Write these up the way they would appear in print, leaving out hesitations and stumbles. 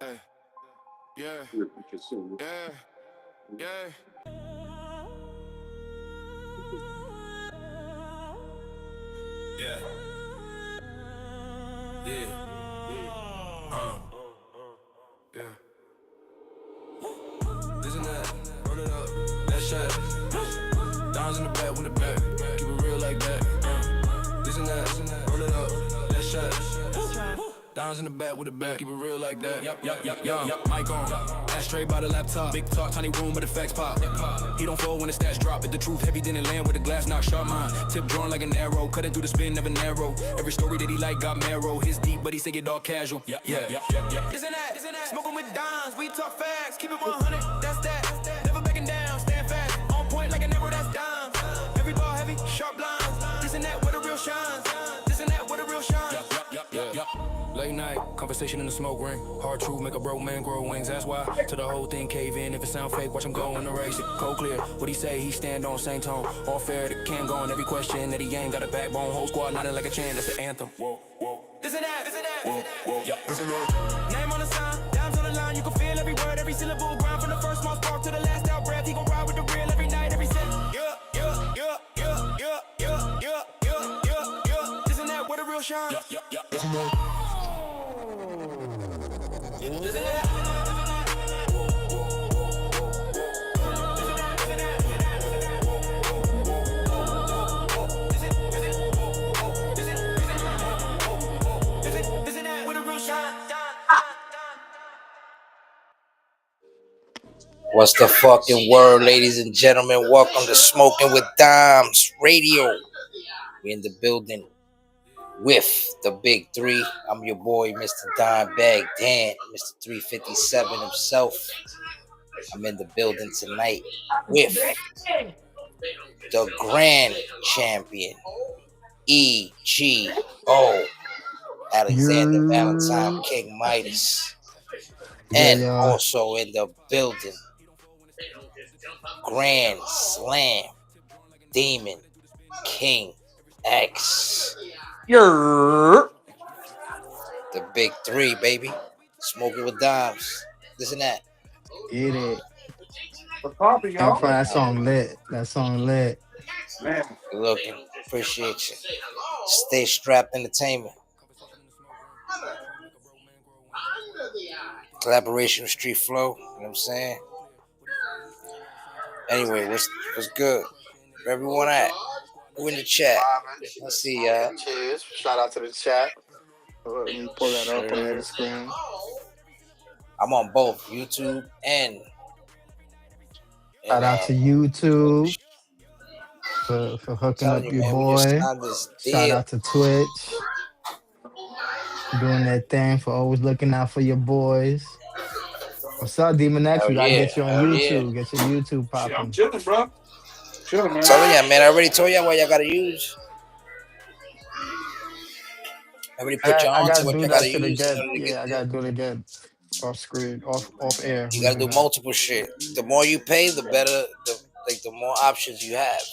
Hey, yeah, yeah, yeah. Yeah, yeah, yeah. Listen to that, roll it up, that shot. Dimes in the back, with the back, keep it real like that. Listen to that, roll it up, that shot. Dimes in the back with the back, keep it real like that. Yup, mic on. Ashtray by the laptop. Big talk, tiny room, but the facts pop. He don't fall when the stats drop. If the truth heavy, then it land with the glass knock sharp mind. Tip drawn like an arrow, cutting through the spin, never narrow. Every story that he like got marrow. His deep, but he say it all casual. Yeah. Isn't that? Smoking with dimes, we talk facts. Keep it 100, that's that. Never backing down, stand fast. On point like an arrow, that's dimes. Every ball heavy, sharp lines. Isn't that where the real shines? Isn't that where the real shines? Late night, conversation in the smoke ring. Hard truth, make a broke man grow wings. That's why to the whole thing cave in. If it sound fake, watch him go and erase it. Cold clear, what he say, he stand on same tone. All fair, the can go on every question that he ain't got a backbone. Whole squad nodding like a chant, that's the anthem. Whoa. This and that. Name on the sign, dimes on the line. You can feel every word, every syllable. Grind from the first small spark to the last out breath. He gon' ride with the real every night, every second. Yeah. This and that, where the real shine. What's the fucking word, ladies and gentlemen? Welcome to Smoking with Dimes Radio. We're in the building with the big three. I'm your boy, Mr. Dime Bag Dan, Mr. 357 himself. I'm in the building tonight with the grand champion, EGO, Alexander Valentine King Midas. And also in the building, Grand Slam Demon King X. The big three, baby. Smoking with dimes. This and that. Get it. Y'all. That song lit. Man. Good looking. Appreciate you. Stay strapped entertainment. Collaboration with Street Flow. You know what I'm saying? Anyway, what's good? Where everyone at? Who in the chat? Let's see, y'all. Cheers. Shout out to the chat. Let me pull that up on the screen. I'm on both YouTube and shout out to YouTube for hooking up your boy. Shout out to Twitch. Doing that thing for always looking out for your boys. What's up, Demon X? We gotta get you on YouTube. Get your YouTube popping. I'm chilling, bro. Chilling, man. Telling ya, man. I already told y'all what y'all gotta use. I already put y'all on to what you gotta use. I gotta do it again. Off screen, off air. You gotta do multiple shit. The more you pay, the better. The more options you have.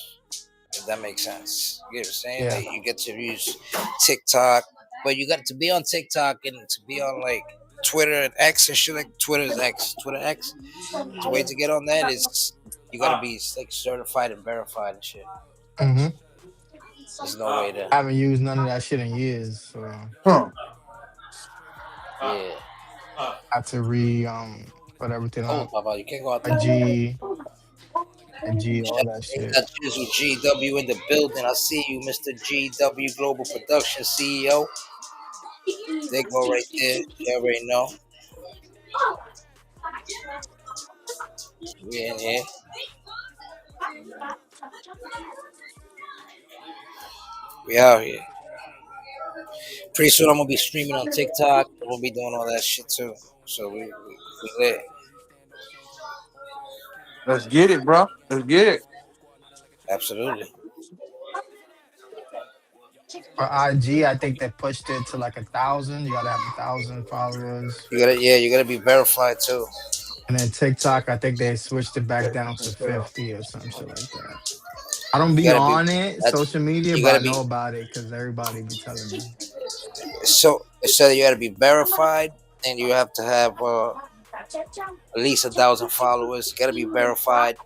If that makes sense. You get what I'm saying? Yeah. Like, you get to use TikTok, but you got to be on TikTok and to be on like Twitter and X and shit. Like Twitter X. The way to get on that is you gotta be like certified and verified and shit. Mm-hmm. There's no way to. I haven't used none of that shit in years, so Yeah. I have to put everything on. Papa, you can't go out there. G, all that shit. Got you with GW in the building. I see you, Mr. GW Global Production CEO. They go right there. You already know. We in here. We out here. Pretty soon I'm gonna be streaming on TikTok. I'm gonna be doing all that shit too. So we lit. Let's get it, bro. Let's get it. Absolutely. For IG, I think they pushed it to like 1,000. You gotta have 1,000 followers. You gotta be verified too. And then TikTok, I think they switched it back down to 50 or some shit like that. I don't be on social media, but I know about it because everybody be telling me. So you gotta be verified and you have to have at least 1,000 followers. Got to be verified,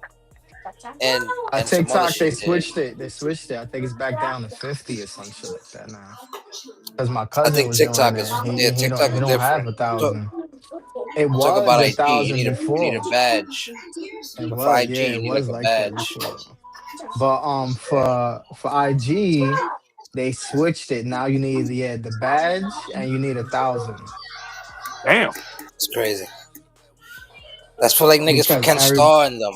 and some other TikTok, they shit there. switched it. They switched it. I think it's back down to 50 or some shit like that now. Because my I cousin think was doing TikTok it. is TikTok He is don't have different. 1,000. It Talk was about a IG. thousand You need a before. badge. It But for was, IG, yeah, you it need like was a like that badge. before. But Yeah, for IG, they switched it. Now you need the badge and you need 1,000 Damn. it's crazy. That's for like niggas for because Ken Starr and them.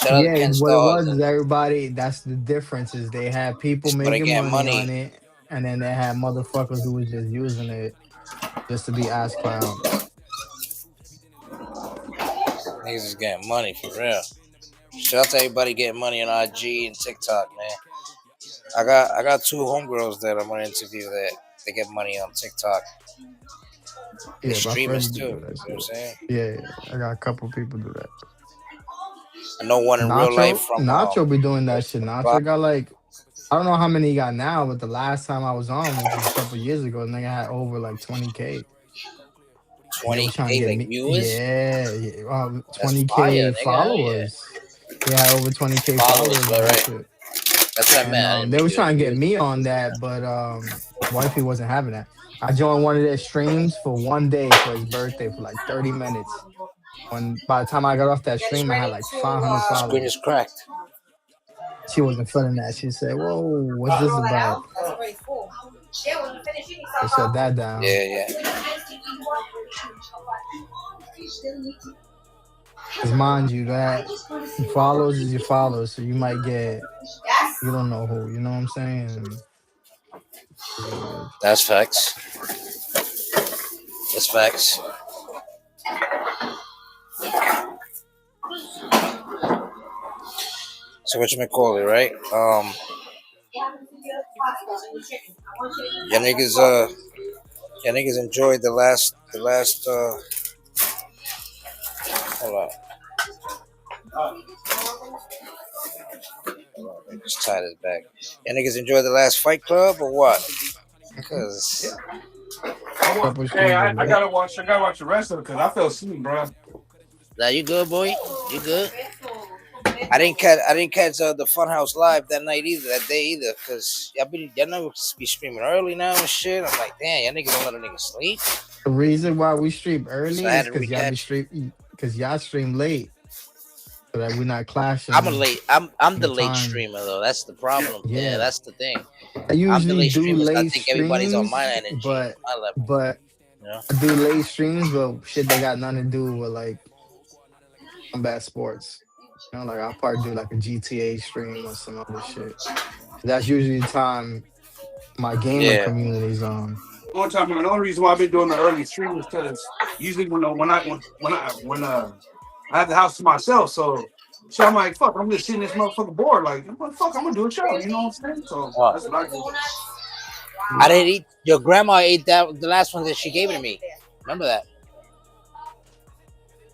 Shout out to yeah, Ken what it Stars was is and everybody. That's the difference is they had people but they making get money on money. it, and then they had motherfuckers who was just using it just to be ass clowns. Niggas is getting money for real. Shout out to everybody getting money on IG and TikTok, man. I got two homegirls that I'm gonna interview that they get money on TikTok. They Yeah, my streamers friend too. be You know doing that what I'm shit. saying? Yeah, I got a couple people do that. I know one in real life from Nacho be doing that West shit. Block. Nacho got like I don't know how many he got now, but the last time I was on, which was a couple years ago, nigga had over like 20K. And they was trying to 20K get like me, viewers. yeah, That's fire, 20K nigga. Hell yeah. followers. He had over 20K Followers, followers right, on that right. shit. That's what I And meant. I didn't they mean was your trying to get views. me on that, but wifey wasn't having that. I joined one of their streams for one day for his birthday for like 30 minutes. When by the time I got off that stream, I had like 500 Screen is followers. cracked. She wasn't feeling that. She said, "Whoa, what's this about?" I shut that down. Yeah, yeah. Because mind you, that follows is your followers, so you might get you don't know who. You know what I'm saying? Is what it is. That's facts. That's facts. So what you may call it, right? Your niggas your niggas enjoyed the last hold on. Hold on, let me just tie this back. Your niggas enjoyed the last Fight Club or what? Mhm. Cause Couple Hey, streams of I it. gotta watch. I gotta watch the rest of it because I fell asleep, bro. now you good, boy? You good? I didn't catch the Funhouse live that night either, that day either, cause y'all know be streaming early now and shit. I'm like, damn, y'all niggas don't let a nigga sleep. The reason why we stream So I early had is to because y'all be recatch. stream because y'all stream late, so that we're not I'm a clashing late. I'm the the late time. streamer though. That's the problem. Yeah, Yeah, that's the thing. I I'm the usually late do streamer. So I late think everybody's on my streams, energy, my level. but You know. I do late streams, but shit they got nothing to do with like combat sports. You know, like I'll probably do like a GTA stream or some other shit. That's usually the time my gamer Yeah. community's on. One time, the only reason why I've been doing the early stream is because usually when I have the house to myself, so I'm like, fuck, I'm just sitting this motherfucker bored. Like, what the fuck, I'm gonna do a show. You know what I'm saying? So What? that's what I do. I didn't eat. Your grandma ate that the last one that she gave it to me. Remember that?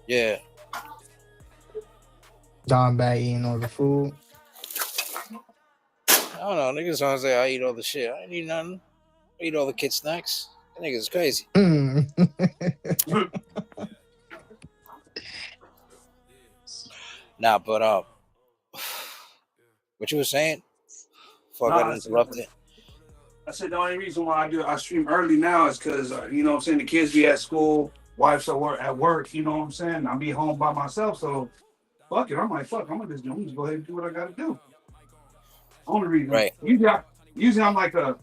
Yeah. Don back eating all the food. I don't know. Niggas don't say I eat all the shit. I ain't eat nothing. I eat all the kid snacks. That niggas is crazy. Nah, but what you were saying? Before I Nah, got interrupted. I said the only reason why I stream early now is because you know what I'm saying, the kids be at school, wife's at work, you know what I'm saying? I'll be home by myself, so fuck it. I'm like, fuck, I'm gonna just go ahead and do what I gotta do. Only reason. Right. Usually I'm like I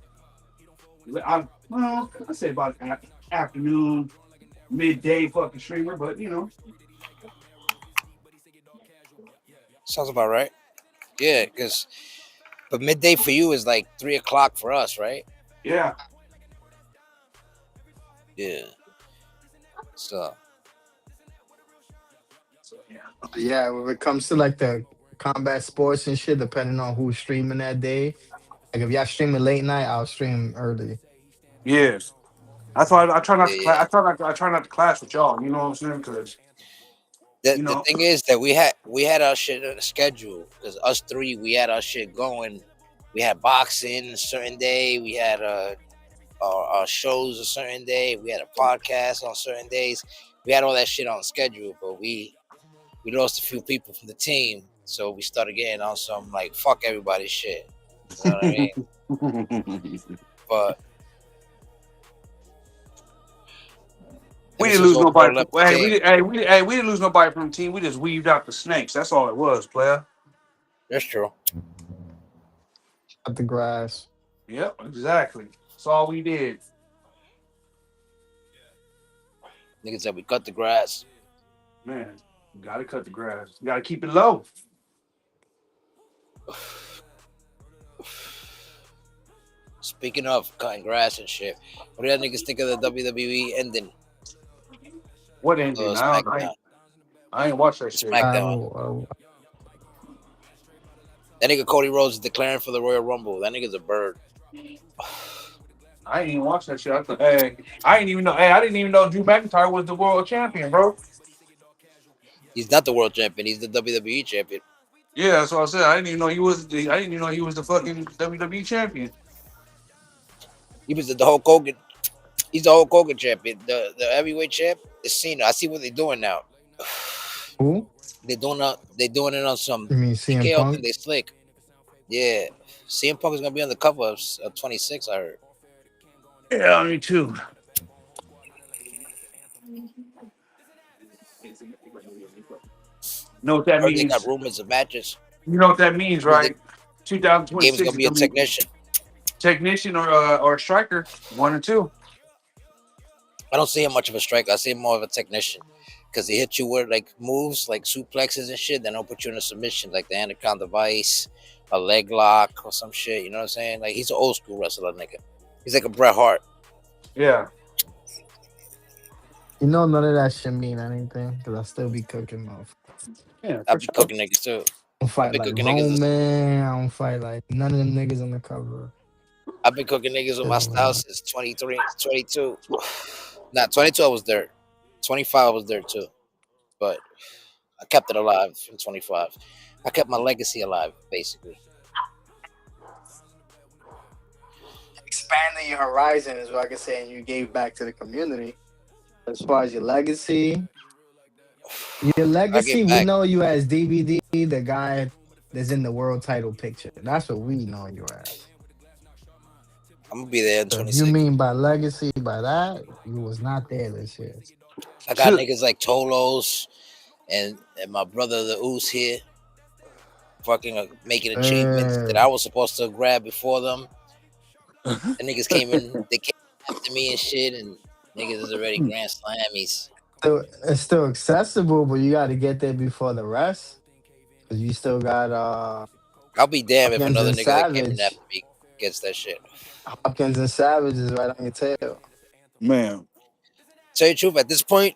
say about afternoon, midday fucking streamer, but you know. Sounds about right. Yeah, but midday for you is like 3 o'clock for us, right? Yeah. Yeah. So Yeah, when it comes to like the combat sports and shit, depending on who's streaming that day. Like if y'all streaming late night, I'll stream early. Yes. That's why I try not yeah, to yeah. I try not to clash with y'all, you know what I'm saying? Because The thing is that we had our shit on the schedule because us three we had our shit going. We had boxing a certain day. We had our shows a certain day. We had a podcast on certain days. We had all that shit on schedule, but we lost a few people from the team, so we started getting on some like fuck everybody shit. You know what I mean? But we ever didn't since lose old bro nobody. left the Hey, team, we didn't lose nobody from the team. We just weaved out the snakes. That's all it was, player. that's true. Cut the grass. Yep, exactly. That's all we did. Niggas said we cut the grass. Man, you gotta cut the grass. You gotta keep it low. Speaking of cutting grass and shit, what do y'all niggas think of the WWE ending? What ending? SmackDown. I ain't watched that shit. SmackDown. That nigga Cody Rhodes is declaring for the Royal Rumble. That nigga's a bird. I ain't even watched that shit. I didn't even know. Hey, I didn't even know Drew McIntyre was the world champion, bro. He's not the world champion. He's the WWE champion. Yeah, that's what I said. I didn't even know he was. I didn't even know he was the fucking WWE champion. He was the Hulk Hogan. He's the Hulk Hogan champion. The heavyweight champ is Cena. I see what they're doing now. Who? They're doing it on some You mean CM TKO Punk? thing. They slick. Yeah, CM Punk is gonna be on the cover of 26. I heard. Yeah, me too. Know what that I heard they means? got rumors of matches. You know what that means, right? Game's 2026 gonna be a technician. Technician or striker, one or two. I don't see him much of a striker. I see him more of a technician because they hit you with like moves like suplexes and shit. Then they'll put you in a submission like the Anaconda Vice, a leg lock or some shit. You know what I'm saying? Like he's an old school wrestler, nigga. He's like a Bret Hart. Yeah. You know, none of that shit mean anything because I still be cooking off. Yeah. I be cooking niggas too. I don't fight been like cooking niggas Roman. I don't fight like none of them niggas on the cover. I've been cooking niggas with my Doesn't style matter. since 23, 22. Not 22. I was there. 25. I was there too. But I kept it alive from 25. I kept my legacy alive, basically. Expanding your horizon is what I can say, and you gave back to the community. As far as your legacy, I get we back. know you as DVD, the guy that's in the world title picture. That's what we know you as. I'm gonna be there in So if 26. you mean by legacy, by that, you was not there this year. I got niggas like Tolos and my brother the Oos here, fucking making achievements that I was supposed to grab before them. The niggas came in, they came after me and shit, and niggas is already Grand Slammies. So it's still accessible, but you got to get there before the rest. Cause you still got I'll be damned if Hopkins another and nigga that came in Savage. after me gets that shit. Hopkins and Savage is right on your tail. Man. Tell you the truth, at this point,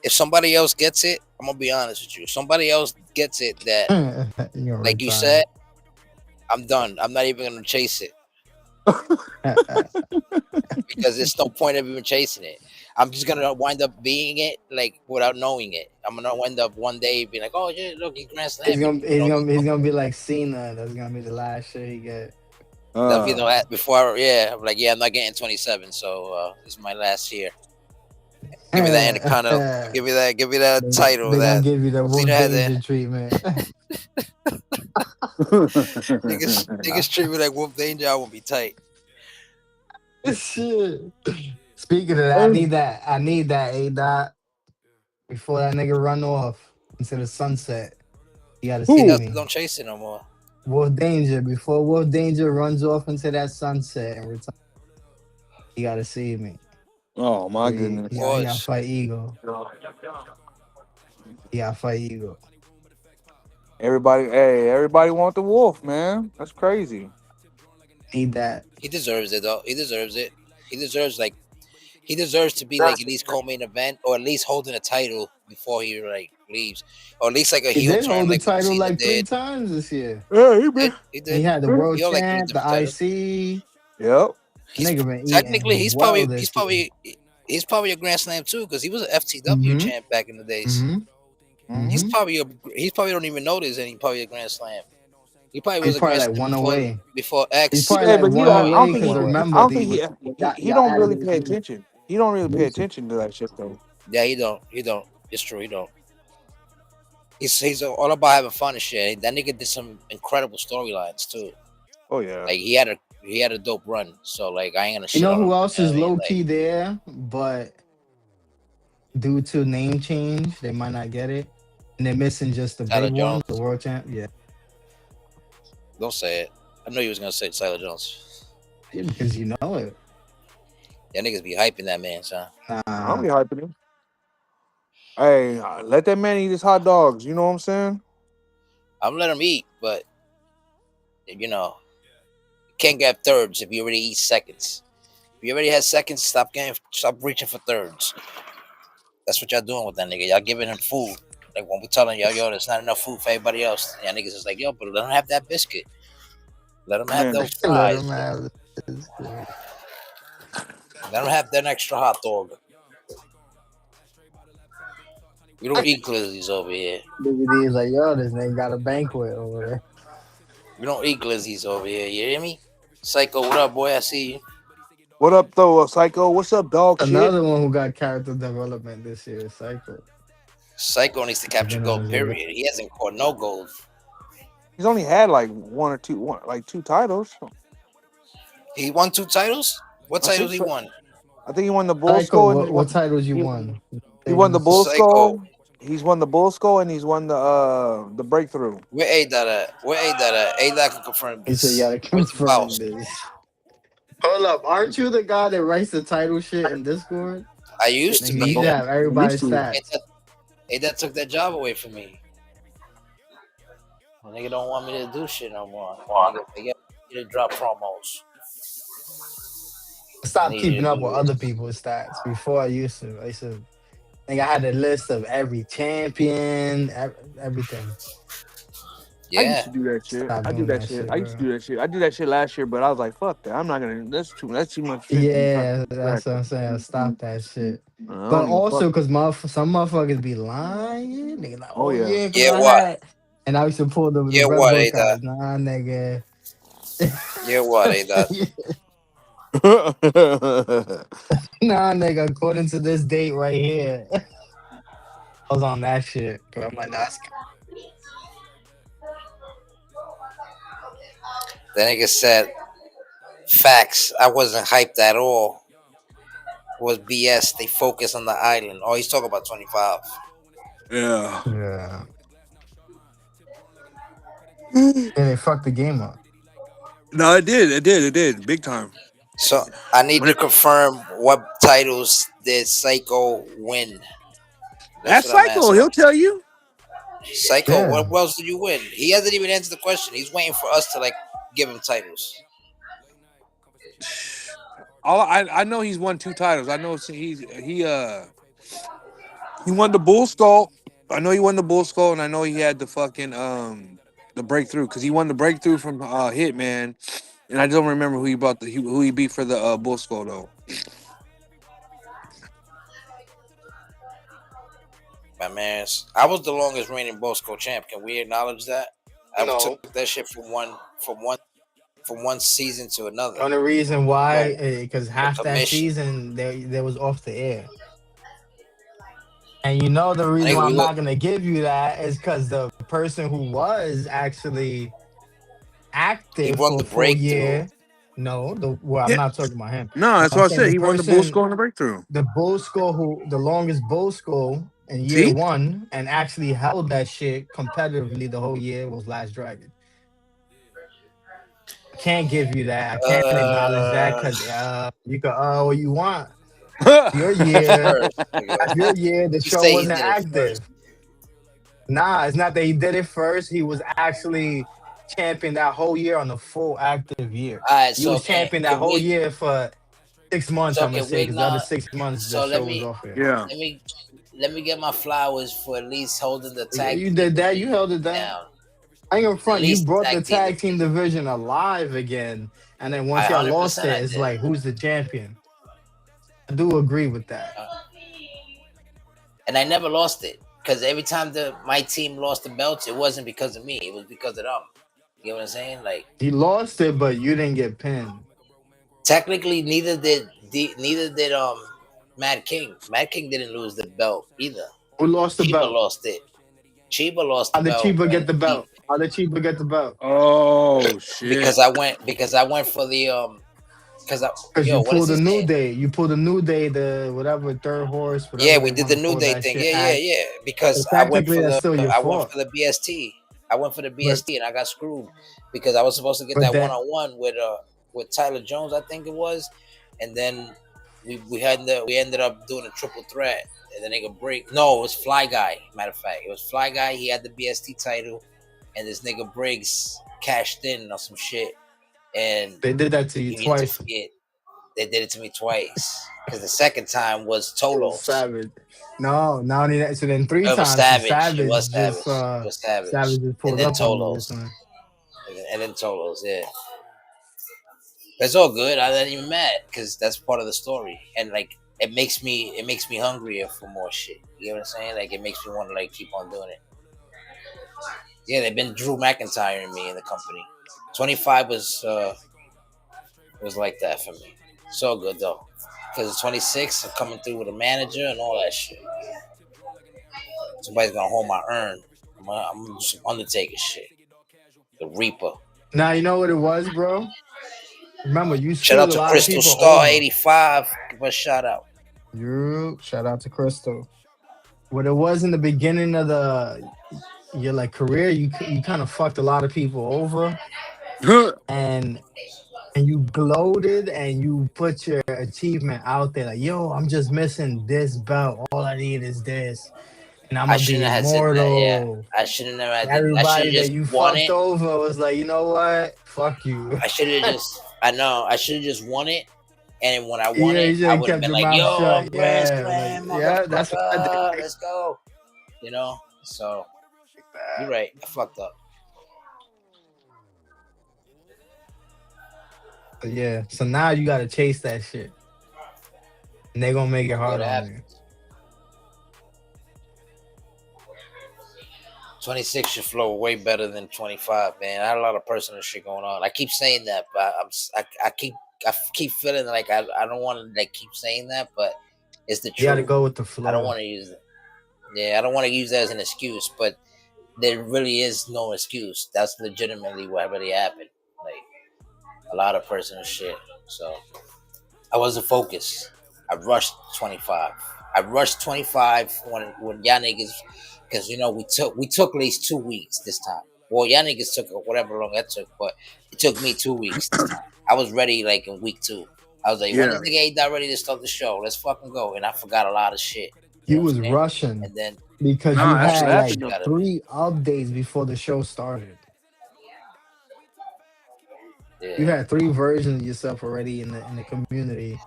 if somebody else gets it, I'm gonna be honest with you. If somebody else gets it that, You're like you retarded. said, I'm done. I'm not even gonna chase it because there's no point of even chasing it. I'm just gonna wind up being it, like without knowing it. I'm gonna wind up one day being like, "Oh yeah, look, he's Grand Slam." He's gonna be like Cena. That's gonna be the last shit he get. That'll be the last before. Yeah, I'm like, yeah, I'm not getting 27, so this is my last year. Give me that Anaconda. Give me that title. They're That gonna give you the Wolf Cena had Danger that. treatment. Niggas treat me like Wolf Danger. I won't be tight. Shit. Speaking of that, I need that A dot before that nigga run off into the sunset. You gotta see me. Don't chase it no more. Wolf Danger, before Wolf Danger runs off into that sunset and returns, you gotta see me. Oh my goodness. You gotta fight Eagle. You gotta fight Eagle. Everybody want the wolf, man. That's crazy. Need that. He deserves it though. He deserves it. He deserves to be like at least co-main event or at least holding a title before he like leaves, or at least like a He heel did turn hold the like title Cena like 3 did. times this year. Yeah, He did. He had the world He held like 3 champ, the different titles. IC. Yep. Nigga been Technically, eating he's well probably this he's probably a Grand Slam too because he was an FTW champ back in the days. Mhm. He's probably don't even know this, and he's probably a Grand Slam. He probably He's was probably like aggressive one away. before He's X. probably Yeah, like but one I Probably don't away think because one away. I remember, don't think he don't really pay attention. He don't really pay attention to that shit though. Yeah, he don't. He don't. It's true. He don't. He's all about having fun and shit. That nigga did some incredible storylines too. Oh yeah. Like he had a dope run. So like I ain't gonna you shit know on him. who You know else what is I mean? low Like key there, but due to name change, they might not get it, and they're missing just the Tyler big one, the Jones. world champ. Yeah, Don't say it. I know you was gonna say Tyler Jones. yeah, because you know it. That niggas be hyping that man, son. I'll Nah, be hyping him. Hey, let that man eat his hot dogs. You know what I'm saying? I'm letting him eat, but you know, you can't get thirds if you already eat seconds. If you already had seconds, stop reaching for thirds. That's what y'all doing with that nigga. Y'all giving him food. Like when we telling y'all, yo, there's not enough food for everybody else. Y'all niggas is like, yo, but let him have that biscuit. Let him have Man, those let fries. him have this. Let him have that extra hot dog. We don't eat glizzies over here. DVD is like, yo, this nigga got a banquet over there. We don't eat glizzies over here. You hear me? Psycho, what up, boy? I see you. what up though, Psycho? What's up, dog? Shit. Another one who got character development this year is Psycho. Psycho needs to He's capture been on gold, his way. period. He hasn't caught no gold. He's only had like like two titles. He won 2 titles? What I think titles he so. won? I think he won the Bull Psycho, Skull and what titles you he, won? he won the Things. Bull Psycho. Skull. He's won the Bull Skull and he's won the Breakthrough. Where A that at? Where A that at? A that can confirm He said, you this. gotta Where's the confirm mouse? this. Hold up, aren't you the guy that writes the title shit in Discord? I used to Nigga, you be. should have Used everybody's to. stats. A that took that job away from me. Well, nigga don't want me to do shit no more. Nigga, they get me to drop promos. I Stop need you keeping to up do with other this. people's stats. Before I used to think I had a list of every champion, everything. I used Yeah. to do that shit. Stop I do doing that that shit. shit, I used to bro. do that shit. I did that shit last year, but I was like, fuck that. I'm not gonna. That's too much shit to be trying to Yeah, keep track that's what of. I'm saying. Stop that shit. I But don't even fuck. also, because some motherfuckers be lying. Nigga, like, Oh oh yeah. yeah, because Yeah, I what? had. And I used to pull the Yeah, Red what, A Book that? guys. Nah, nigga. Yeah, what, A that? Nah, nigga, according to this date right here, I was on that shit. But I'm like, nah, The nigga said, facts. I wasn't hyped at all. It was BS. They focus on the island. Oh, he's talking about 25. Yeah. yeah. And they fucked the game up. No, it did. It did. Big time. So I need When to it, confirm what titles did Psycho win? That's Ask what I'm Psycho. asking. He'll tell you. Psycho, Yeah. what else did you win? He hasn't even answered the question. He's waiting for us to like give him titles. All I know he's won two titles. I know he won the Bull Skull. I know he won the Bull Skull, and I know he had the fucking the Breakthrough because he won the Breakthrough from Hitman, and I don't remember who he beat for the Bull Skull though. My man, I was the longest reigning Bosco champ. Can we acknowledge that? I No. took that shit from one season to another. Only reason why, No, because no half that commission. season they was off the air. And you know the I reason think why we I'm look. not gonna give you that is because the person who was actually He active won for a the full breakthrough. year. No, I'm Yeah, not talking about him. no, that's I'm what I saying said. the He won the Bull person, Skull and the Breakthrough. the bull skull the longest bull skull in year See? one and actually held that shit competitively the whole year was Last Dragon. I can't give you that. I can't acknowledge that Uh, because you can what you want. Your he did it year, first. half your year, the You show say he wasn't did it first. active. Nah, it's not that he did it first. He was actually champion that whole year on the full active year. All right, He so was champion that can whole we year for 6 months. so I'm gonna can say we because the other not? 6 months the So show was off here. Yeah. let me let me get my flowers for at least holding the tag You team did that. You division held it down. down. I ain't gonna At front. You least the brought the tag team tag team division. division alive again, and then I once y'all lost 100% it, I it's did. like who's the champion? I do agree with that. Uh, and I never lost it because every time my team lost the belts, it wasn't because of me. It was because of them. You know what I'm saying? Like He lost it, but you didn't get pinned. technically, neither did Mad King. Mad King didn't lose the belt either. Who lost the Chiba belt? lost it. Chiba lost the How did belt Chiba when get the he belt? How did Chiba get the belt? Oh shit. because I went for the because I Because yo, you what is pulled a his new name? day. You pulled a new day, the whatever third horse, Yeah, whatever we they did want the to New call Day that thing. shit Yeah, yeah, at. yeah. So Because technically, that's still your I went fault. for the BST. I went for the But BST and I got screwed because I was supposed to get but that one that on one with Tyler Jones, I think it was, and then we ended up doing a triple threat and then they could break. No, it was Fly Guy. Matter of fact, it was Fly Guy. He had the BST title, and this nigga Briggs cashed in or some shit, and they did that to you you need to twice. forget they did it to me twice because the second time was It was Tolos. savage. No, not only that. So then three It was times, so Savage. It Savage was just Savage. It was Savage. Savage just And pulled then up on you this Tolos. one. And then Tolos, yeah. That's all good. I ain't even mad because that's part of the story. And like it makes me hungrier for more shit. You know what I'm saying? Like it makes me want to like keep on doing it. Yeah, they've been Drew McIntyre and me in the company. 25 was like that for me. So good though. Because 26, I'm coming through with a manager and all that shit. Somebody's gonna hold my urn. I'm gonna do some Undertaker shit. The Reaper. Now you know what it was, bro. Remember, you Shout screwed out a to lot of Crystal people Star over. 85. Give us a shout out. You shout out to Crystal. What it was in the beginning of your like career, you kind of fucked a lot of people over, and you gloated and you put your achievement out there like, yo, I'm just missing this belt. All I need is this, and I'm I gonna be shouldn't have said that. Yeah, immortal. I shouldn't have. And I should everybody have that just you won fucked it. over was like, you know what? Fuck you. I should have just. I know. I should have just won it. And when I won Yeah, it, you should I have would have kept been your like, mouth "Yo, shut. Grand Yeah, like Slam, yeah, that's what I did. motherfucker, let's go." You know. So you're right. I fucked up. But yeah, so now you gotta chase that shit, and they gonna make it We'll see hard what on you. happens. 26 should flow way better than 25, man. I had a lot of personal shit going on. I keep saying that, but I keep feeling like I don't want to like keep saying that, but it's the You gotta truth. go with the I don't flow. want to use it. Yeah, I don't want to use that as an excuse, but there really is no excuse. That's legitimately what really happened. Like a lot of personal shit. So I wasn't focused. I rushed 25. I rushed 25 when y'all niggas, because you know we took at least 2 weeks this time. Well, y'all niggas took whatever long that took, but it took me 2 weeks this time. I was ready like in week 2. I was like, when Yeah. this nigga ain't not ready to start the show, let's fucking go. And I forgot a lot of shit. You know You what was I'm saying? rushing And then because No, you that's I had got like rapping shit though. out of me. 3 updates before the show started. You Yeah. had 3 versions of yourself already in the community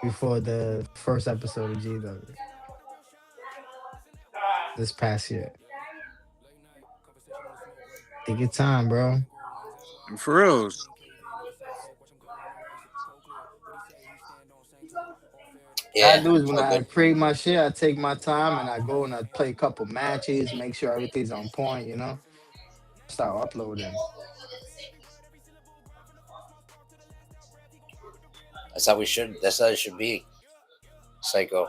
before the first episode of GW this past year. Take your time, bro. For reals. I Yeah. do is It's when all I good. create my shit, I take my time and I go and I play a couple matches, make sure everything's on point, Start uploading. That's how it should be. Psycho.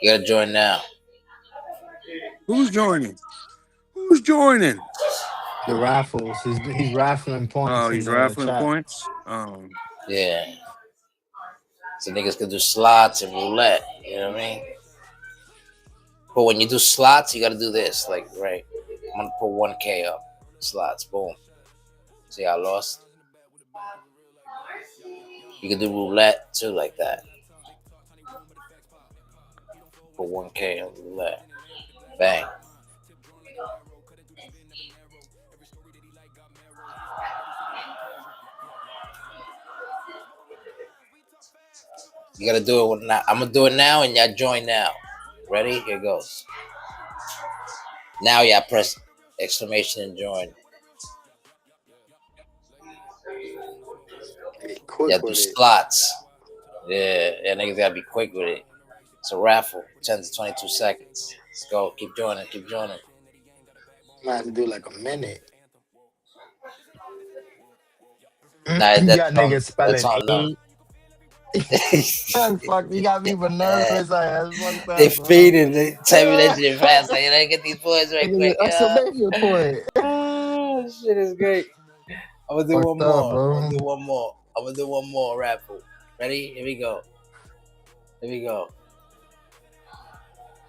You gotta join now. Who's joining? Who's joining? The raffles. He's raffling Oh, points in he's the raffling chat. points. Yeah. So niggas can do slots and roulette. You know what I mean? But when you do slots, you gotta do this. Like, right. I'm gonna put 1K up. Slots. Boom. See how I lost? You can do roulette too, like that. Put 1K on roulette. Bang. You gotta do it now. I'm gonna do it now, and y'all join now. Ready? Here goes. Now y'all press exclamation and join. Be quick Y'all do with it. slots. Yeah, niggas gotta be quick with it. It's a raffle, 10 to 22 seconds. Let's go. Keep joining. Keep joining. Might have to do like a minute. Nah, You that's got on. niggas That's spelling on them. eight. Fuck, you got people nervous. That's fucked They up, bro. feeding. They typing that shit fast. Like, get these boys right Niggas, quick. Yeah. exclamation point. Shit is great. I'm gonna do one Fucked up, more. I'm bro. gonna do one more. I'm gonna do one more raffle. Ready? Here we go. Here we go.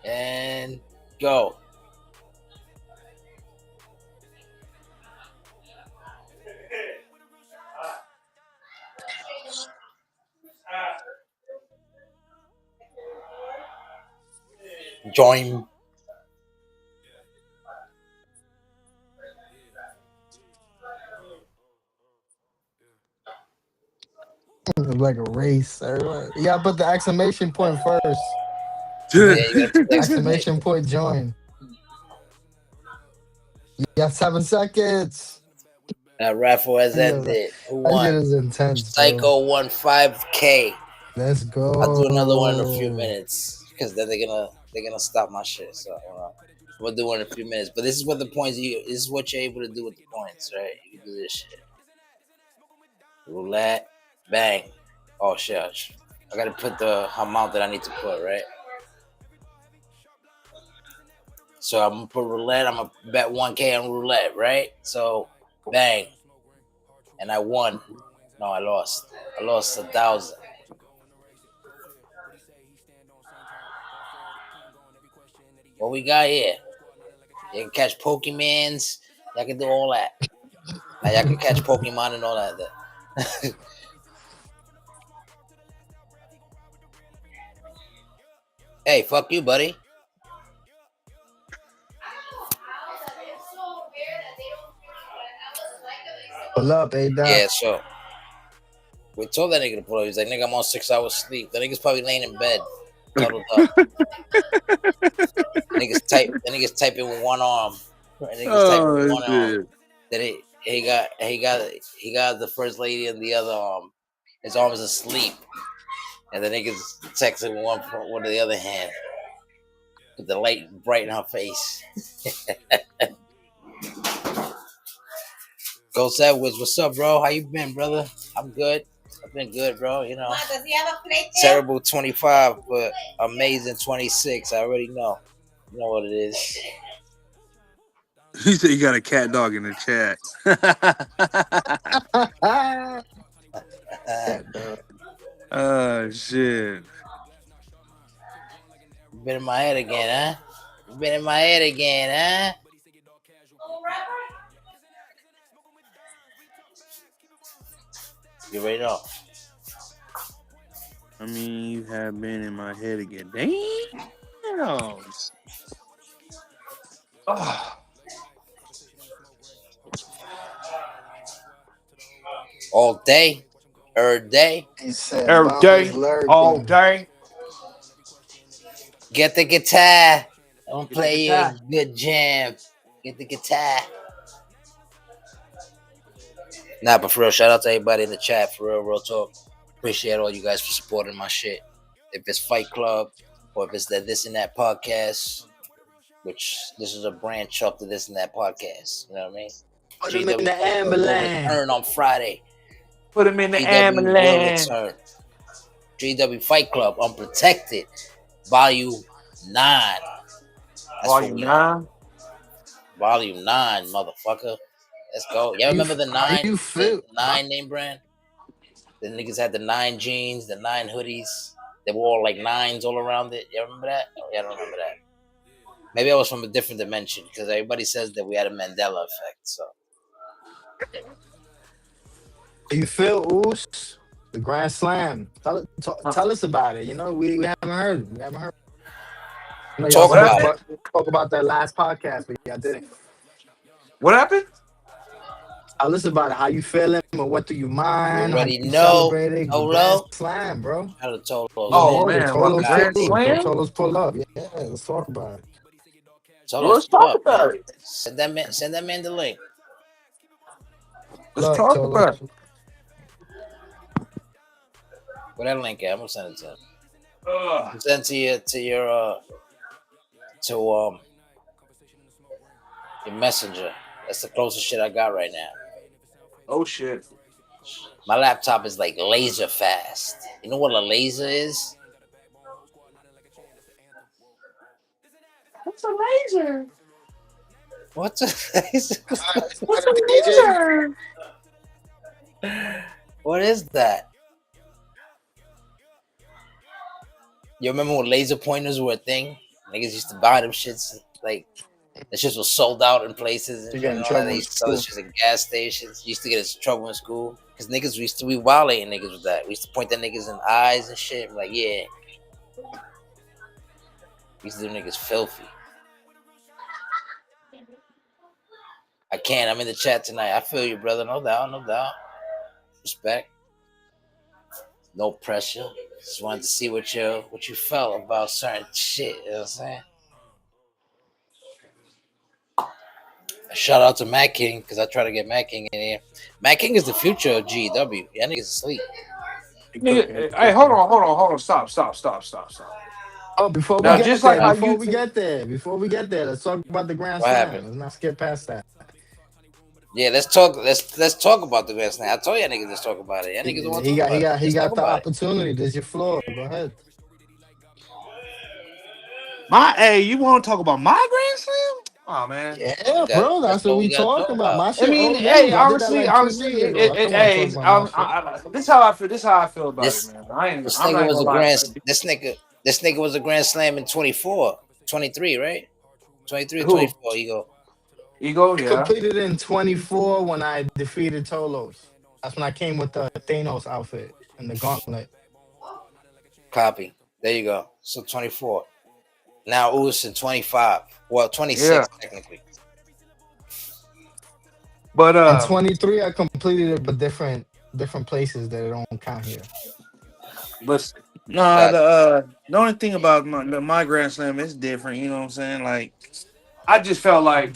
And go. Join. It's like a race. Everybody. You gotta put the exclamation point first. And Yeah, then you gotta put the exclamation exclamation. point join. You got 7 seconds. That raffle has That ended. Who shit won? is intense, bro. Psycho won 5K. Let's I'll do another one in a few go. minutes because then they're gonna stop my shit. So we'll do one in a few minutes. But this is what the points. This is what you're able to do with the points, right? You can do this shit. Roulette, bang. Oh shit! I gotta put the amount that I need to put, right? So I'm gonna put roulette. I'm gonna bet 1K on roulette, right? So bang, and I won. No, I lost. I lost 1,000. What we got here? You can catch Pokemans. Y'all can do all that. Now y'all can catch Pokemon and all that. Hey, fuck you, buddy. Pull up, A Yeah, Dot. so we told that nigga to pull up. He's like, nigga, I'm on 6 hours sleep. The nigga's probably laying in bed, cuddled up. The niggas typing with one arm. The niggas typing with Oh one arm. shit! Then he got the first lady in the other arm. His arm is asleep, and the niggas texting with one with the other hand. With the light bright in her face. Ghost Edwards, what's up, bro? How you been, brother? I'm good. I've been good, bro. You know, terrible 25, but amazing 26. I already know. You know what it is. He said you got a cat dog in the chat. Cat dog. Oh shit! You been in my head again, huh? You been in my head again, huh? You already know. I mean, you have been in my head again. Damn. All day, every day. He said, Every Bobby's day, all lurking. day. Get the guitar. Don't Get the play you a guitar. good jam. Get the guitar. Nah, but for real, shout out to everybody in the chat. For real talk. Appreciate all you guys for supporting my shit. If it's Fight Club or if it's the This and That podcast, which this is a branch up to This and That podcast. You know what I mean? Put him in GW the will ambulance. return on Friday. Put him in the GW will ambulance. return. GW Fight Club Unprotected, Volume 9. That's Volume what we 9. Volume 9, motherfucker. Let's go. Y'all remember the How 9? you feel? The 9 name brand? The niggas had the 9 jeans, the 9 hoodies. They were all like 9s all around it. You remember that? Oh, yeah, I don't remember that. Maybe I was from a different dimension because everybody says that we had a Mandela effect. So How you feel, Oos? The Grand Slam. Tell us about it. You know, we haven't heard. We haven't heard. I know y'all talk What supposed to about happened? it. talk about that last podcast, but y'all didn't. What happened? Tell us about it. How you feeling? Or what do you You mind? How already you know. celebrated the Grand Tolo. Slam, bro? Shout out to Tolos, Oh man. Yeah, the man, what the Tolos Guy. Grand too. Slam? Tolos pull up. Yeah, let's talk about it. Well, Tolos, let's pull talk up, man. about it. Send that man the link. Pull Let's up, talk about Tolos. it. Where that link at? I'm gonna send it to him. Ugh. Send to your to your messenger. That's the closest shit I got right now. Oh shit. My laptop is like laser fast. You know what a laser is? What's a laser? What's a laser? Isn't What's that a the DJ? laser? What is that? You remember when laser pointers were a thing? Niggas used to buy them shits like the shits was sold out in places and You shit get and in all that. trouble They in used to sell the school. shits at gas stations. Used to get us in trouble in school because niggas we used to be violating niggas with that. We used to point at niggas in the eyes and shit. Like yeah, we used to do niggas filthy. I can't. I'm in the chat tonight. I feel you, brother. No doubt. No doubt. Respect. No pressure. Just wanted to see what you felt about certain shit. You know what I'm saying? Shout out to Matt King because I try to get Matt King in here. Matt King is the future of GW. Y'all niggas asleep. He cooking, he Nigga, hey, cooking. hold on. Stop. Oh, before we Now, get just there, like how before you, we get there, before we get there, let's talk about the Grand What Slam. happened? Let's not skip past that. Yeah, let's talk. Let's talk about the best now. I told y'all niggas let's talk about it. Y'all niggas don't want to He talk got he about it. got he Let's talk got the about it. opportunity. This is your floor. Go ahead. hey, you want to talk about my Grand Slam? Oh man. Yeah, bro. That's That's what what we we gotta talking talk about. about. My I shit mean, old hey, news. I did that like two honestly, years ago. I don't want to talk hey, about my shit. this how I feel. This how I feel about it, This man. this I'm nigga not was gonna a lie. this nigga was a grand slam in 24, 23, right? 23 or Who? 24. He go Ego? I Yeah. completed in 24 when I defeated Tolos. That's when I came with the Thanos outfit and the gauntlet. copy. There you go. So 24. Now Us in 25. Well, Yeah. 26 technically. But And 23, I completed it, but different places that it don't count here. but nah, Got the only thing about my Grand Slam is different. You know what I'm saying? Like, I just felt like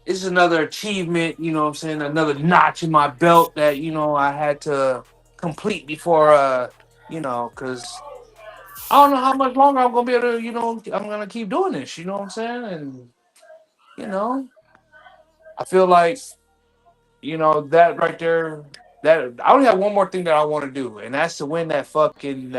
it's another achievement. You know what I'm saying? Another notch in my belt that I had to complete before because I don't know how much longer I'm gonna be able to I'm gonna keep doing this. You know what I'm saying? And you know I feel like that right there. That I only have one more thing that I want to do, and that's to win that fucking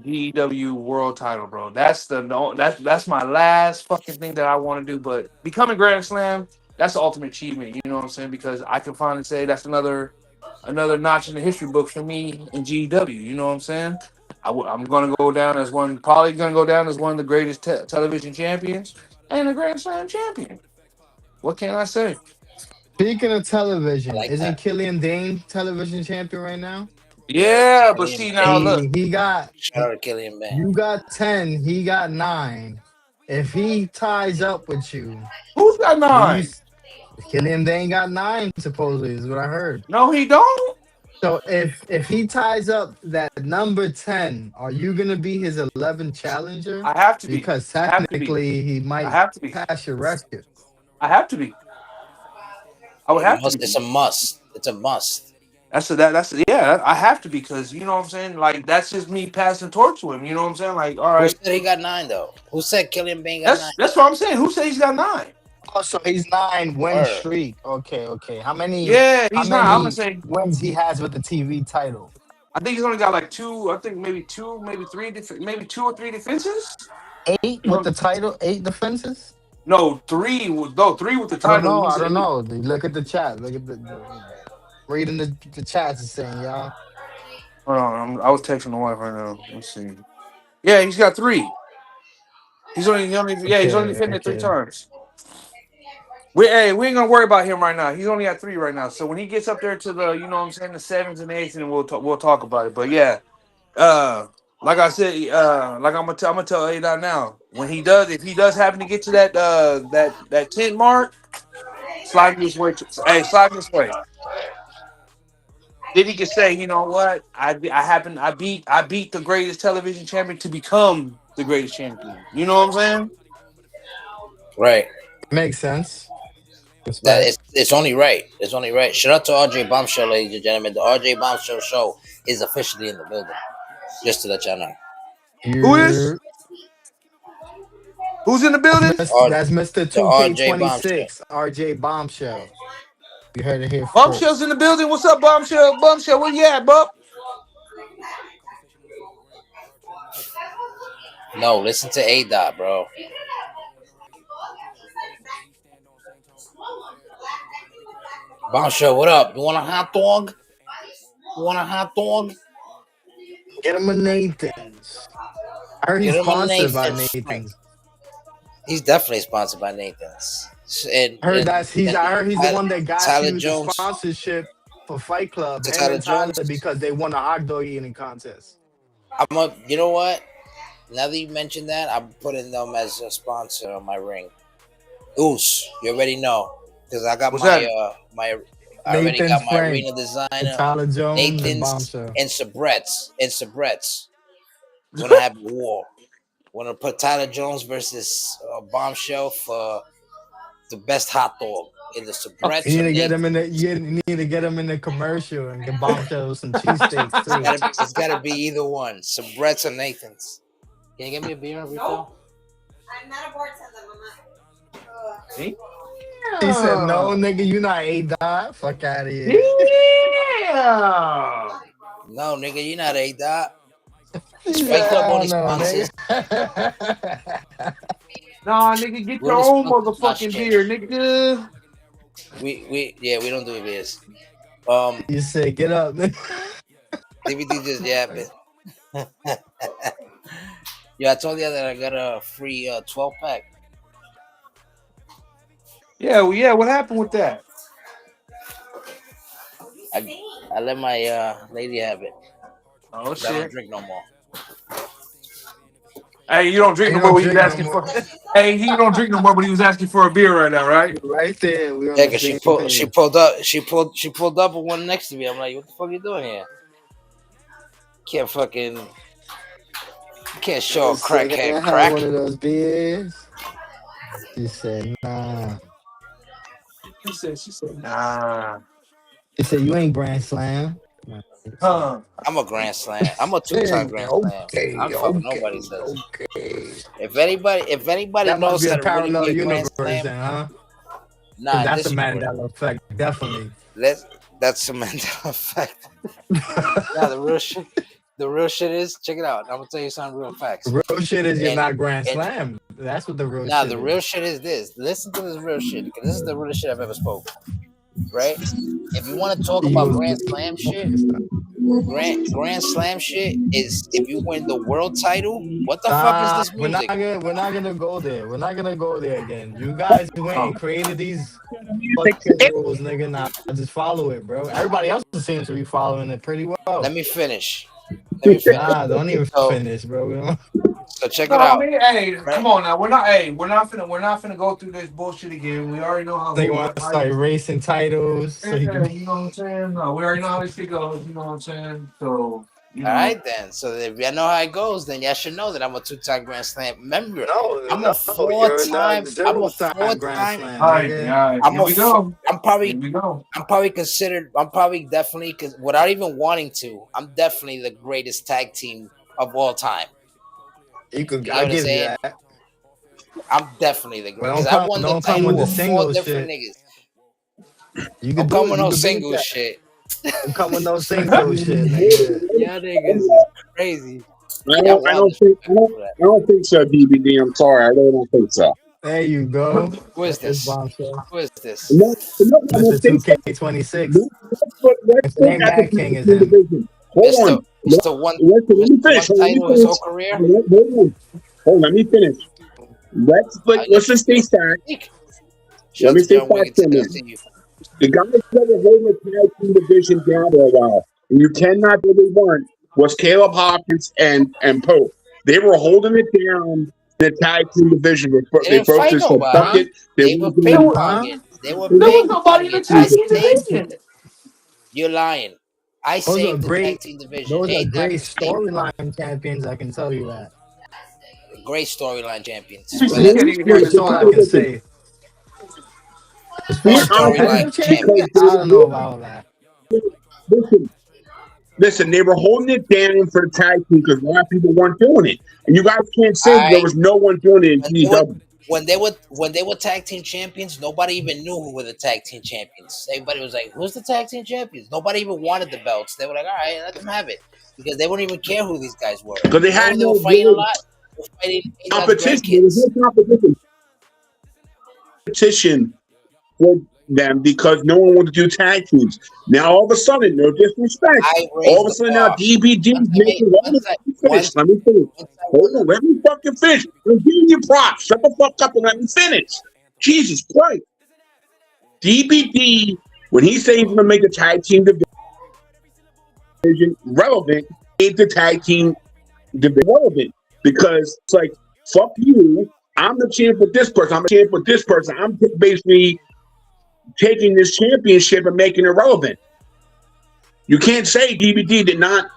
GW world title, bro. That's the no, that's my last fucking thing that I want to do. But becoming Grand Slam, that's the ultimate achievement. You know what I'm saying? Because I can finally say that's another notch in the history book for me in GW. You know what I'm saying? I'm gonna go down as probably gonna go down as one of the greatest television champions and a Grand Slam champion. What can I say? Speaking of I television, like isn't that. Killian Dane television champion right now? Yeah, but Killian see now, Bane. look. He got Shout out to Killian Bane. you got 10, he got 9. If he ties up with you, Who's got do you nine? Killian Dane got 9 supposedly is what I heard. No, he don't. So if he ties up that number 10, are you gonna be his 11th challenger? I have to be. Because I have to be. technically he I might have to be. pass your record. I have to be. I would Yeah, you have to must. be. It's a must. It's a must. Yeah. I have to because you know what I'm saying. Like that's just me passing torch to him. You know what I'm saying. Like all Who right, said he got 9 though? Who said Killian Bane got 9? that's what I'm saying. Who said he's got nine? Oh, so he's 9 win Word. streak. Okay, okay. Yeah, How he's not. I'm gonna many say. wins he has with the TV title? I think he's only got like two. I think maybe two, maybe three, maybe two or three defenses. 8 You with know, the title, 8 defenses? no, three with the I don't title. Let know. me I say. don't know. Look at the chat. Look at reading the chats and saying, y'all. Hold on, I was texting the wife right now. Let's see. Yeah, he's got three. He's only Okay, defended three okay. times. We ain't gonna worry about him right now. He's only at three right now. So when he gets up there to the, what I'm saying, the sevens and eights, then we'll talk about it. But yeah, uh, like I said, like I'm gonna tell A Dot now. If he does happen to get to that 10 mark, Slide this way. Hey, slide this way. Then he can say, you know what? I beat the greatest television champion to become the greatest champion. You know what I'm saying? Right. Makes sense. That Respect. it's only right. It's only right. Shout out to RJ Bombshell, ladies and gentlemen. The RJ Bombshell show is officially in the building. Just to let y'all know. Who is? You Who's in the building? that's Mr. The RJ Bombshell. 2K26, RJ Bombshell. You heard it here Bombshell's first. in the building. What's up, Bombshell? Bombshell, where you at, bub? No, listen to A Dot, bro. Bombshell, what up? You want a hot dog? You want a hot dog? Get him a Nathan's. I heard Get he's him a sponsored by Nathan's. Nathan's. He's definitely sponsored by Nathan's. And, I heard and I heard he's the one that got Tyler you the Jones. sponsorship for Fight Club, To him Tyler and Tyler, Jones. because they won a hot dog eating contest. You know what? Now that you mentioned that, I'm putting them as a sponsor on my ring. Oos, you already know. Because I got What's that? I already got Nathan's my friend, arena designer, Tyler Jones and Nathan's Bombshell. and Sabrett's. We're gonna have a war. We're gonna put Tyler Jones versus Bombshell for the best hot dog in the Sabrett's. You need to get him in the you need to get him in the commercial and get Bombshell with some cheesesteaks too. It's gotta be either one. Sabrett's or Nathan's. Can you get me a beer and refill? I'm not a bartender, mama. He said, "No, nigga, you not A-Dot. Fuck out of here." Yeah. No, nigga, you're not A Dot. Yeah, Fight Club only no, sponsors. nigga. Nah, nigga, get We're your the own sponsors, not motherfucking shit. beer, nigga. We don't do beers. You said, "Get up." nigga." DVD just yapping. Yeah, I told you that I got a free 12-pack. Yeah, well, yeah. What happened with that? I let my lady have it. Oh I don't shit. drink no more. Hey, you don't drink You no more. don't But he was drink no asking more. for. Hey, he don't drink no more, but he was asking for a beer right now, right? Right there, we on Yeah, the cause same she page. pulled up with one next to me. I'm like, what the fuck are you doing here? You can't show a She said, "Can crackhead I have crack. one of those beers?" She said, "Nah." She said, nah. She said, "You ain't Grand Slam." Huh. I'm a Grand Slam. I'm a two-time Grand Slam. I Okay, don't fuck with okay, nobody says. okay. If anybody That must knows be how a to really parallel be a Grand universe Slam, then, huh? nah, in That's a this universe. Mandela effect, definitely. That's the Mandela effect. Nah, the real shit is, check it out. I'm gonna tell you some real facts. The real shit is you're And not Grand and Slam. That's what the real nah, shit the real is. shit is this. Listen to this real shit, because this is the realest shit I've ever spoken. Right? If you want to talk about You Grand Slam shit, Grand Slam shit is if you win the world title. What the fuck is Nah, this music? we're not gonna go there. We're not gonna go there again. You guys went and created these fucking rules, nigga. Nah, just follow it, bro. Everybody else seems to be following it pretty Let well. me finish. Let me finish. Nah, don't even So finish, bro. We don't- so check No, it I out. mean, hey, Right? come on now. We're not finna go through this bullshit again. We already know how. Nigga want to start racing titles so he can Yeah, be. you know what I'm saying? No, we already know how this shit goes. You know what I'm saying? So, you All know. right then. So if y'all know how it goes, then y'all should know that I'm a two-time Grand Slam. Remember, No, I'm a no, you're four-time. the I'm a 0 time Grand four-time. Slam, All right, nigga. all right. I'm Here a. we Four, go. I'm Here we go. probably considered. I'm probably definitely because without even wanting to, I'm definitely the greatest tag team of all time. You could, You get I what I'm give you saying? that. I'm definitely the But greatest because I won the don't come title with the with four single different shit. niggas. You Don't could do come it. with You no could beat single that. shit. Don't come with no single shit, nigga. Y'all niggas is crazy. I Y'all don't. I wild don't as think. fuck for that. I don't think so, DVD. I'm sorry. I really don't think so. There you go. Who is There's this? Bombshell. Who is this? No, no, I Mr. don't think so. 2K26. Let's If it look ain't at the Mad King, tag is team him. division. Hold Mister on. Mister One Let me Mister finish. One Hold on, let me title his whole finish. career. Hold on. Hold on. Let me finish. Let's just stay fact. Speak. Shout Let out me to stay John fact for a Wigginton. I minute. see you. The guys that were holding the tag team division down for a while, and you cannot do they weren't, was Caleb Hawkins and Pope. They were holding it down. The tag team division. They They didn't both fight just said, "Fuck nobody. Huh? it." They They were weren't ping doing It, Huh? ponging. They were There was big nobody on in your the tag tag. team division. You're lying. I Those are saved the tag great. team division. Those are Ain't that great mistake? storyline champions. I can tell you that. Great storyline champions. She Well, said she let's can't be even hear That's this honest. all I can motherfucker. Listen, say. As far being as honest, Storyline competitive champions, because champions. I don't know about all that. listen, listen, they were holding it down for the tag team because a lot of people weren't doing it, and you guys can't say there I was no one doing it in when they were GW. when they were tag team champions, nobody even knew who were the tag team champions. Everybody was like, "Who's the tag team champions?" Nobody even wanted the belts. They were like, "All right, let them have it," because they wouldn't even care who these guys were. Because they You know had who they were no fighting a real lot? They were fighting A-Dot's competition. There was grandkids. no competition for them because no one wanted to do tag teams. Now all of a sudden, no disrespect. I All of raised a the sudden now bar. DBD is making. Let me finish. Once Let me finish. I Hold won on. Let me fucking finish. I'm giving you props. Shut the fuck up and let me finish. Jesus Christ. DBD, when he said he's going to make the tag team division relevant, made the tag team division relevant because it's like, fuck you. I'm the champ with this person. I'm the champ with this person. I'm basically taking this championship and making it relevant. You can't say DBD did not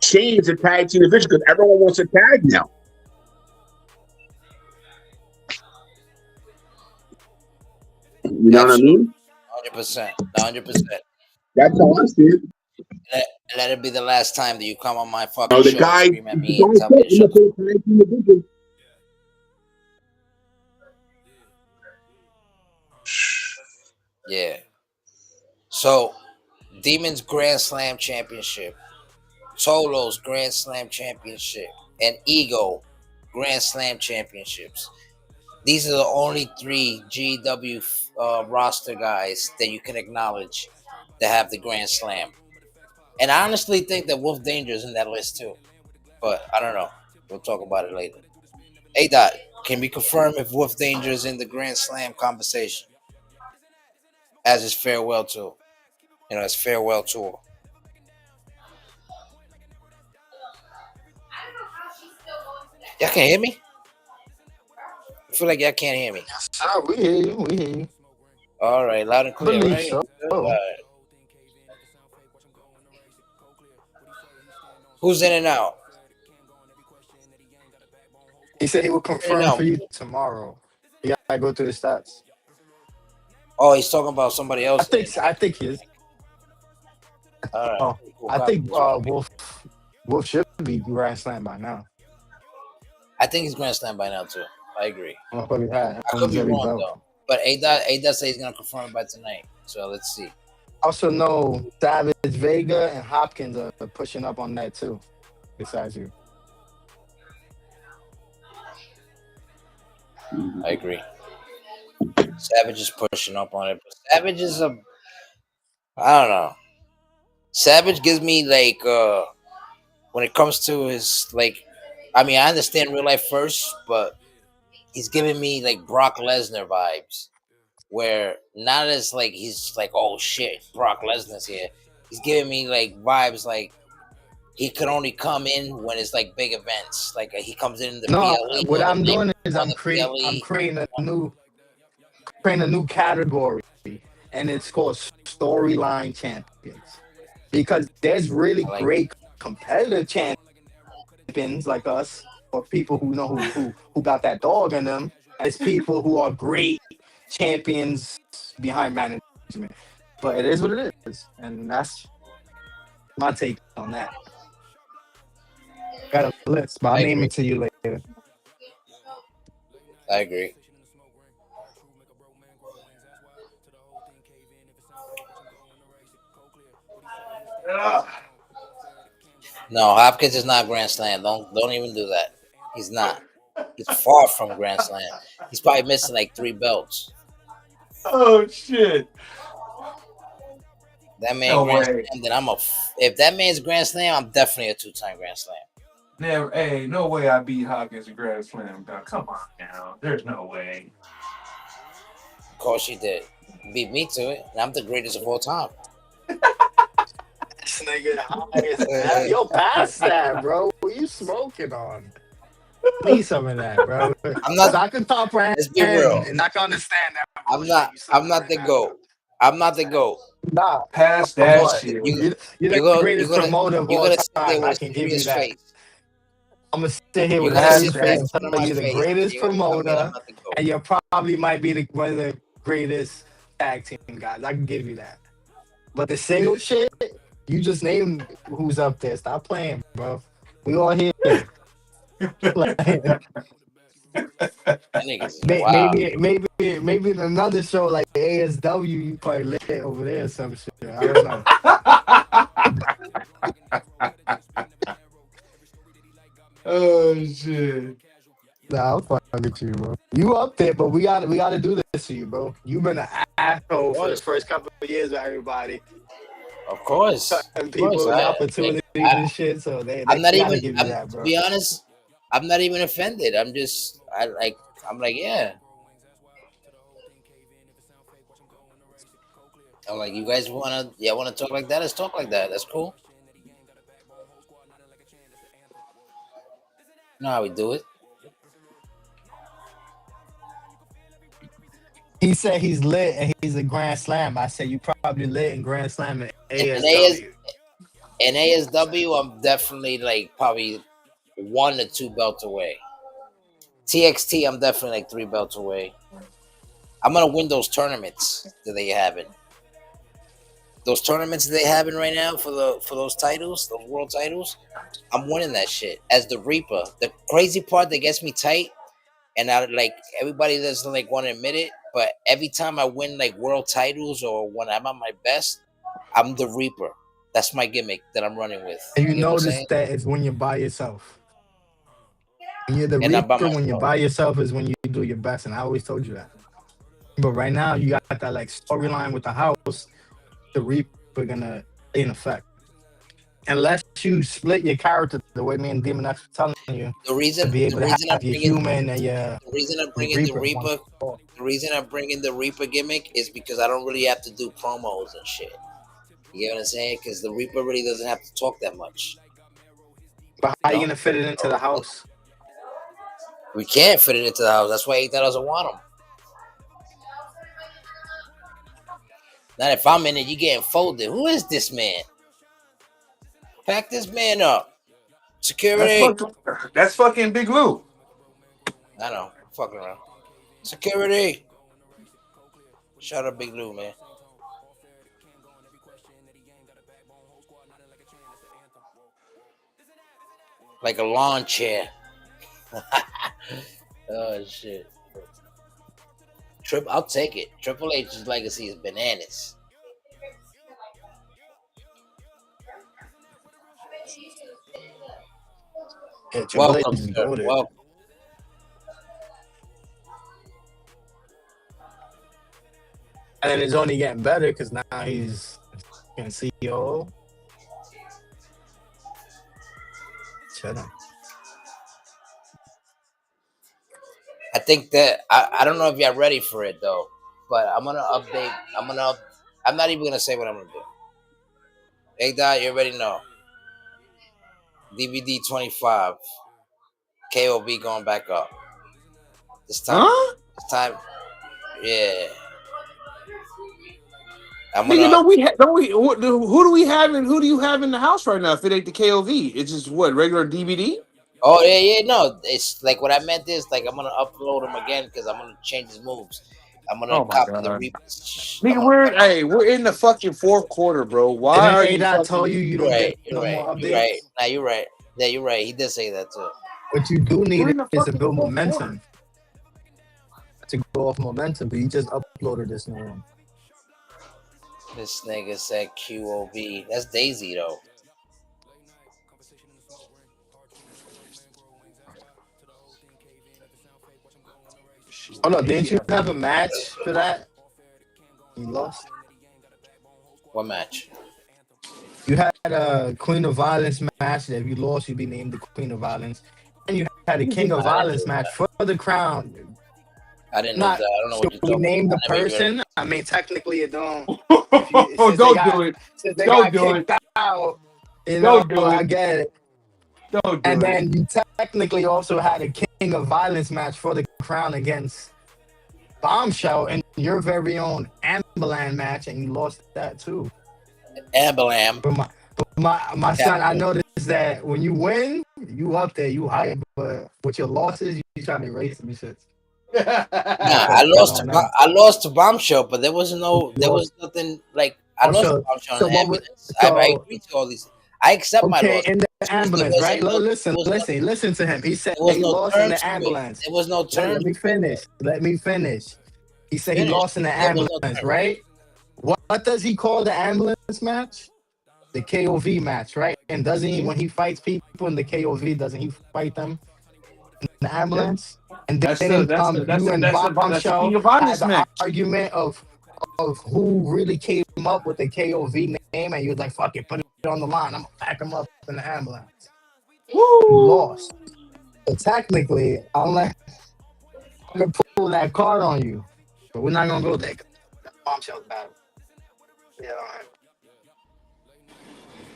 change the tag team division because everyone wants a tag now. You know what I absolutely mean? 100%, 100%. That's how I see it. Let it be the last time that you come on my fucking Now the show and guy, scream at the me and guy tell said, me to I'm shut gonna the put a tag team division. yeah. So, Demons Grand Slam Championship, Tolo's Grand Slam Championship, and Ego Grand Slam Championships. These are the only three GW roster guys that you can acknowledge that have the Grand Slam. And I honestly think that Wolf Danger is in that list too. But I don't know. We'll talk about it later. Hey Dot, can we confirm if Wolf Danger is in the Grand Slam conversation as his farewell tour? His farewell tour. Y'all can hear me? I feel like y'all can't hear me. Sure, we hear you. We hear you. All right, loud and I clear, believe right? so. All right. Who's in and out? He said he will In and confirm out. for you tomorrow. You gotta go through the stats. Oh, he's talking about somebody I else in think and I out. think he is. All right, Oh, cool. I Copy think this. Wolf should be Grand Slam by now. I think he's Grand Slam by now too. I agree. Motherfucker had I could owns be every wrong belt. though. But A does say he's gonna confirm it by tonight. So let's see. Also know Savage Vega and Hopkins are pushing up on that too. Besides you. I agree. Savage is pushing up on it. But Savage is I don't know. Savage gives me like when it comes to his like I mean I understand real life first, but he's giving me like Brock Lesnar vibes. Where not as like he's like, oh shit, Brock Lesnar's here. He's giving me like vibes like he could only come in when it's like big events. Like he comes in the No, PLE what or the I'm doing is or I'm the I'm PLE. creating a new category, and it's called storyline champions because there's really I like great competitive champions like us or people who know who got that dog in them. And it's people who are great champions behind management. But it is what it is, and that's my take on that. Got a list, but I'll I name agree. it to you later. I agree. No, Hopkins is not Grand Slam. Don't even do that. He's not. He's far from Grand Slam. He's probably missing like 3 belts. Oh shit! That man No Grand way. Slam, then if that man's Grand Slam, I'm definitely a 2-time Grand Slam. Never. Hey, no way. I beat Hopkins in Grand Slam. Dog. Come on now. There's no way. Of course you did. Beat me to it, and I'm the greatest of all time. This nigga high as hell. Yo, pass that, bro. What you smoking on? Need some of that, bro. I'm Because not. I can comprehend Let's be real. and I can understand that I'm gonna show you I'm something not right the now. goat. I'm not the goat. Nah, Past of that what? shit. You're the You're greatest gonna promoter of you're all gonna sit there time. I with a can give you serious that. face. I'm gonna sit here You're with a gonna Past sit serious there face in that. and front tell of my you you're the face, and greatest you're gonna tell me that I'm promoter, not the goat. and you probably might be one of the greatest tag team guys. I can give you that. But the single shit, you just named who's up there. Stop playing, bro. We all here. Like, That niggas is wild. maybe in another show like ASW, you probably lit over there or some shit. I don't know. Oh shit. Nah, I'm fucking with you, bro. You up there, but we gotta do this to you, bro. You've been an Of asshole for the course, first couple of years with everybody, of course, cutting of course. people the opportunities and shit. So they I'm not gotta even. give you I'm that, to bro. be honest. I'm not even offended. I'm just. I like. I'm like, yeah. I'm like, you guys wanna talk like that? Let's talk like that. That's cool. You know how we do it. He said he's lit and he's a Grand Slam. I said you probably lit in Grand Slam and And AS ASW. and ASW, I'm definitely like probably 1 to 2 belts away. TXT, I'm definitely like 3 belts away. I'm gonna win those tournaments that they having. Those tournaments that they having right now for those titles, those world titles. I'm winning that shit as the Reaper. The crazy part that gets me tight, and I like everybody doesn't like want to admit it, but every time I win like world titles or when I'm at my best, I'm the Reaper. That's my gimmick that I'm running with. And you You know what I'm notice saying? that it's when you're by yourself. When you're the And I'm by Reaper, when you're myself. by yourself is when you do your best. And I always told you that. But right now you got that like storyline with the house, the Reaper gonna in effect. Unless you split your character the way me and Demon X were telling you The to reason be the able to reason I'm have your bringing human and the reason I'm your bringing the Reaper in one Reaper spot. the reason I'm bringing the Reaper gimmick is because I don't really have to do promos and shit. You get what I'm saying? Because the Reaper really doesn't have to talk that much. But You how you know, gonna fit it into the house? we can't fit it into the house. That's why Ethan doesn't want them. Not if I'm in it, you getting folded. Who is this man? Pack this man up. That's Security. fucking. That's fucking Big Lou. I know. I'm fucking around. Security. Shut up, Big Lou, man. Like a lawn chair. Oh shit. I'll take it. Triple H's legacy is bananas. Yeah, Triple H Welcome, is sir. goaded. Welcome. And then it's only getting better because now he's CEO. Shut I think that I don't know if y'all ready for it though, but I'm gonna update. I'm not even gonna say what I'm gonna do. Hey, Dot, you already know. DVD 25. KOB going back up. This time. Huh? This time. Yeah. I'm Nigga, gonna. don't we? Who do we have and who do you have in the house right now? If it ain't the KOV, it's just what regular DVD. Oh yeah. No, it's like what I meant is like I'm gonna upload him again because I'm gonna change his moves. I'm gonna Oh my copy the god, replays. I'm nigga, gonna. we're in the fucking fourth quarter, bro. Why Didn't are A you Dot tell you fucking? you You're don't right. get You're no right. more You're right. updates? Now you're right. Yeah, you're right. He did say that too. What you do We're need in the is to fucking build fourth quarter. momentum. To go off momentum, but you just uploaded this new one. This nigga said QOB. That's Daisy though. Oh no, didn't you have a match for that? You lost. What match? You had a Queen of Violence match that if you lost, you'd be named the Queen of Violence. And you had a King of I didn't Violence know match that. for the crown. I didn't know Not that. I don't know what should you're we talking name about. the I never even heard of person? I mean, technically, it don't. If you Oh, don't do it. since they Don't got do it. kicked out, Don't do I it. get it. Don't And do it. then you technically also had a King of Violence match for the crown against Bombshell in your very own Amberland match, and you lost that too. Ambalam. But my son, I noticed that when you win, you up there, you hype, but with your losses, you try to erase them shit. Nah, What's going on now? I lost to Bombshell, but there was You was lost. nothing like I Oh, lost to so Bombshell in so the what? ambulance. I So agree to all these. I accept my okay, loss. in the It's because ambulance, right? Listen, listen, listen to him. He said there was he no lost in turn the to it. ambulance. There was no Let turn me to it. finish. Let me finish. He said he Finish. lost in the There was no ambulance, turn. right? What does he call the ambulance match? The KOV match, right? And doesn't he, when he fights people in the KOV, doesn't he fight them in the Yeah. ambulance? And That's the then that's the that's you the and that's the King Bombshell of had Honest the match. argument of who really came up with the KOV name, and you was like, "Fuck it, put it on the line. I'm gonna pack him up in the ambulance." You Woo! lost. So technically, I'm gonna pull that card on you, but we're not gonna go there. 'Cause Bombshell's battle. Yeah, all right.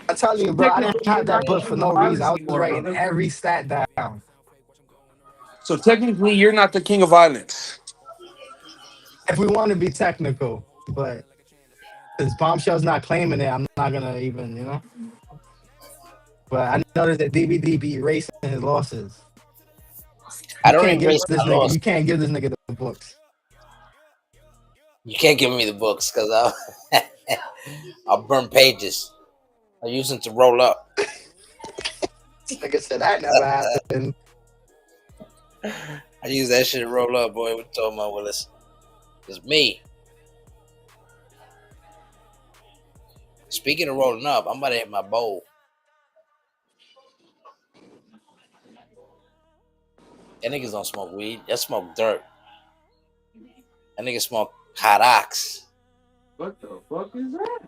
I tell So you, bro, I didn't technically, have you're that not the book for King of no reason. Violence I was anymore, writing brother. every stat down. So technically, you're not the king of violence. If we want to be technical, but since Bombshell's not claiming it, I'm not gonna even, But I noticed that DBD be erasing his losses. I You don't can't give erase this my nigga. loss. You can't give this nigga the books. You can't give me the books because I'll burn pages. I use them to roll up. This nigga said that never happened. I use that shit to roll up, boy. What you talking about, Willis? It's me. Speaking of rolling up, I'm about to hit my bowl. That niggas don't smoke weed. That smoke dirt. That nigga smoke harax. What the fuck is that?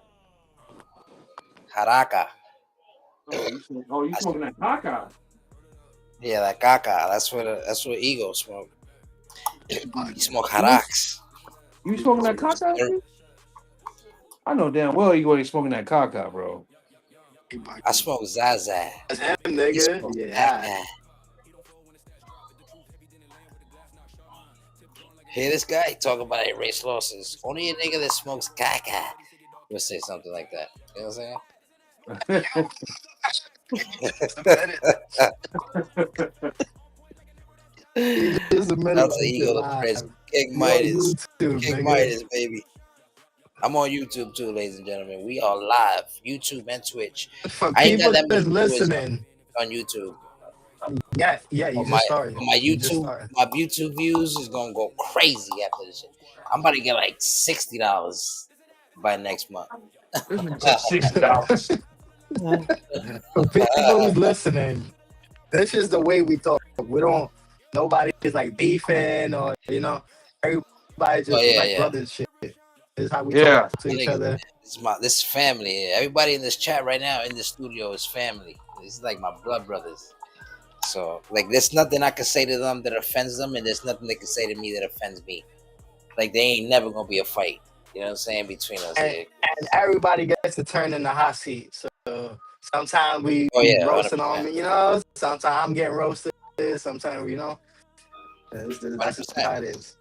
Haraka. You smoking that caca? Yeah, that caca. That's what ego smoke. You smoke harax. You smoking that caca? Dirt. I know damn well you ain't smoking that caca, bro. I smoke Zaza. That's him, He nigga. smokes Yeah. caca. Hear this guy talk about erase losses. Only a nigga that smokes caca would say something like that. You know what I'm He saying? just admitted That's the that shit ego to Prince. live. King You on Midas. YouTube, King nigga. Midas, baby. I'm on YouTube too, ladies and gentlemen. We are live. YouTube and Twitch. For I ain't got people that many that's viewers listening, on YouTube. yeah, you But just started. my You just started. YouTube views is gonna go crazy after this shit. I'm about to get like $60 by next month. This nigga said $60. For people who's listening, this is the way we talk. We don't. Nobody is like beefing or everybody Oh just yeah, like yeah. brothers shit. This is how we talk Yeah. to My each niggas, other. man. This is family. Everybody in this chat right now in the studio is family. This is like my blood brothers. So like there's nothing I can say to them that offends them, and there's nothing they can say to me that offends me. Like they ain't never gonna be a fight. You know what I'm saying, between us And, here. and everybody gets to turn in the hot seat. So sometimes we Oh yeah, roasting 100%. on me, Sometimes I'm getting roasted. Sometimes, that's just 100%. how it is.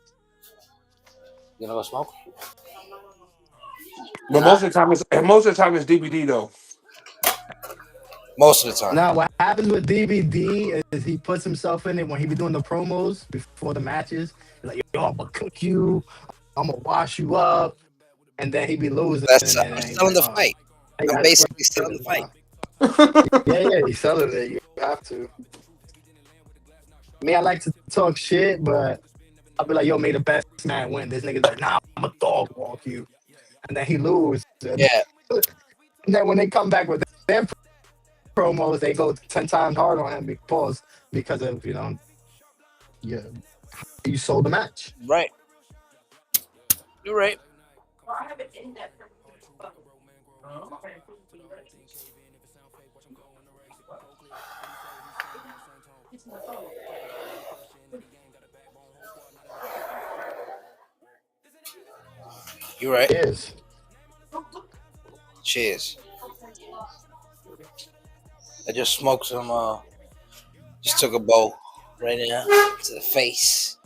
You know what smoke? But Huh? most of the time it's DBD though. Most of the time. Now, what happens with DVD is he puts himself in it when he be doing the promos before the matches. He's like, yo, I'm gonna cook you, I'm gonna wash you up, and then he be losing, That's and I'm then he's selling like, the oh, fight. I I'm gotta quit basically selling the it fight. now. Yeah, he's selling it. You have to. Me, I like to talk shit, but I'll be like, yo, may the best man win. This nigga's like, nah, I'm a dog walk you, and then he lose. And Yeah, then when they come back with their promos, they go 10 times harder on him because of yeah, you sold the match. right. You're right. You're right. Yes. Cheers. I just smoked some. Just took a bowl right now to the face.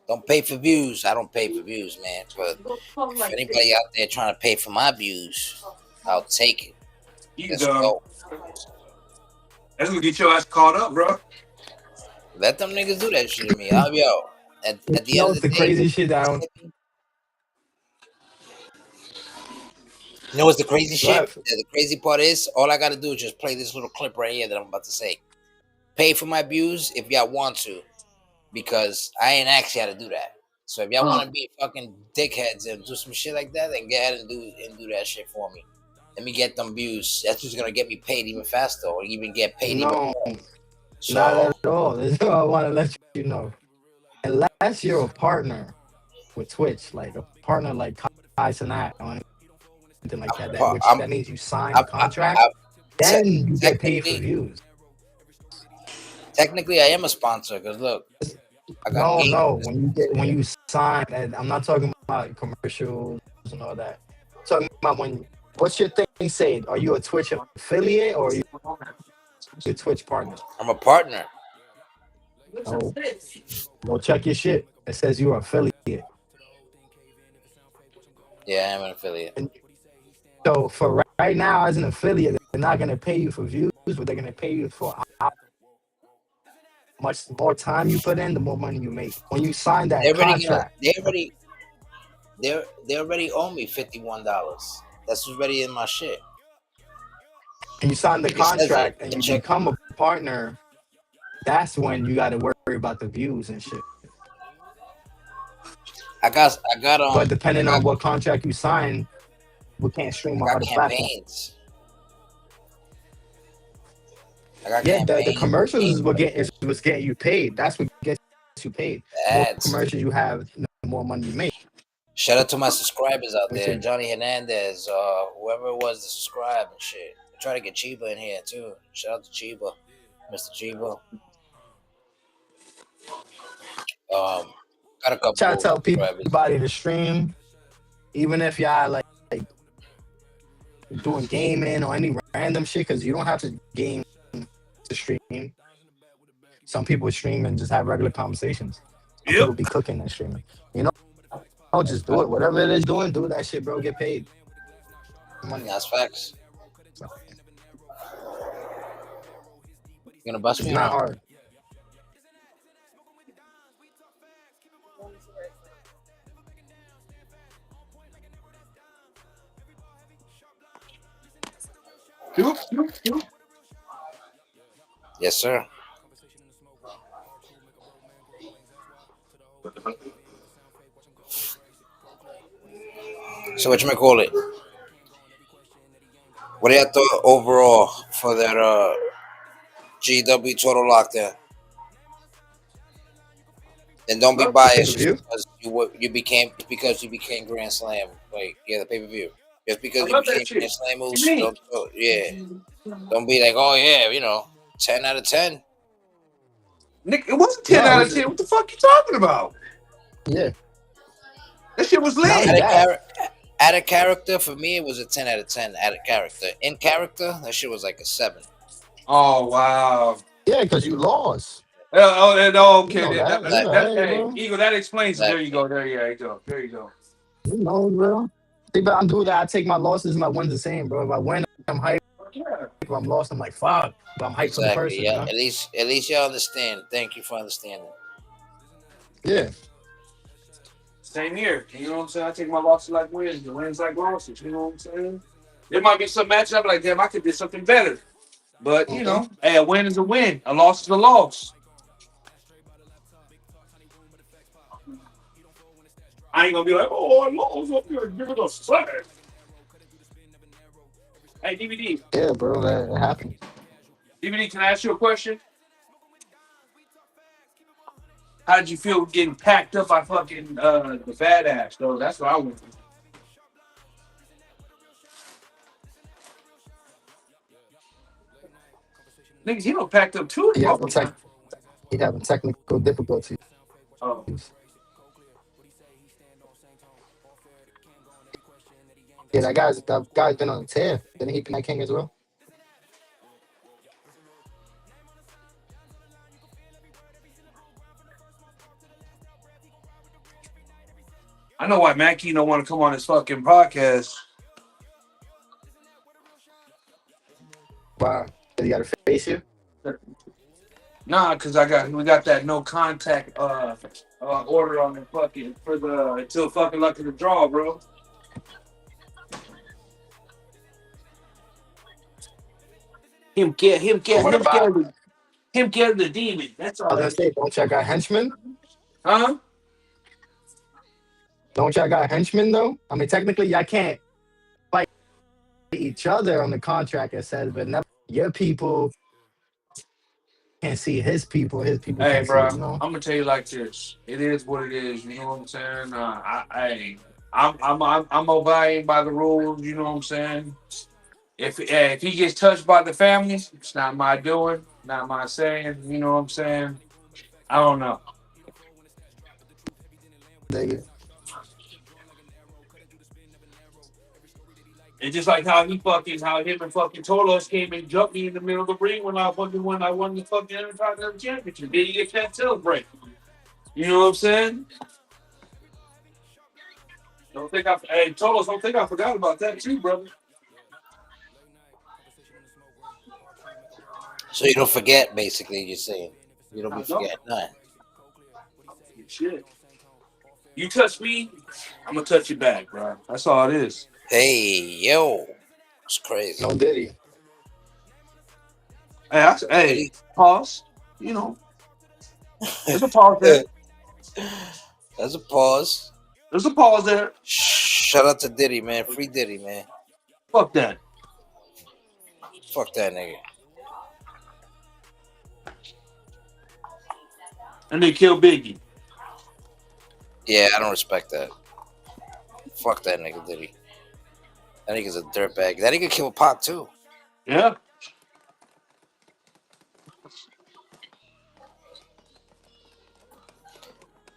Don't pay for views. I don't pay for views, man. But if anybody out there trying to pay for my views, I'll take it. You Let's dumb. go. That's gonna get your ass caught up, bro. Let them niggas do that shit to me. I'll be out. At the You end know, of it's the the day, crazy shit that I don't. you know what's the crazy Go shit? ahead. The crazy part is, all I gotta do is just play this little clip right here that I'm about to say. Pay for my views if y'all want to, because I ain't asked y'all to do that. So if y'all want to be fucking dickheads and do some shit like that, then go ahead and do that shit for me. Let me get them views. That's just gonna get me paid even faster, or even get paid even No, more. not So at all. This is what I want to let you know. Unless you're a partner with Twitch, like a partner like Kai Cenat or anything like that, which I'm, that means you sign a I, contract, I, then you get paid for technically, views. I am a sponsor because look, I got No, game. no. When you sign, and I'm not talking about commercials and all that. I'm talking about what's your thing say? Are you a Twitch affiliate or are you a Twitch partner? I'm a partner. Oh, go check your shit. It says you're affiliate. Yeah, I'm an affiliate. And so for right now, as an affiliate, they're not gonna pay you for views, but they're gonna pay you for how much more time you put in, the more money you make. When you sign They that already gonna. contract, They already owe me $51. That's already in my shit. and you sign the It says it. contract and The you check. become a partner, that's when you got to worry about the views and shit. But depending on what contract you sign, we can't stream I on got other platforms. campaigns. I got Yeah, the campaigns. commercials is what's getting you paid. That's what gets you paid. The more Ads. commercials you have, the more money you make. Shout out to my subscribers out Which there, is Johnny Hernandez, whoever it was to subscribe and shit. I try to get Chiba in here too. Shout out to Chiba, Mr. Chiba. Got a couple try to more tell subscribers. everybody to stream, even if y'all like doing gaming or any random shit, because you don't have to game to stream. Some people stream and just have regular conversations. Some Yep. people be cooking and streaming. You know, don't just do it. Whatever it is doing, do that shit, bro. Get paid money. That's facts. So, You gonna bust it's me or not no? hard. Yes, sir. So what you may call it? What do you thought overall for that GW total lockdown? And don't be Pay per biased just view. because you became Grand Slam. Like yeah, the pay per view. Just I because you love became that shit. Grand Slam What you moves, mean? yeah. Don't be like, oh yeah, 10 out of 10. Nick, it wasn't 10 No, it out of was 10. What the fuck you talking about? yeah. That shit was Not only lit. that, Out of character for me, it was a 10 out of 10. Out of character, in character, that shit was like a 7. Oh, wow. yeah, because you lost. You Okay. know that. You know, Exactly. hey, Hey, bro. Eagle, that explains it. There you Exactly. go. There you go. There you go. You know, bro. See, but I'm doing that. I take my losses and my wins the same, bro. If I win, I'm hyped. Yeah. If I'm lost, I'm like, fuck. But I'm hyped for the Exactly. person, you Yeah. know? At least y'all understand. Thank you for understanding. Yeah. Same here. You know what I'm saying? I take my losses like wins, the wins like losses. You know what I'm saying? There might be some matches I'm like, damn, I could do something better. But, Mhm. hey, a win is a win. A loss is a loss. I ain't going to be like, oh, I lost. I'm going to give it a 7. Hey, DVD. Yeah, bro. That happens. DVD, can I ask you a question? How did you feel getting packed up by fucking the fat ass, though? That's what I went through. Niggas, he done packed up 2 He having, motherfuckers. he having technical difficulties. Oh. Yeah, that guy's been on the tear. Didn't he be Night King as well? I know why Mackie don't want to come on his fucking podcast. Wow. You got to face you. Nah, cause we got that no contact order on the fucking for the until fucking luck of the draw, bro. But what about? Him get the demon. That's I all was gonna that. say, don't y'all got henchmen? Huh? Don't y'all got henchmen though? I mean, technically, y'all can't fight each other on the contract. It says, but never your people can't see his people Hey, can't see. bro, You know, I'm gonna tell you like this. It is what it is. You know what I'm saying? I'm obeying by the rules. You know what I'm saying? If he gets touched by the family, it's not my doing, not my saying. You know what I'm saying? I don't know. they, It's just like how him and fucking Tolos came and jumped me in the middle of the ring when I won the fucking Intercontinental Championship. Then you get that celebrate. You know what I'm saying? Hey Tolos, don't think I forgot about that too, brother. So you don't forget, basically, you're saying. You don't be I know. forgetting nothing. Shit. You touch me, I'm gonna touch you back, bro. That's all it is. Hey, yo. It's crazy. no Diddy. Hey, pause. You know, there's a pause there. There's a pause. There's a pause there. Shout out to Diddy, man. Free Diddy, man. Fuck that. Fuck that nigga. And they kill Biggie. Yeah, I don't respect that. Fuck that nigga, Diddy. That nigga's a dirtbag. That nigga killed Pac, too. Yeah.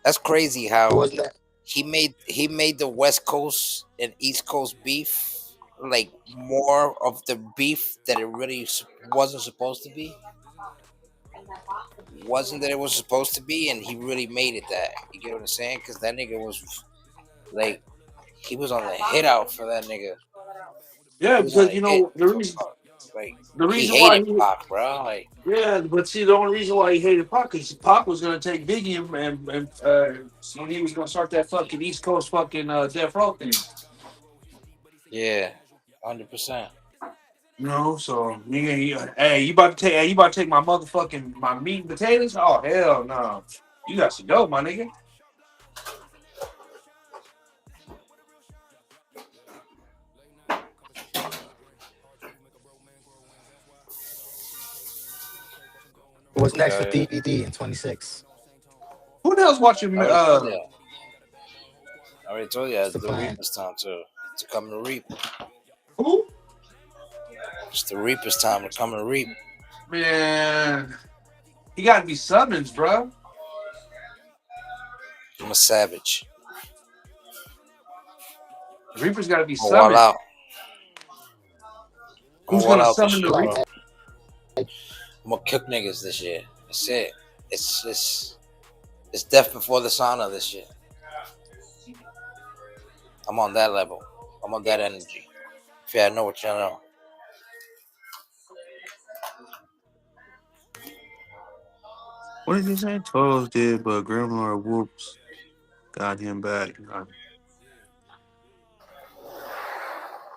That's crazy It how wasn't that. he made the West Coast and East Coast beef like more of the beef that it really wasn't supposed to be. Wasn't that it was supposed to be, and he really made it that. You get what I'm saying? Because that nigga was like, he was on the hit out for that nigga. Yeah, He was on because a you hit know for Pac. Like, the he reason why hated he Pac, bro. Like, yeah, but see the only reason why he hated Pac is Pac was gonna take Biggie and when he was gonna start that fucking East Coast fucking death row thing. yeah, 100%. You know, so hey, you about to take my motherfucking my meat and potatoes? Oh hell no. You got to go, my nigga. What's next for Yeah, DVD in 26? Who the hell's watching I already told you, What's it's the the plan? Reaper's time to come and reap. who? It's the Reaper's time to come and reap. Man, he gotta be summons, bro. I'm a savage. Reaper's gotta be I'm gonna wall summoned. out. I'm Who's gonna wall gonna out this summon the year, Like bro. Reaper? that. I'm gonna cook niggas this year. That's it. It's death before the sauna this year. I'm on that level. I'm on that energy. If you know what you know. What did you say? Toes did, but Grandma Whoops got him back.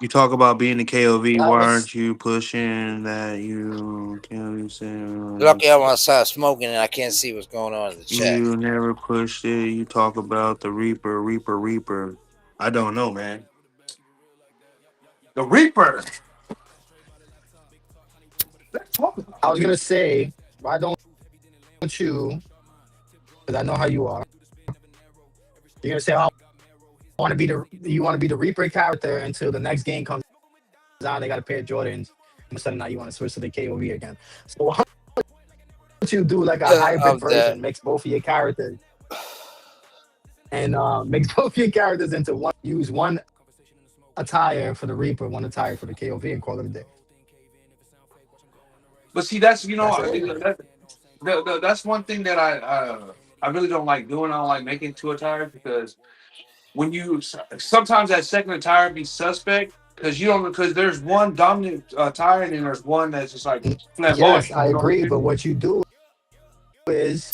You talk about being the KOV. That Why was aren't you pushing that? You can't say Lucky I'm outside smoking and I can't see what's going on in the chat. you never pushed it. You talk about the Reaper, Reaper, Reaper. I don't know, man. The Reaper. Let's talk about I the was gonna Reaper. say, why don't you? Because I know how you are. You're gonna say, "Oh, I want to be the you want to be the Reaper character until the next game comes out. They got a pair of Jordans. And suddenly now you want to switch to the KOV again. So why don't you do like a hybrid I'm dead. version? Mix both of your characters and mix both your characters into one. Use one attire for the Reaper, one attire for the KOV, and call it a day. But see, that's you know That's it. that's one thing that I really don't like doing. I don't like making two attires because when you sometimes that second attire be suspect because you don't because there's one dominant attire and then there's one that's just like Yes, flamboyant. I You know what agree. I'm But saying? what you do is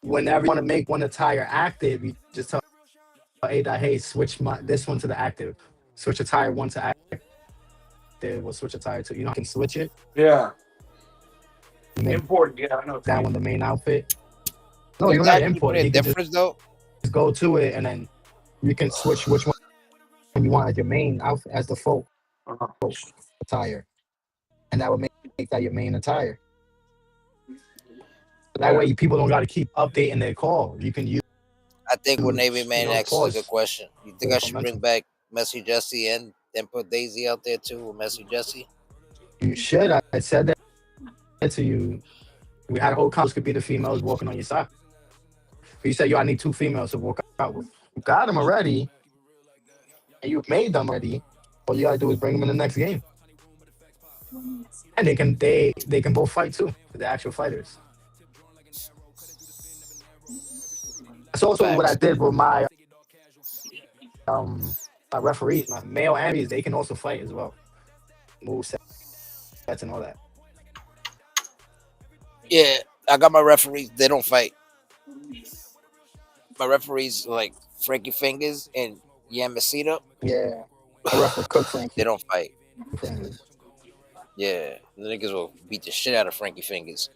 whenever you want to make one attire active, you just tell A dot, hey, switch this one to the active. Switch attire one to active, or switch attire to, you can switch it. Yeah, Make important. Yeah, I know what you that mean. one the main outfit. No, you Would don't gotta that really import put it. a He can just difference though? go to it and then you can switch which one you want as your main outfit, as default Uh-huh. attire. And that would make that your main attire. So that Yeah. way people don't gotta keep updating their call. You can I think what Navy use, Man asked is a good pause question. You think the I should bring momentum. back Messy Jesse and then put Daisy out there too with Messy Jesse? You should. I said that to you. We had a whole conversation, could be the females walking on your side. But you said, yo, I need two females to walk out with. You got them already, and you made them already. All you gotta do is bring them in the next game, and they can both fight too. They're actual fighters. That's also what I Facts. did with um my referees, my male and females. They can also fight as well. Move sets and all that. Yeah, I got my referees. They don't fight. My referees like Frankie Fingers and Yamacita. Yeah, I ref with Cook They Frankie. don't fight. Frankie. Yeah, the niggas will beat the shit out of Frankie Fingers.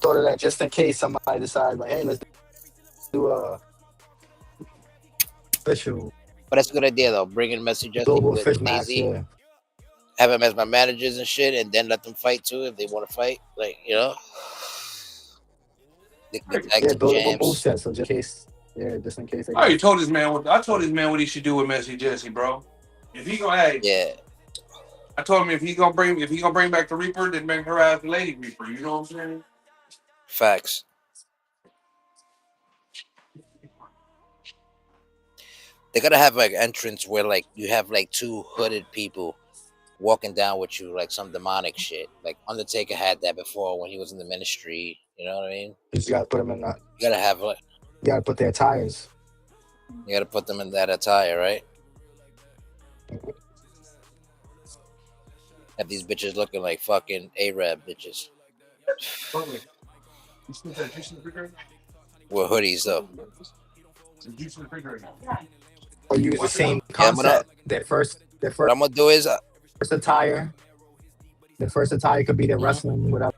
Thought of that just in case somebody decides, like, hey, let's do a official But that's a good idea though. Bringing Messy Jesse global with official match. Daisy, Yeah, have them as my managers and shit, and then let them fight too if they want to fight. Like they can be tag yeah, team build a move jams. set. So just in case, yeah, just in case they I already got. told this man. I told this man what he should do with Messy Jesse, bro. If he gonna, hey, Yeah, I told him if he gonna bring back the Reaper, then make her ass the Lady Reaper. You know what I'm saying? facts. They gotta have like entrance where like you have like two hooded people walking down with you, like some demonic shit. Like Undertaker had that before when he was in the ministry. You know what I mean? You just gotta put them in that. You gotta have like You gotta put their tires. you gotta put them in that attire, right? Have these bitches looking like fucking Arab bitches Totally. You still that juice in the refrigerator? with hoodies though. The juice in the refrigerator. Or use the same Yeah, I'm gonna. concept. Their What I'm gonna do is first attire. Their first attire could be their mhm, wrestling, whatever.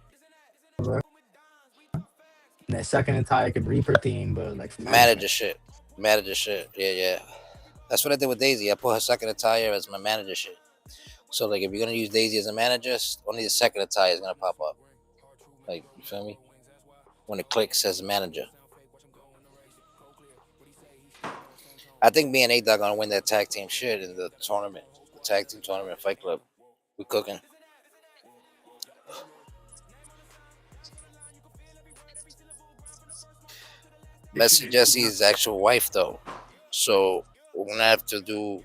And their second attire could be Reaper theme, but like for manager management. shit. Manager shit. Yeah, yeah. That's what I did with Daisy. I put her second attire as my manager shit. So like, if you're gonna use Daisy as a manager, only the second attire is gonna pop up. Like, you feel me? When it clicks as a manager. I think me and A Dog gonna win that tag team shit in the tournament, the tag team tournament, Fight Club. We cooking. Messy Jesse's actual wife though, so we're gonna have to do.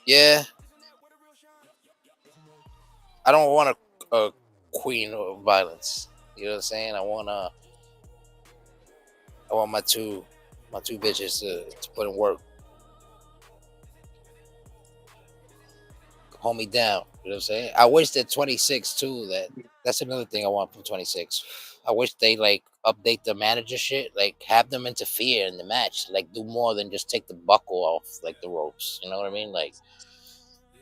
Yeah, I don't want a queen of violence. You know what I'm saying? I want my two bitches to put in work, hold me down. You know what I'm saying? I wish that 26 too. That's another thing I want from 26. I wish they like update the manager shit, like have them interfere in the match, like do more than just take the buckle off like the ropes. You know what I mean? Like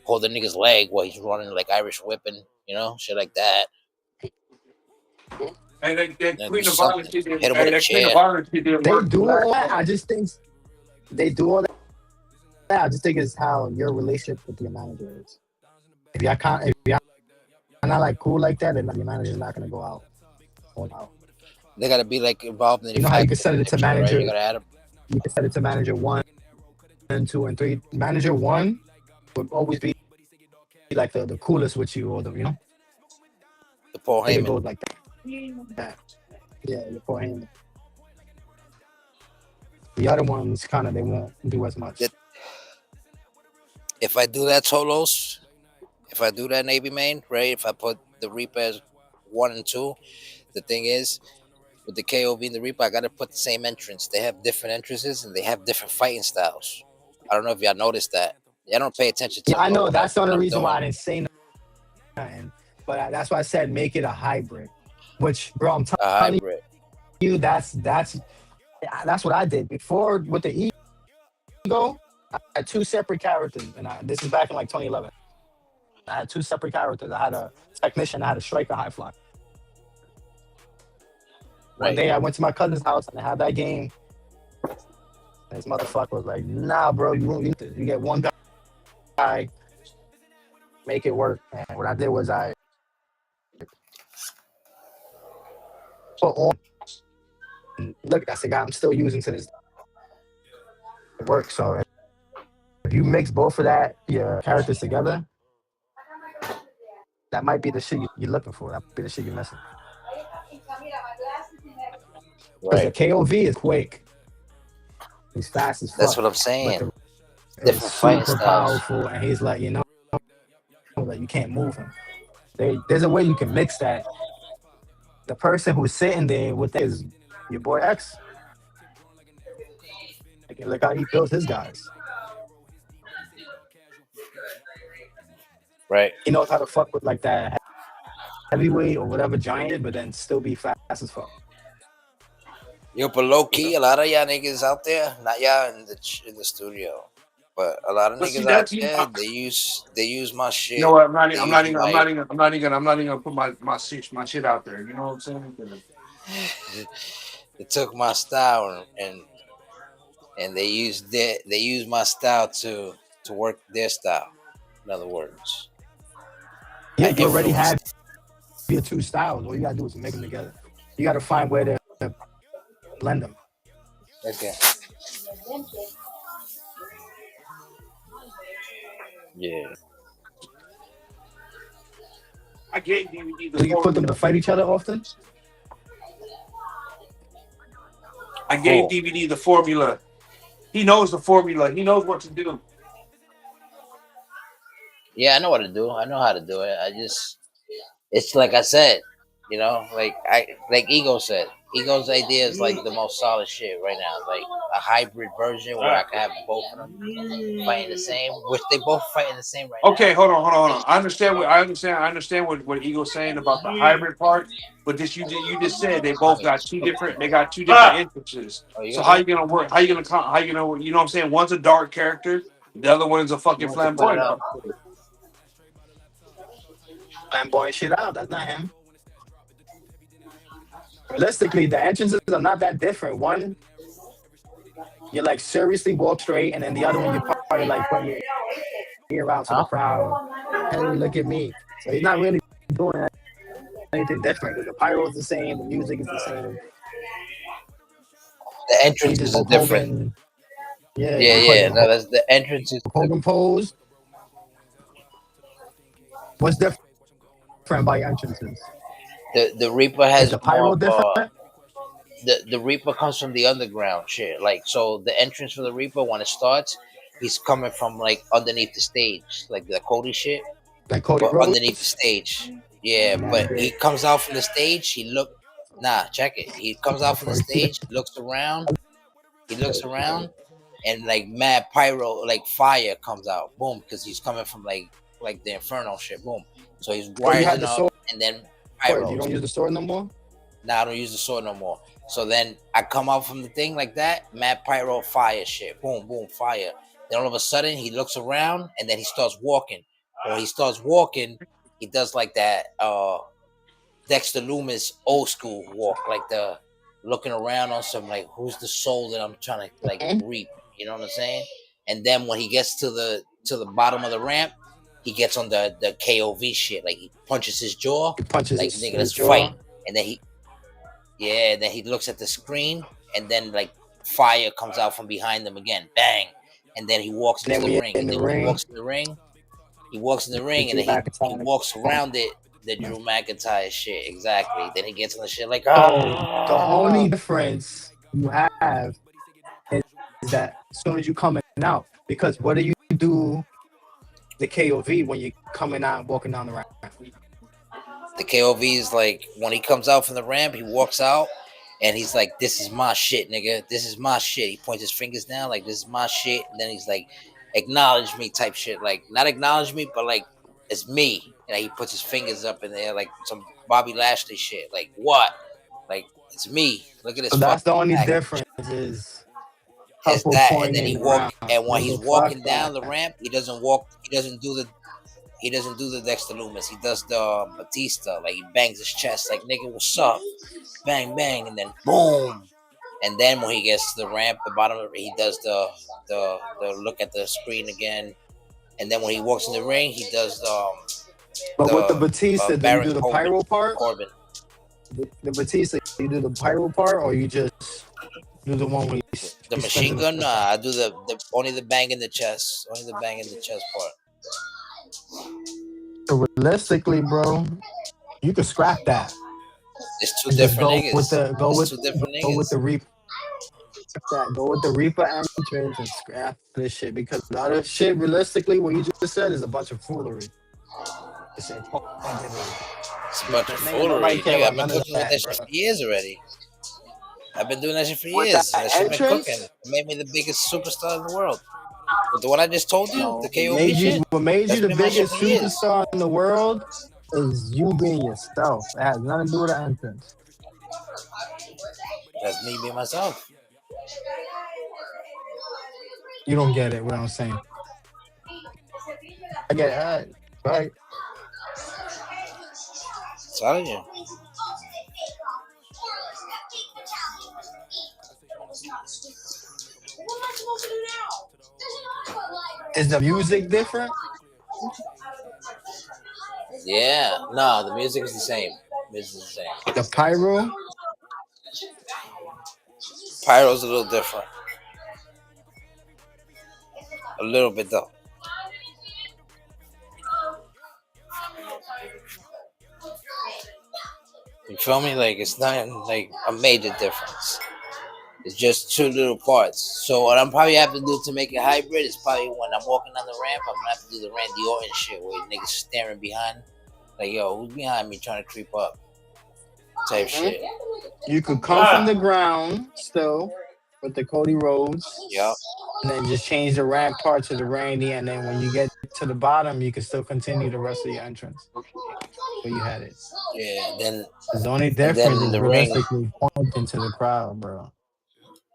hold the nigga's leg while he's running like Irish whipping, shit like that. And that And do Queen of Violence, something. she did. Hit him with Hey, a that Queen of chair. Violence, she did They work do last all that. night. I just think they do all that. I just think it's how your relationship with your manager is. If y'all not like cool like that, then like, your manager's not gonna go out. They gotta be like involved in the You know how you fight can set it to shit, right? You manager. gotta add them. You can set it to manager 1, 2, and 3. Manager 1 would always be like the coolest with you, or The Paul I think it Heyman. goes like that. Yeah, the poor hand. The other ones kind of they won't do as much. That- If I do that solos, if I do that Navy main, right? If I put the Reaper as 1 and 2, the thing is with the KOV and the Reaper, I gotta put the same entrance. They have different entrances and they have different fighting styles. I don't know if y'all noticed that. I don't pay attention to Yeah, I know that's the what only I'm reason why doing. I didn't say nothing. But that's why I said make it a hybrid. Which, bro, I'm A telling hybrid, you, that's what I did before with the ego. I had two separate characters, and this is back in like 2011. I had two separate characters. I had a technician, I had a striker, high fly. One right? day I went to my cousin's house and I had that game. And this motherfucker was like, "Nah, bro, you get one guy, make it work." And what I did was I put on. Look, that's the guy I'm still using to this work. So if you mix both of your characters together, that might be the shit you're looking for. That might be the shit you're missing. Because the Right. KOV is quick. He's fast as That's fuck. what I'm But saying. it's Different fighting super styles. powerful, and he's letting you know that you can't move him. There's a way you can mix that. The person who's sitting there with that is your boy X. Like, look how he builds his guys. Right. He knows how to fuck with like that heavyweight or whatever giant, but then still be fast as fuck. Yo, but low key, a lot of y'all niggas out there, not y'all in the studio, but a lot of But see niggas out that's you. there, they use my You know shit. what? They use my I'm not even gonna put my shit out there. You know what I'm saying? 'Cause they took my style and they use my style to work their style. In other words, Yeah, I you already influenced. have your two styles. All you gotta do is make them together. You gotta find where to blend them. Okay. Yeah. I gave DVD the Do you put them to formula. fight each other often? I gave Cool. DVD the formula. He knows the formula. He knows what to do. Yeah, I know what to do. I know how to do it. It's like I said, like Ego said. Ego's idea is like the most solid shit right now. Like a hybrid version where I can have both of them fighting the same, which they both fighting the same right Okay, now. hold on. I understand what Eagle's saying about the hybrid part, but you just said they both got they got two different entrances. Oh, you So got how you that? gonna work? How you gonna you know what I'm saying? One's a dark character, the other one's a You fucking want to put it flamboyant up? character. Flamboyant shit out. That's not him. Realistically, the entrances are not that different. One, you like seriously walk straight, and then the other one, you probably like put your ear out to the Huh? crowd. Hey, look at me. So he's not really doing anything different. The pyro is the same, the music is the same. The He just entrances are Hulk different. Hogan. Yeah, Yeah, you put yeah. your No, Hulk that's the entrances. Hogan pose. What's different by entrances? The Reaper Is has the more pyro of different? the Reaper comes from the underground shit. Like so, the entrance for the Reaper when it starts, he's coming from like underneath the stage, like the Cody shit, Like Cody but underneath the Rhodes? stage. Yeah, but he comes out from the stage. Check it. He comes out from the stage, looks around. He looks around, and like mad pyro, like fire comes out. Boom, because he's coming from like the Inferno shit. Boom. So he's Oh, you had rising the up, sword. and then You pyros. don't use the sword no more? Now I don't use the sword no more. So then I come out from the thing like that, mad pyro fire shit. Boom, boom, fire. Then all of a sudden he looks around and then he starts walking. When he starts walking, he does like that Dexter Loomis old school walk, like the looking around on some like who's the soul that I'm trying to like Mhm. reap. You know what I'm saying? And then when he gets to the bottom of the ramp, he gets on the KOV shit. Like he punches his jaw, He punches like nigga, his let's fight. jaw. And then he looks at the screen, and then like fire comes out from behind them again, bang, and then he walks And into then the when you're ring, in and the then when ring, he walks in the the ring, and Drew then he McIntyre. walks around it, the Drew McIntyre shit, exactly. Then he gets on the shit like So the ah, only difference you have is that as soon as you coming out, because what do you do the KOV when you're coming out and walking down the ramp? the The KOV is like when he comes out from the ramp, he walks out and he's like, "This is my shit, nigga. This is my shit." He points his fingers down like, "This is my shit," and then he's like, "Acknowledge me," type shit. Like not acknowledge me, but like it's me. And he puts his fingers up in there like some Bobby Lashley shit. Like what? Like it's me. Look at this So that's fucking the only back. difference is It's couple that, and then he pointing walk, around. and when he's Nigga, fuck walking down that. the ramp, he doesn't walk. He doesn't do the Dexter Loomis. He does the Batista. Like he bangs his chest, like nigga, what's up? Bang bang, and then boom. And then when he gets to the ramp, the bottom of it, he does the look at the screen again. And then when he walks in the ring, he does But with the the Batista, do you Baron do the pyro part? Corbin. The Batista, you do the pyro part, or you just do the one where you The machine gun, nah, I do the only the bang in the chest, only the bang in the chest part. So realistically, bro, you could scrap that. It's two And just different go niggas. with the It's two different niggas. Go with the Reaper entrance and scrap this shit, because the other shit, realistically, what you just said is a bunch of foolery. It's a It's a bunch of nigga, nobody foolery. care Nigga, about I've been none of cooking with that, that shit bro. for years already. I've been doing that shit for With years. that That shit been cooking. entrance, It made me the biggest superstar in the world. But the one I just told you, no, the KOV shit, what made that's you the been my shit biggest for years. superstar in the world is you being yourself. It has nothing to do with the entrance. That's me being myself. You don't get it, what I'm saying. I get it. Right. Telling you. Is the music different? Yeah. No, the music is the same. Music is the same. The pyro? Pyro's a little different. A little bit though. You feel me? Like it's not like a major difference. It's just two little parts. So what I'm probably have to do to make it hybrid is probably when I'm walking on the ramp, I'm gonna have to do the Randy Orton shit where niggas staring behind. Like, yo, who's behind me trying to creep up? Type shit. You could come from the ground still with the Cody Rhodes. Yup. And then just change the ramp part to the Randy, and then when you get to the bottom, you can still continue the rest of your entrance where you had it. Yeah, then The only and difference then is the ring, realistically pointing to the crowd, bro.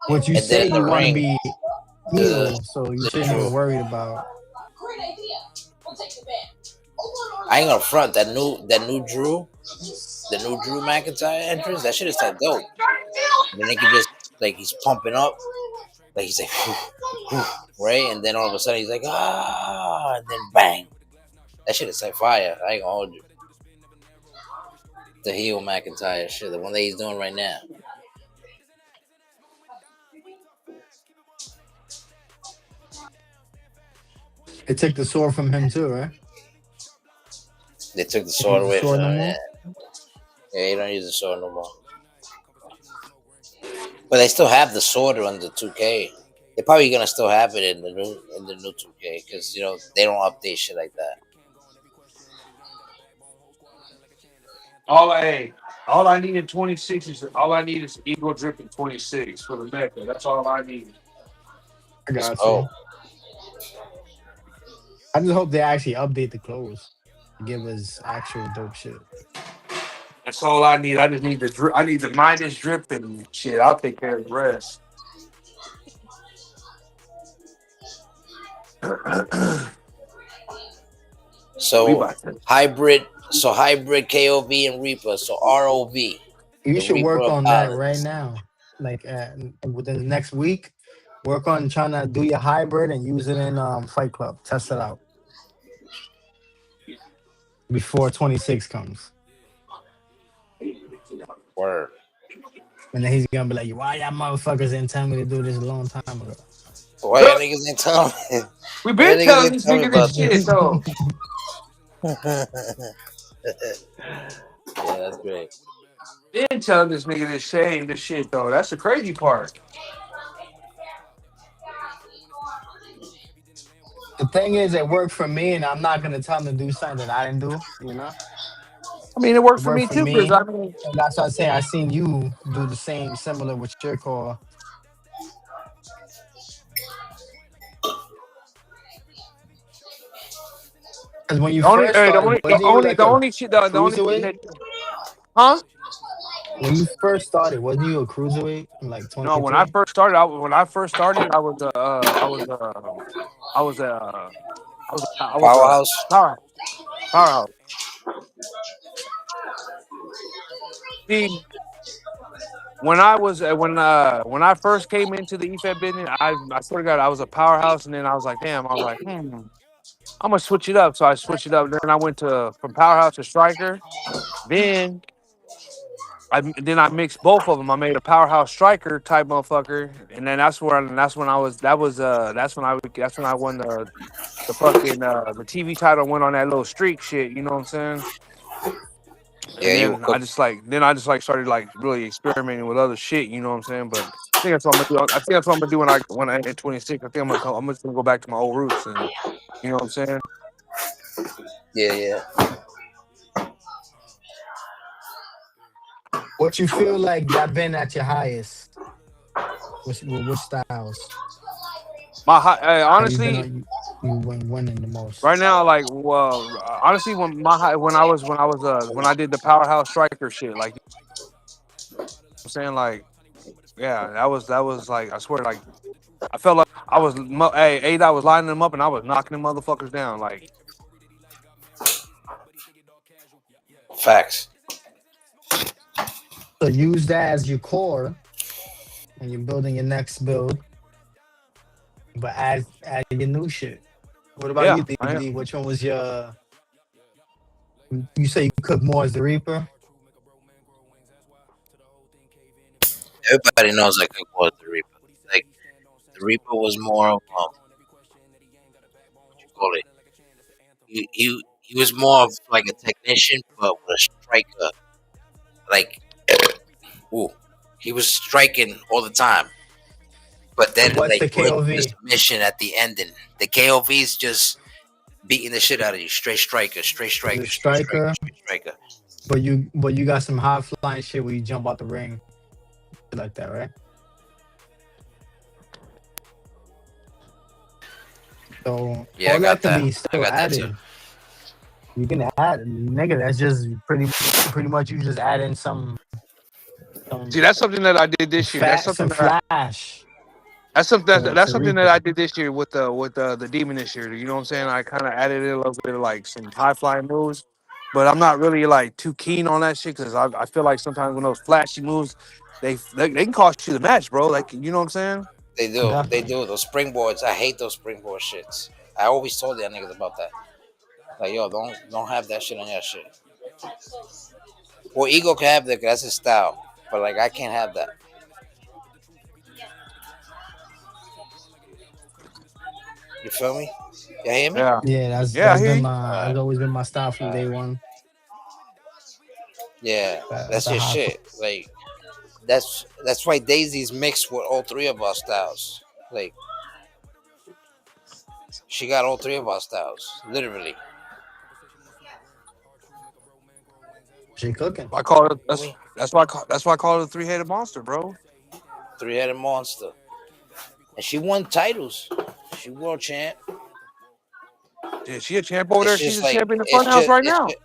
What you and then say in the you want to ring, be heel, so you the shouldn't even Drew. worry about. I ain't gonna front that new Drew, the new Drew McIntyre entrance. That shit is that dope. And then they can just like he's pumping up, like he's like, right, and then all of a sudden he's like, and then bang. That shit is like fire. I ain't gonna hold you. The heel McIntyre shit, the one that he's doing right now. They took the sword from him too, right? They took the sword away from him. No Yeah. Yeah, he don't use the sword no more. But they still have the sword on the 2K. They're probably gonna still have it in the new 2K because they don't update shit like that. All I need in 26 is Ego Drip in 26 for the Mecca. That's all I need. I got Oh, you. I just hope they actually update the clothes, give us actual dope shit. That's all I need. I just need the drip. I need the minus drip and shit. I'll take care of the rest. so hybrid KOV and Reaper. So ROV. You the should Reaper work of on that Violence. right now. Like within the next week, work on trying to do your hybrid and use it in Fight Club. Test it out before 26 comes. Word. And then he's gonna be like, "Why y'all motherfuckers didn't tell me to do this a long time ago?" Why y'all niggas ain't telling me? We've been telling this nigga this shit, though. Yeah, that's great. Been telling this nigga this shit, though. That's the crazy part. The thing is, it worked for me, and I'm not gonna tell him to do something that I didn't do. I mean, it worked It for worked me for too, because I me. mean, And that's what I say. I seen you do the same, similar with your core. Because when you first started, wasn't you like the a only shit, the only thing cruiserweight? that, huh? When you first started, wasn't you a cruiserweight in like No, 23? when I first started, I was I was Powerhouse. powerhouse. See, when I first came into the EFED business, I swear to God, I was a powerhouse, and then I was like, damn, I was like, I'm gonna switch it up. So I switched it up. Then I went to from powerhouse to striker. Then I mixed both of them. I made a powerhouse striker type motherfucker, and then that's when I was that's when I won the fucking the TV title. Went on that little streak shit. You know what I'm saying? Yeah, And you were then cooking. I just like started like really experimenting with other shit. You know what I'm saying? But I think that's what I'm gonna do. I think that's what I'm gonna do when I hit 26. I think I'm just gonna go back to my old roots, and you know what I'm saying? Yeah, yeah. What you feel like that been at your highest? Which styles have you been Honestly, on? You been winning the most. right now, like, well, honestly, when I did the powerhouse striker shit, like, you know what I'm saying, like, yeah, that was like, I swear, like, I felt like I was lining them up and I was knocking them motherfuckers down, like, Facts. So use that as your core when you're building your next build, but add your new shit. What about yeah, you, D? Which one was your? You say you cook more as the Reaper. Everybody knows I cook was the Reaper. Like the Reaper was more of what you call it. He was more of like a technician, but with a striker. Like, ooh, he was striking all the time. But then, And what's like, the going for the KOV? submission at the ending, the KOV's just beating the shit out of you. Straight striker, straight The striker, straight striker, striker, straight striker. but you got some high flying shit where you jump out the ring shit like that, right? So Yeah, I all that got can that. be I still got that too. added. You can add, nigga. That's just pretty much you just add in see, some that's something that I did this year. fat, some flash That's to something that I Reaper. did this year with the demon this year. You know what I'm saying? I kind of added in a little bit of like some high flying moves, but I'm not really like too keen on that shit because I feel like sometimes when those flashy moves, they can cost you the match, bro. Like, you know what I'm saying? They do. They Definitely. do. Those springboards. I hate those springboard shits. I always told y'all niggas about that. Like, yo, don't have that shit on your shit. Well, Ego can have that 'cause that's his style. But like, I can't have that. You feel me? You hear me? Yeah, Yeah, that's yeah. I that's hear been you. my Alright, that's always been my style from day alright. one. Yeah, that's The your high shit. Like, that's why Daisy's mixed with all three of our styles. Like, she got all three of our styles, literally. she cooking. I call it You feel me? that's why I call it a three-headed monster, bro. Three-headed monster, and she won titles. She world champ. Yeah, she a champ over It's there. She's just a like champ in the front house right it's now. just.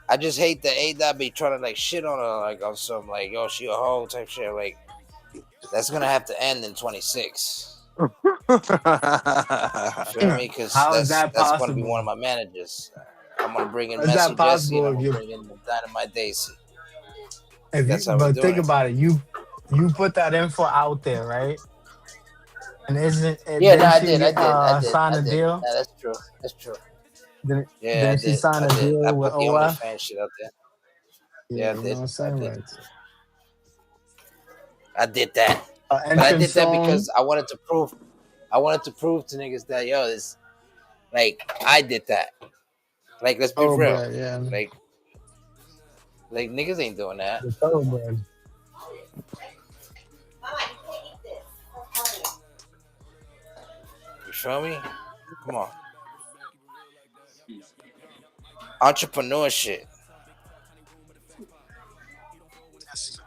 I just hate that A dot be trying to like shit on her like on some like yo she a hoe type shit like that's gonna have to end in 26. You feel me? Because How is that that's gonna be one of possible? my managers. I'm gonna bring in How is Messy that Jesse and possible I'm if gonna you bring in the Dynamite Daisy. if you That's how we but doing think it. about it, you put that info out there, right? And isn't it Yeah, no, didn't I she did, I did, I did, sign I a did. deal? Yeah, that's true. That's true. Yeah, Didn't she sign I a did. I deal with put the OF? OnlyFans shit out there. Yeah, Yeah, you know what I'm I saying? did, Like I did that. But I entrance did that song. because I wanted to prove to niggas that yo, this like I did that. Like, let's be real. Thoroughbred, yeah. Like, niggas ain't doing that. The thoroughbred. Mama, you can't eat this. That's funny. You feel me? Come on, entrepreneur shit.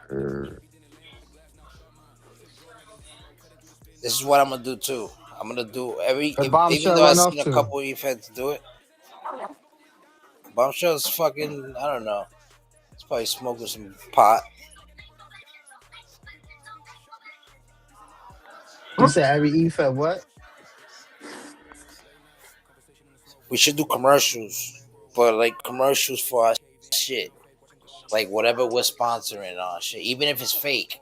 This is what I'm gonna do too. I'm gonna do The even bombshell though I've run off seen a to. couple of events do it. Bombshell's fucking, I don't know. It's probably smoking some pot. You said every Eve at what? We should do commercials, but like commercials for our shit, like whatever we're sponsoring on shit, even if it's fake.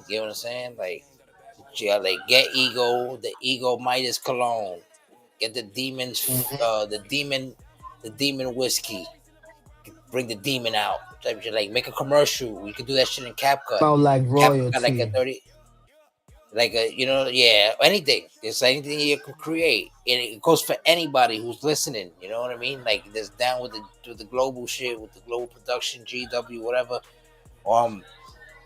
You know what I'm saying? Like, yeah, like get Ego, the Ego Midas cologne, get the demons, Hmm. the demon whiskey. Bring the demon out. Type shit. Like make a commercial. We could do that shit in CapCut. Smell like CapCut got like a royalty. 30, like a, yeah, anything. It's anything you could create, and it goes for anybody who's listening. You know what I mean? Like this down with the global shit, with the global production, GW, whatever. Um,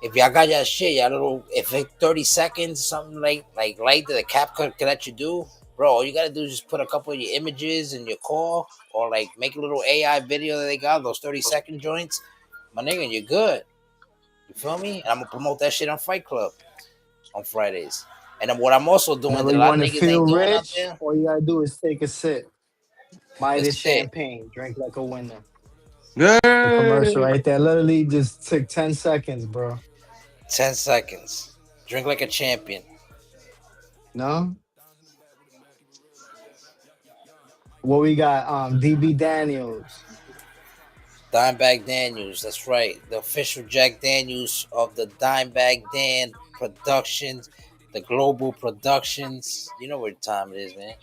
if y'all got your shit, y'all little, if it 30 seconds, something like the CapCut can let you do, bro. All you gotta do is just put a couple of your images in your call, or like make a little AI video that they got those 30-second joints, my nigga, and you're good. You feel me? And I'm gonna promote that shit on Fight Club on Fridays. And then what I'm also doing Whenever that a you lot of want to niggas feel ain't doing out rich, there, all you gotta do is take a sip. that's Mighty it. champagne. Drink like a winner. The commercial Yeah. right there literally just took 10 seconds, bro. 10 seconds. Drink like a champion. No? What we got? DB Daniels. Dimebag Daniels, that's right. The official Jack Daniels of the Dimebag Dan Productions, the Global Productions. You know what time it is, man.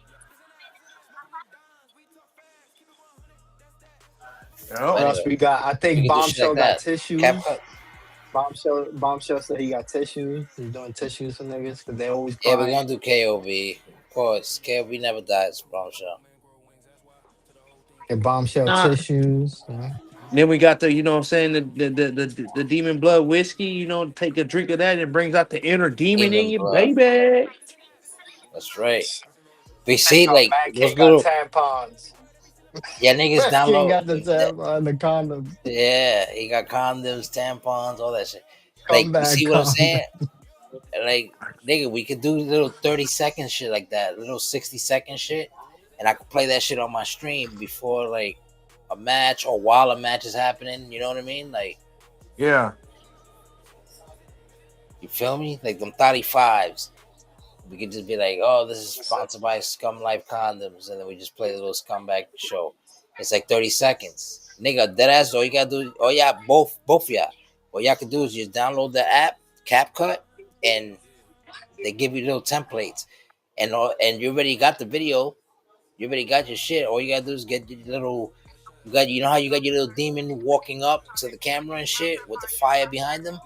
But What Yep. else anyway, we got? I we think can do shit like Bombshell got that. tissues. CapCut. Bombshell said he got tissues. He's doing tissues for niggas because they always Yeah, we're crying. gonna do KOV. Of course, KOV never dies, bombshell. And Bombshell Nah. tissues. You know? Then we got the, you know what I'm saying, the demon blood whiskey, take a drink of that and it brings out the inner demon in Demon you, blood. baby. That's right. We There you see go. like Mad King those got little, tampons. yeah, niggas Mad King download. got the tampon, the condom. Yeah, he got condoms, tampons, all that shit. Like, you Comeback see what I'm condom. saying? Like, nigga, we could do little 30-second shit like that, little 60-second shit, and I could play that shit on my stream before like a match or while a match is happening. You know what I mean? Like, Yeah. you feel me? Like them 35s. We could just be like, oh, this is sponsored by Scum Life Condoms, and then we just play the little scumbag show. It's like 30 seconds. Nigga, dead ass, all you gotta do, oh yeah, both of y'all. All y'all can do is just download the app, CapCut, and they give you little templates. And you already got the video, you already got your shit. All you gotta do is get your little, you know how you got your little demon walking up to the camera and shit with the fire behind them?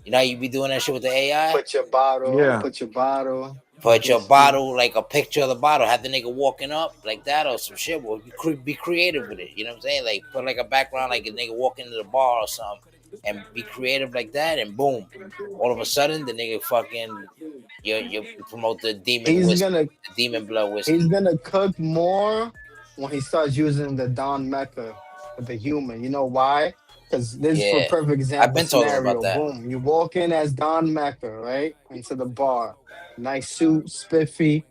You know how you be doing that shit with the AI? Put your bottle. Yeah. Put your bottle. Put your Whiskey. bottle, like a picture of the bottle, have the nigga walking up like that or some shit. Well, be creative with it. You know what I'm saying? Like put like a background, like a nigga walking into the bar or something, and be creative like that. And boom, all of a sudden the nigga fucking you promote the demon He's whiskey, gonna the demon blood he's whiskey. gonna cook more when he starts using the Don Mecca with the human. You know why? Because this is for Yeah, perfect I've example been talking about scenario. that. Boom. You walk in as Don Mecca, right? Into the bar. Nice suit, spiffy.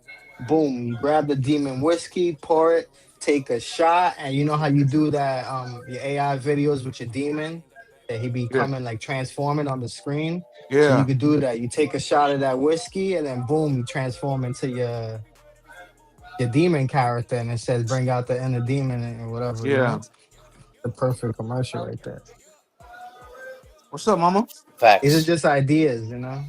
Boom. You grab the demon whiskey, pour it, take a shot, and you know how you do that your AI videos with your demon that he be Yeah. coming like transforming on the screen. So you Yeah. could do that. You take a shot of that whiskey and then boom, you transform into your demon character and it says bring out the inner demon and whatever, you Yeah. know? The perfect commercial right there. What's up, mama? These are Facts. just ideas, you know?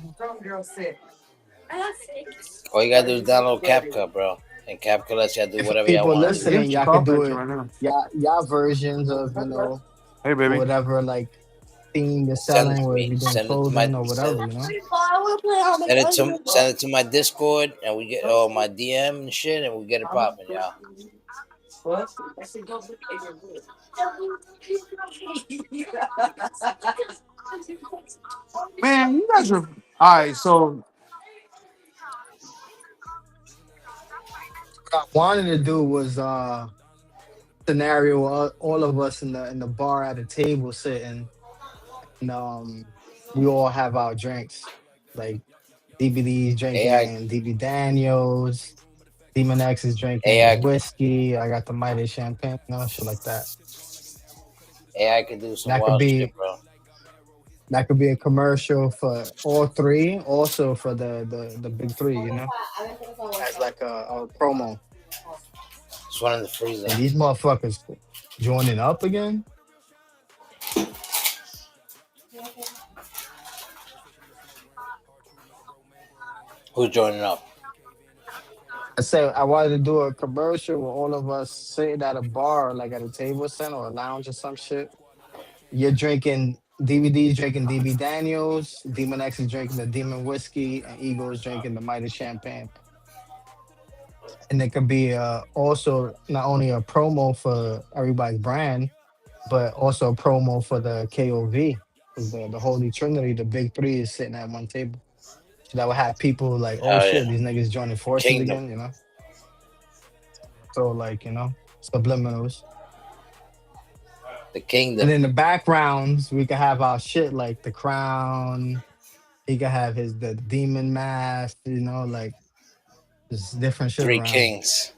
All you gotta do is download CapCut, bro, and CapCut lets y'all do And for whatever y'all people want to do. listening, Here's your y'all could call do picture it, right now. y'all versions of, you know, Hey, baby. whatever like theme you're Send it selling, to or if me. you're doing clothing or whatever, you know? Send it to my Discord, and we get my DM and shit, and we get it popping, y'all. Man, you guys are all right. So What I wanted to do was scenario all of us in the bar at a table sitting And we all have our drinks. Like DBD's AI, drinking DB Daniels, Demon X is drinking his AI, whiskey. I got the Midas champagne, shit like that. AI could do some That could wild be shit, bro. that could be a commercial for all three, also for the big three, as like a promo. It's one in the freezer. And these motherfuckers joining up again. Who's joining up? I said I wanted to do a commercial where all of us sitting at a bar, like at a table center or a lounge or some shit. You're drinking DVD's drinking DB Daniels, Demon X is drinking the Demon whiskey, and Eagle is drinking the Mighty champagne. And it could be also not only a promo for everybody's brand, but also a promo for the KOV. Because the Holy Trinity, the big three, is sitting at one table. So that would have people like, oh Hell yeah. shit, these niggas joining forces Kingdom. again. So like, subliminals. The And kingdom. in the backgrounds, we could have our shit like the crown. He could have the demon mask, like just different shit Three around. kings.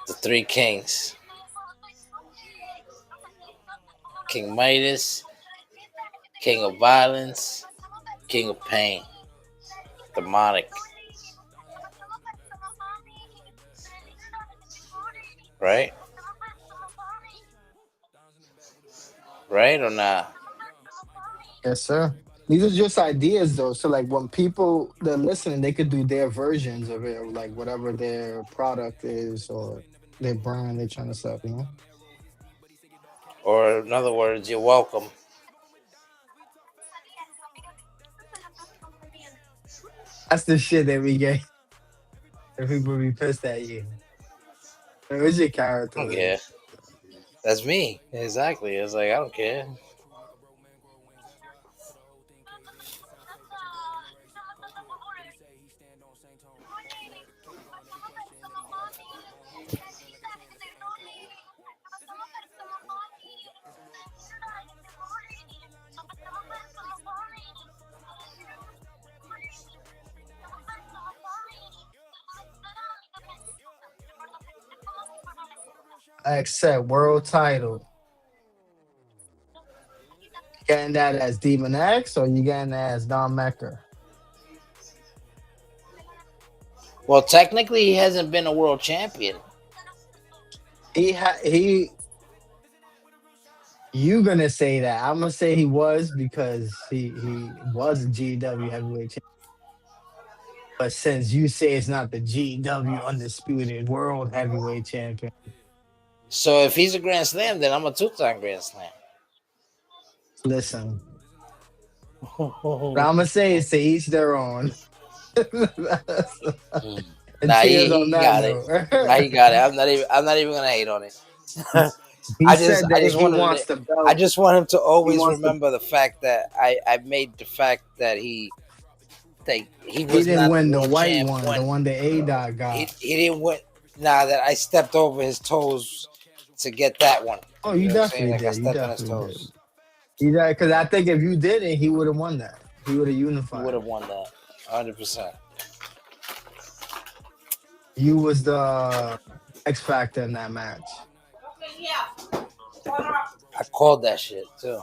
The three kings. King Midas, king of violence, king of pain. Demonic. Right? Right or not? Yes, sir. These are just ideas though. So like when people they're listening, they could do their versions of it, or like whatever their product is or their brand they're trying to sell. Or in other words, you're welcome. That's the shit that we get. If people be pissed at you. What's your I character don't then? care. That's me. Exactly. It's like I don't care. I accept world title. Getting that as Demon X or you getting that as Don Mecker? Well, technically, he hasn't been a world champion. He you gonna say that. I'm gonna say he was because he was a GW heavyweight champion. But since you say it's not the GW undisputed world heavyweight champion, So if he's a Grand Slam, then I'm a two-time Grand Slam. listen. What I'm gonna say is to each their own. And Nah, cheers on he that got it. note. Nah, he got it. I'm not even gonna hate on it. He said I that just he wanted wants to, the I belt. just want him to He always wants the remember the fact that I made the fact that he he was didn't not the win the world white champ one, the when one that A Dot got. he didn't win. Nah, that I stepped over his toes to get that one. Oh, You you know what I'm saying? definitely Like I did. You stepped on his definitely did. toes. Because I think if you didn't, he would have won that. He would have He would unified have it. won that 100%. You was the X factor in that match. I called that shit too.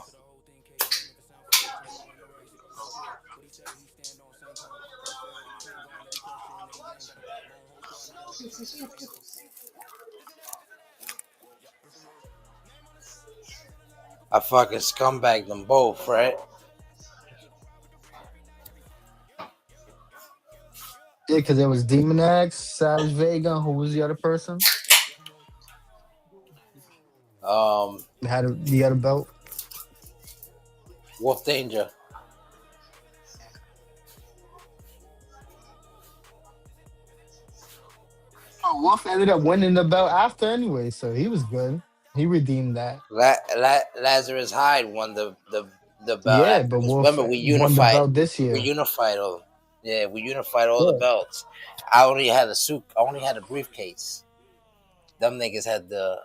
I fucking scumbagged them both, right? Yeah, because it was Demon X, Savage Vega. Who was the other person? Um, Had the other belt. Wolf Danger. Oh, Wolf ended up winning the belt after anyway, so he was good. He redeemed that. Lazarus Hyde won the belt Yeah, after but because Wolf remember we won the unified belt this we year. unified all we unified all the Yeah. belts. I only had a suit. I only had a briefcase. Them niggas had the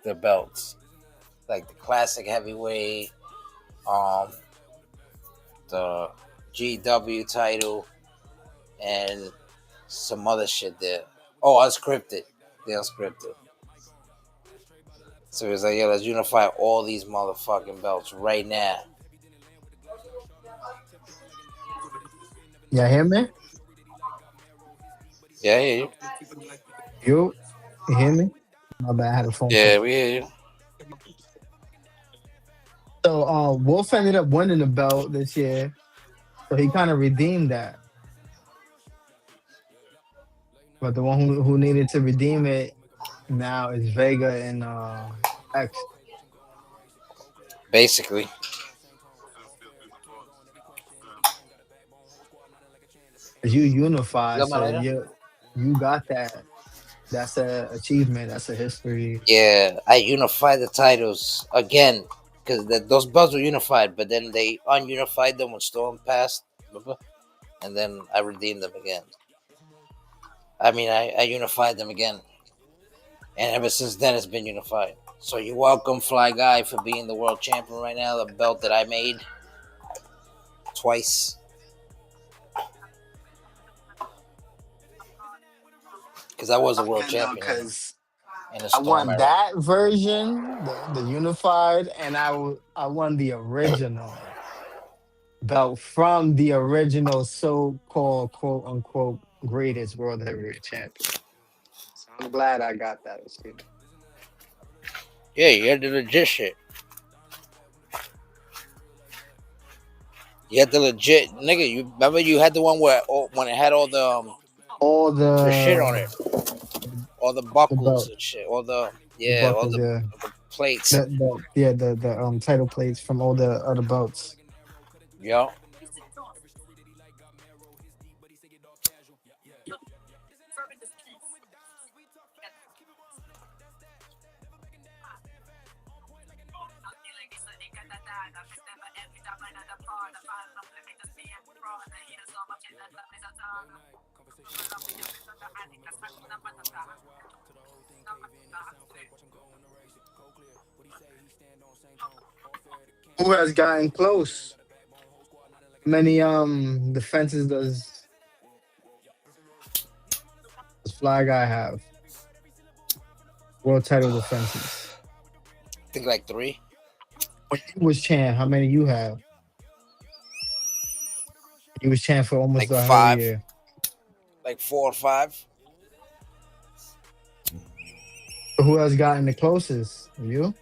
the belts, like the classic heavyweight, the GW title, and some other shit there. Oh, unscripted. The unscripted. So it's like, yeah, let's unify all these motherfucking belts right now. Yeah, hear me? Yeah, I hear you. You hear me? My bad, I had a phone Yeah, call. we hear you. So Wolf ended up winning the belt this year. So he kind of redeemed that. But the one who needed to redeem it now is Vega and X. Basically. 'Cause you unified, Got my so lighter? you got that. That's a achievement. That's a history. Yeah, I unified the titles again because those belts were unified, but then they ununified them when Storm passed, and then I redeemed them again. I mean, I unified them again, and ever since then it's been unified. So you're welcome, Fly Guy, for being the world champion right now. The belt that I made twice because I was a I'm world good though, champion because in the I Storm won era. that version, the unified, and I won the original belt from the original so-called quote unquote greatest world heavyweight champion. So I'm glad I got that achievement. Yeah, you had the legit shit. You had the legit nigga. You remember you had the one where when it had all All the shit on it, all the the buckles belt, and shit, all the the yeah, all buckles, yeah. the plates. The title plates from all the other belts. Yo, Who has gotten close? How many defenses does Fly Guy have? World title defenses. I think like three, When you was champ, how many you have? You was champ for almost like the whole five, year. like 4 or 5. Who has gotten the closest? You?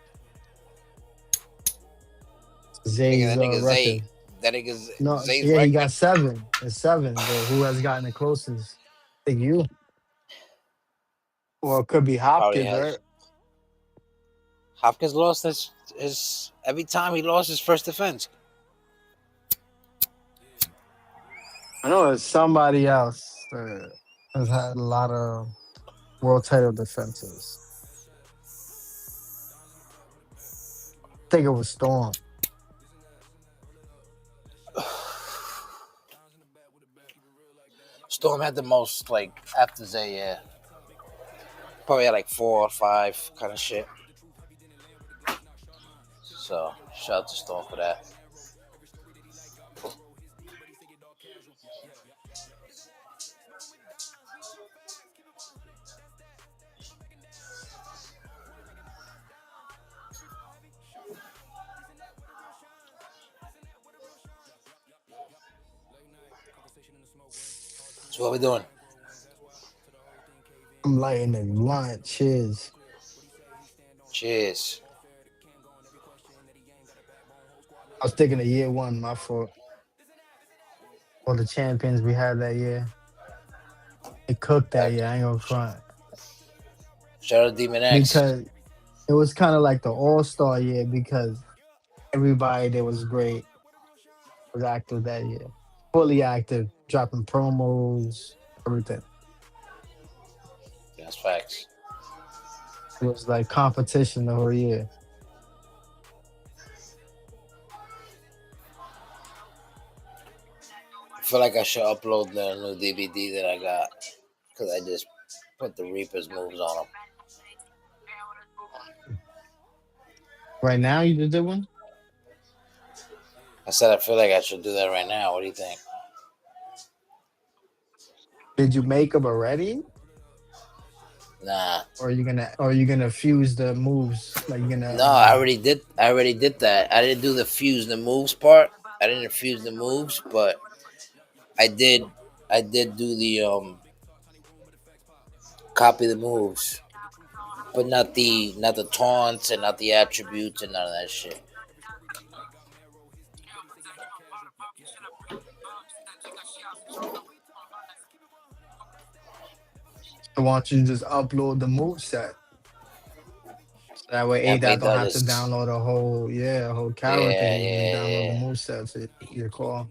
Nigga, Zay's that nigga Zay, record. that nigga No, Zay's yeah, he got record. seven. It's seven, but who has gotten the closest? I think you. Well, it could be Probably Hopkins, right? has. Hopkins lost his every time he lost his first defense. I know it's somebody else that has had a lot of world title defenses. I think it was Storm. Storm had the most like after Zay, yeah. Probably had like 4 or 5 kind of shit. So shout out to Storm for that. So what we doing? I'm lighting the blunt. Cheers. Cheers. I was thinking of year one, my fault. All the champions we had that year. They cooked that year. I ain't gonna front. Shout out to Demon X. Because it was kind of like the all-star year because everybody that was great was active that year. Fully active, dropping promos, everything. That's facts. It was like competition the whole year. I feel like I should upload the new DVD that I got because I just put the Reapers moves on them. Right now, you just did one. I said I feel like I should do that right now. What do you think? Did you make them already, Nah. or are you gonna fuse the moves? Like you're gonna No, I already did. I already did that. I didn't do the fuse the moves part. I didn't fuse the moves, but I did. I did do the copy the moves, but not the taunts and not the attributes and none of that shit. I want you to just upload the move set. So that way, And ADOT make don't that have to just download a whole, yeah, a whole character. yeah, You just yeah, download the yeah. move set to your call.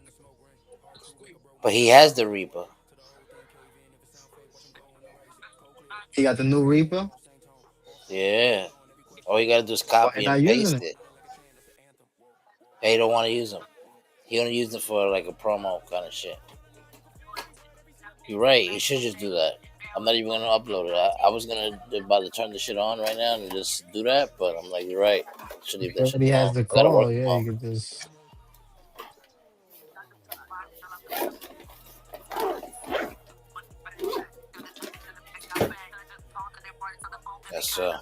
But he has the Reaper. You got the new Reaper. Yeah. All you gotta do is Why you copy and not using paste it? it. Hey, he don't want to use them. He only use them for like a promo kind of shit. You're right. He should just do that. I'm not even gonna upload it. I was gonna about to turn the shit on right now and just do that, but I'm like, you're right. I should If leave he that shit already has alone. the I gotta work call, yeah, tomorrow. you could just. That's so.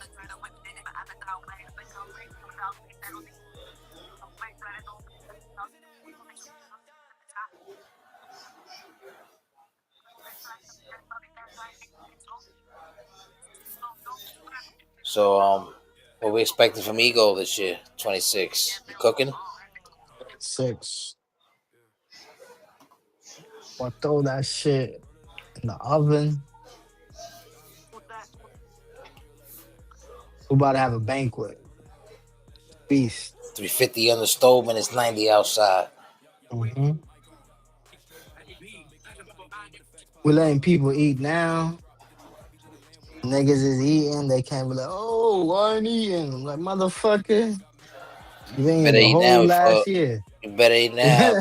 What we expecting from Ego this year? 26. You cooking? 6. Or throw that shit in the oven. We about to have a banquet feast. 350 on the stove and it's 90 outside. Hmm. We're letting people eat now. Niggas is eating. They can't be like, oh, I ain't eating. I'm like, motherfucker, you You ain't better the eat now whole before last year. you better eat now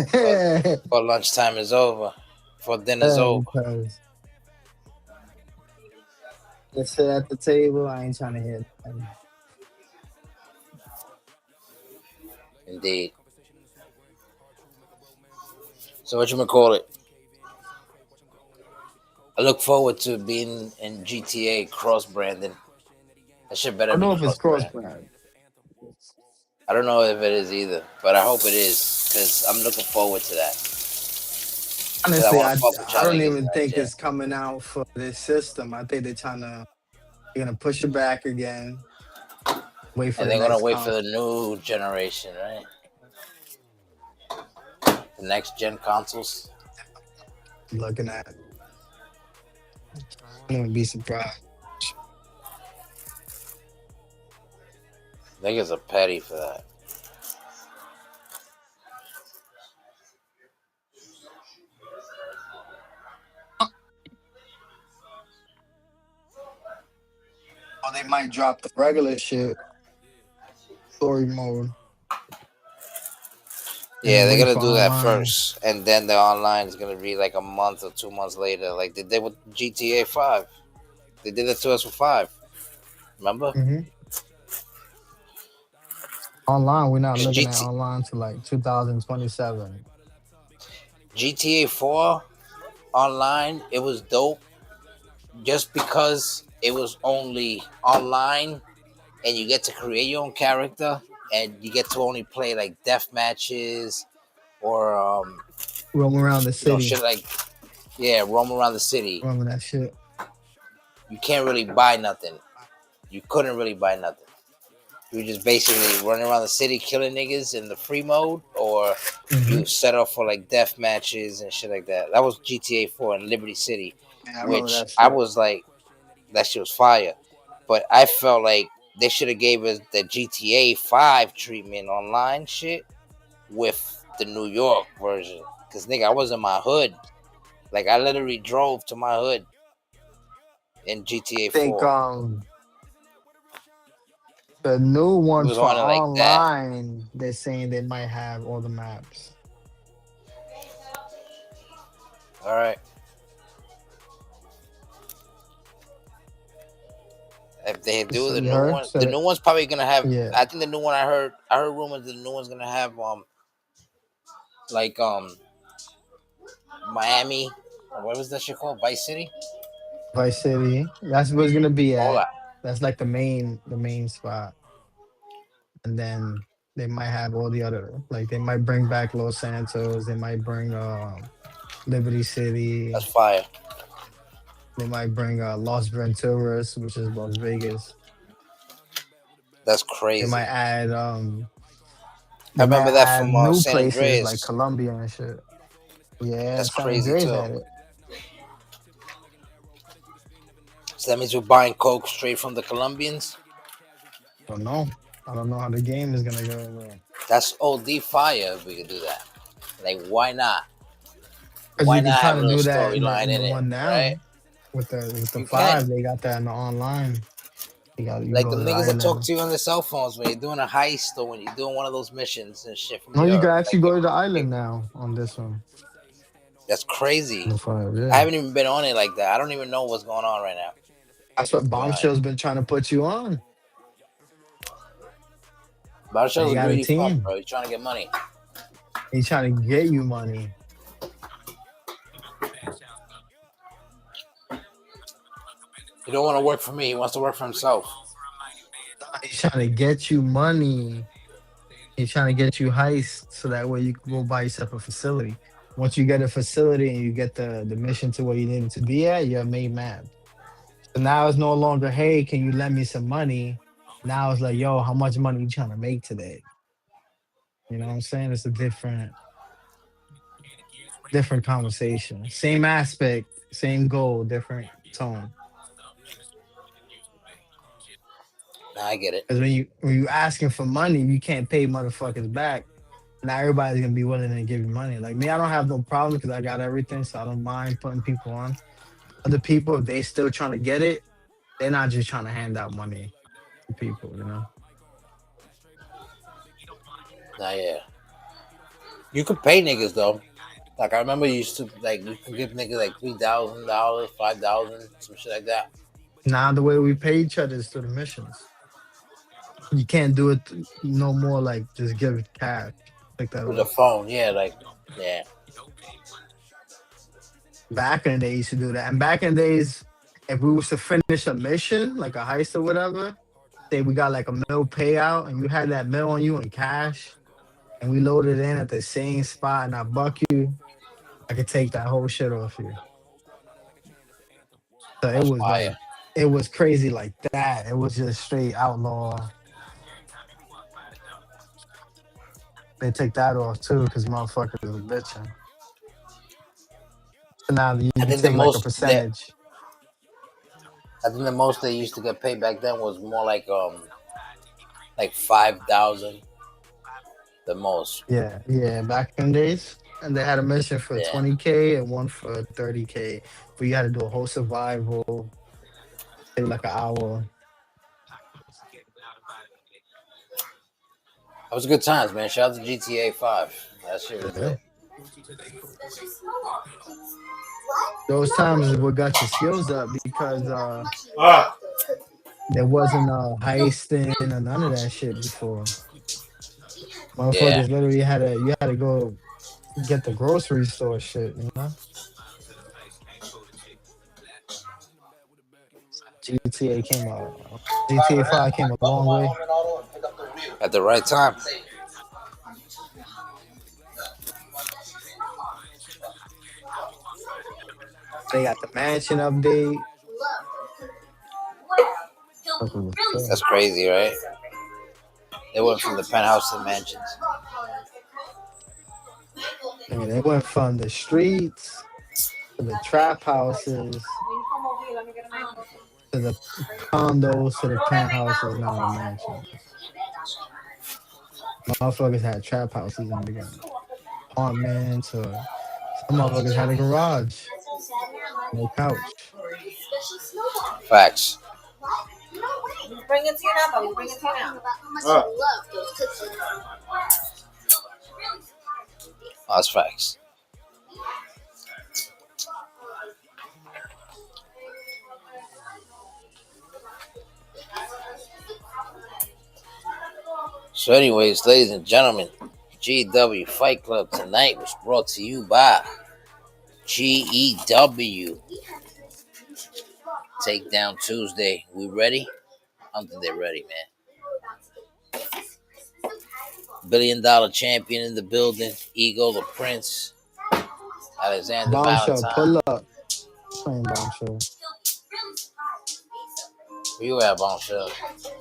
before lunchtime is over. Before dinner's over. Because they sit at the table. I ain't trying to hear nothing. Indeed. So what you gonna call it? I look forward to being in GTA cross branding. That shit I better don't be know if it's cross cross brand. brand. I don't know if it is either, but I hope it is because I'm looking forward to that. Because I Honestly, want I to fuck with y'all I don't niggas in even that think jet. it's coming out for this system. I think they're gonna push it back again. Wait for And the they're gonna next wait for console. the new generation, right? The next gen consoles. Looking at, I wouldn't be surprised. Niggas are petty for that. Or they might drop the regular shit story mode and Yeah, then they're wait gonna for do that online. first, and then the online is gonna be like a month or 2 months later, like they did with GTA 5. They did it to us with 5. Remember? Hmm. Online, we're not looking at GT, online to like 2027. GTA 4 online, it was dope just because it was only online and you get to create your own character and you get to only play like death matches or Roam around the shit city, like yeah, roam around the city. roaming that shit. You can't really buy nothing. You couldn't really buy nothing. You were just basically running around the city killing niggas in the free mode, or Hmm. you set up for like death matches and shit like that. That was GTA 4 in Liberty City, Yeah, I remember which that I shit. was like, that shit was fire. But I felt like they should have gave us the GTA 5 treatment online shit with the New York version. Cause nigga, I was in my hood. Like I literally drove to my hood in GTA Think 4. the new It one was for on it like that. online, they're saying they might have all the maps. All right. If they do So the you new heard? one, the So new one's probably gonna have. yeah, I think the new one I heard rumors that the new one's gonna have like Miami, or what was that shit called? Vice City. Vice City. That's where it's gonna be All at. that. That's like the main spot. And then they might have all the other, like they might bring back Los Santos. They might bring Liberty That's City. fire. They might bring Los Venturas, which is Las Vegas. That's They might crazy. add I they might remember that add from new San places like Andreas. Colombia and shit. Yeah, That's San crazy Andreas too. had it. So that means we're buying coke straight from the Colombians. Don't know. I don't know how the game is gonna go, but That's OD fire if we could do that. Like, why not? because Why you not could have kind a of little do that storyline in in the it, one right? now with the You can. five. They got that in the online. You Like go the to the niggas that talk island. to you on their cell phones when you're doing a heist or when you're doing one of those missions and shit from No, you your can actually like your go to the island now on this one. that's crazy. The five, I yeah. haven't even been on it like that. I don't even know what's going on right now. That's what To be honest, Bombshell's been trying to put you on. Barcel's They a got a greedy fuck, team. bro. He's trying to get money. He's trying to get you money. He don't want to work for me. He wants to work for himself. He's trying to get you money. He's trying to get you heist so that way you can go buy yourself a facility. Once you get a facility and you get the mission to where you need it to be at, you're made mad. So now it's no longer, hey, can you lend me some money? Now it's like, yo, how much money you trying to make today? You know what I'm saying? It's a different conversation. Same aspect, same goal, different tone. Nah, I get it. Because when you asking for money, you can't pay motherfuckers back. Not everybody's gonna be willing to give you money. Like me, I don't have no problem because I got everything, so I don't mind putting people on. Other people, if they still trying to get it, they're not just trying to hand out money to people, you know. Nah, yeah. You could pay niggas though. Like I remember you used to like you could give niggas like $3,000, 5,000, some shit like that. Now the way we pay each other is through the missions. You can't do it no more like just give it cash. Take that With the off. phone, yeah, like yeah. Back in the day, you used to do that. And back in the days, if we was to finish a mission, like a heist or whatever, say we got like a mill payout and you had that mill on you in cash and we loaded in at the same spot and I buck you, I could take that whole shit off you. So it That's was fire. like, it was crazy like that. It was just straight outlaw. They take that off too because motherfuckers are bitching. So now you I can think the take like a most that percentage. I think the most they used to get paid back then was more like 5,000 the most. Yeah, yeah, back in the days. And they had a mission for Yeah. 20K and one for 30K. But you had to do a whole survival, take like an hour. That was good times, man. Shout out to GTA 5. That shit was Yeah. lit. Those times is what got your skills up because Ah, there wasn't heisting or none of that shit before. Yeah. Motherfuckers literally you had to go get the grocery store shit, you know? GTA came GTA 5 came a long way. At the right time. They got the mansion update. Fuck was That's good. crazy, right? They went from the penthouse to the mansions. I mean, they went from the streets to the trap houses to the condos to the penthouses, now the mansions. Motherfuckers had trap houses in the beginning, apartments, or some motherfuckers had a garage, no couch. Facts. Bring it to you now, Bobby. Bring it to you now. That's facts. So, anyways, ladies and gentlemen, GW Fight Club tonight was brought to you by GEW. Takedown Tuesday. We ready? I don't think they're ready, man. $1 billion champion in the building. Ego the Prince. Alexander Bombshell, Valentine. pull up. Playing Bombshell. Where you at, Bombshell?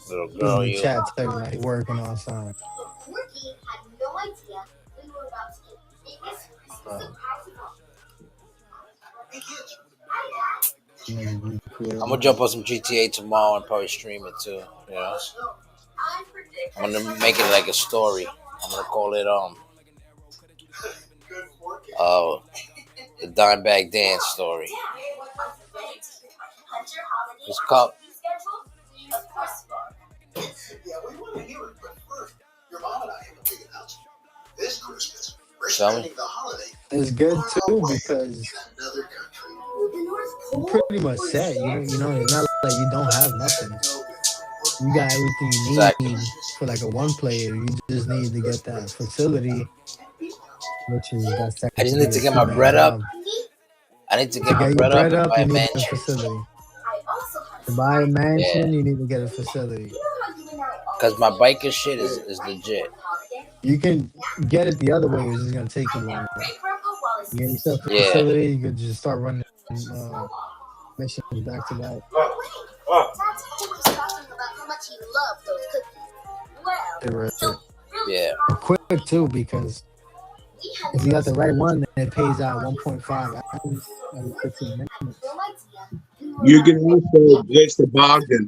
Little He's in girl, the you. chat telling me like working on something. I'm gonna jump on some GTA tomorrow and probably stream it too. You know, I'm gonna make it like a story. I'm gonna call it the Dimebag Dance story. This cup. Tell me. It's good too because you pretty much set. You know, it's not like you don't have nothing. You got everything you Exactly. need for like a one player. You just need to get that facility, which is that I just need to secondary get my two-man bread up. job. I need to get To my get your bread up bread and up, buy you a need a mansion. facility. To buy a Yeah, mansion, you need to get a facility. cause my biker shit is legit. You can get it the other way, it's just gonna take you longer. You get yourself a Yeah. facility, you could just start running missions back to back. Yeah. Quick too, because if you got the right one, then it pays out 1.5 hours every 15 minutes. You can also glitch the Bogdan.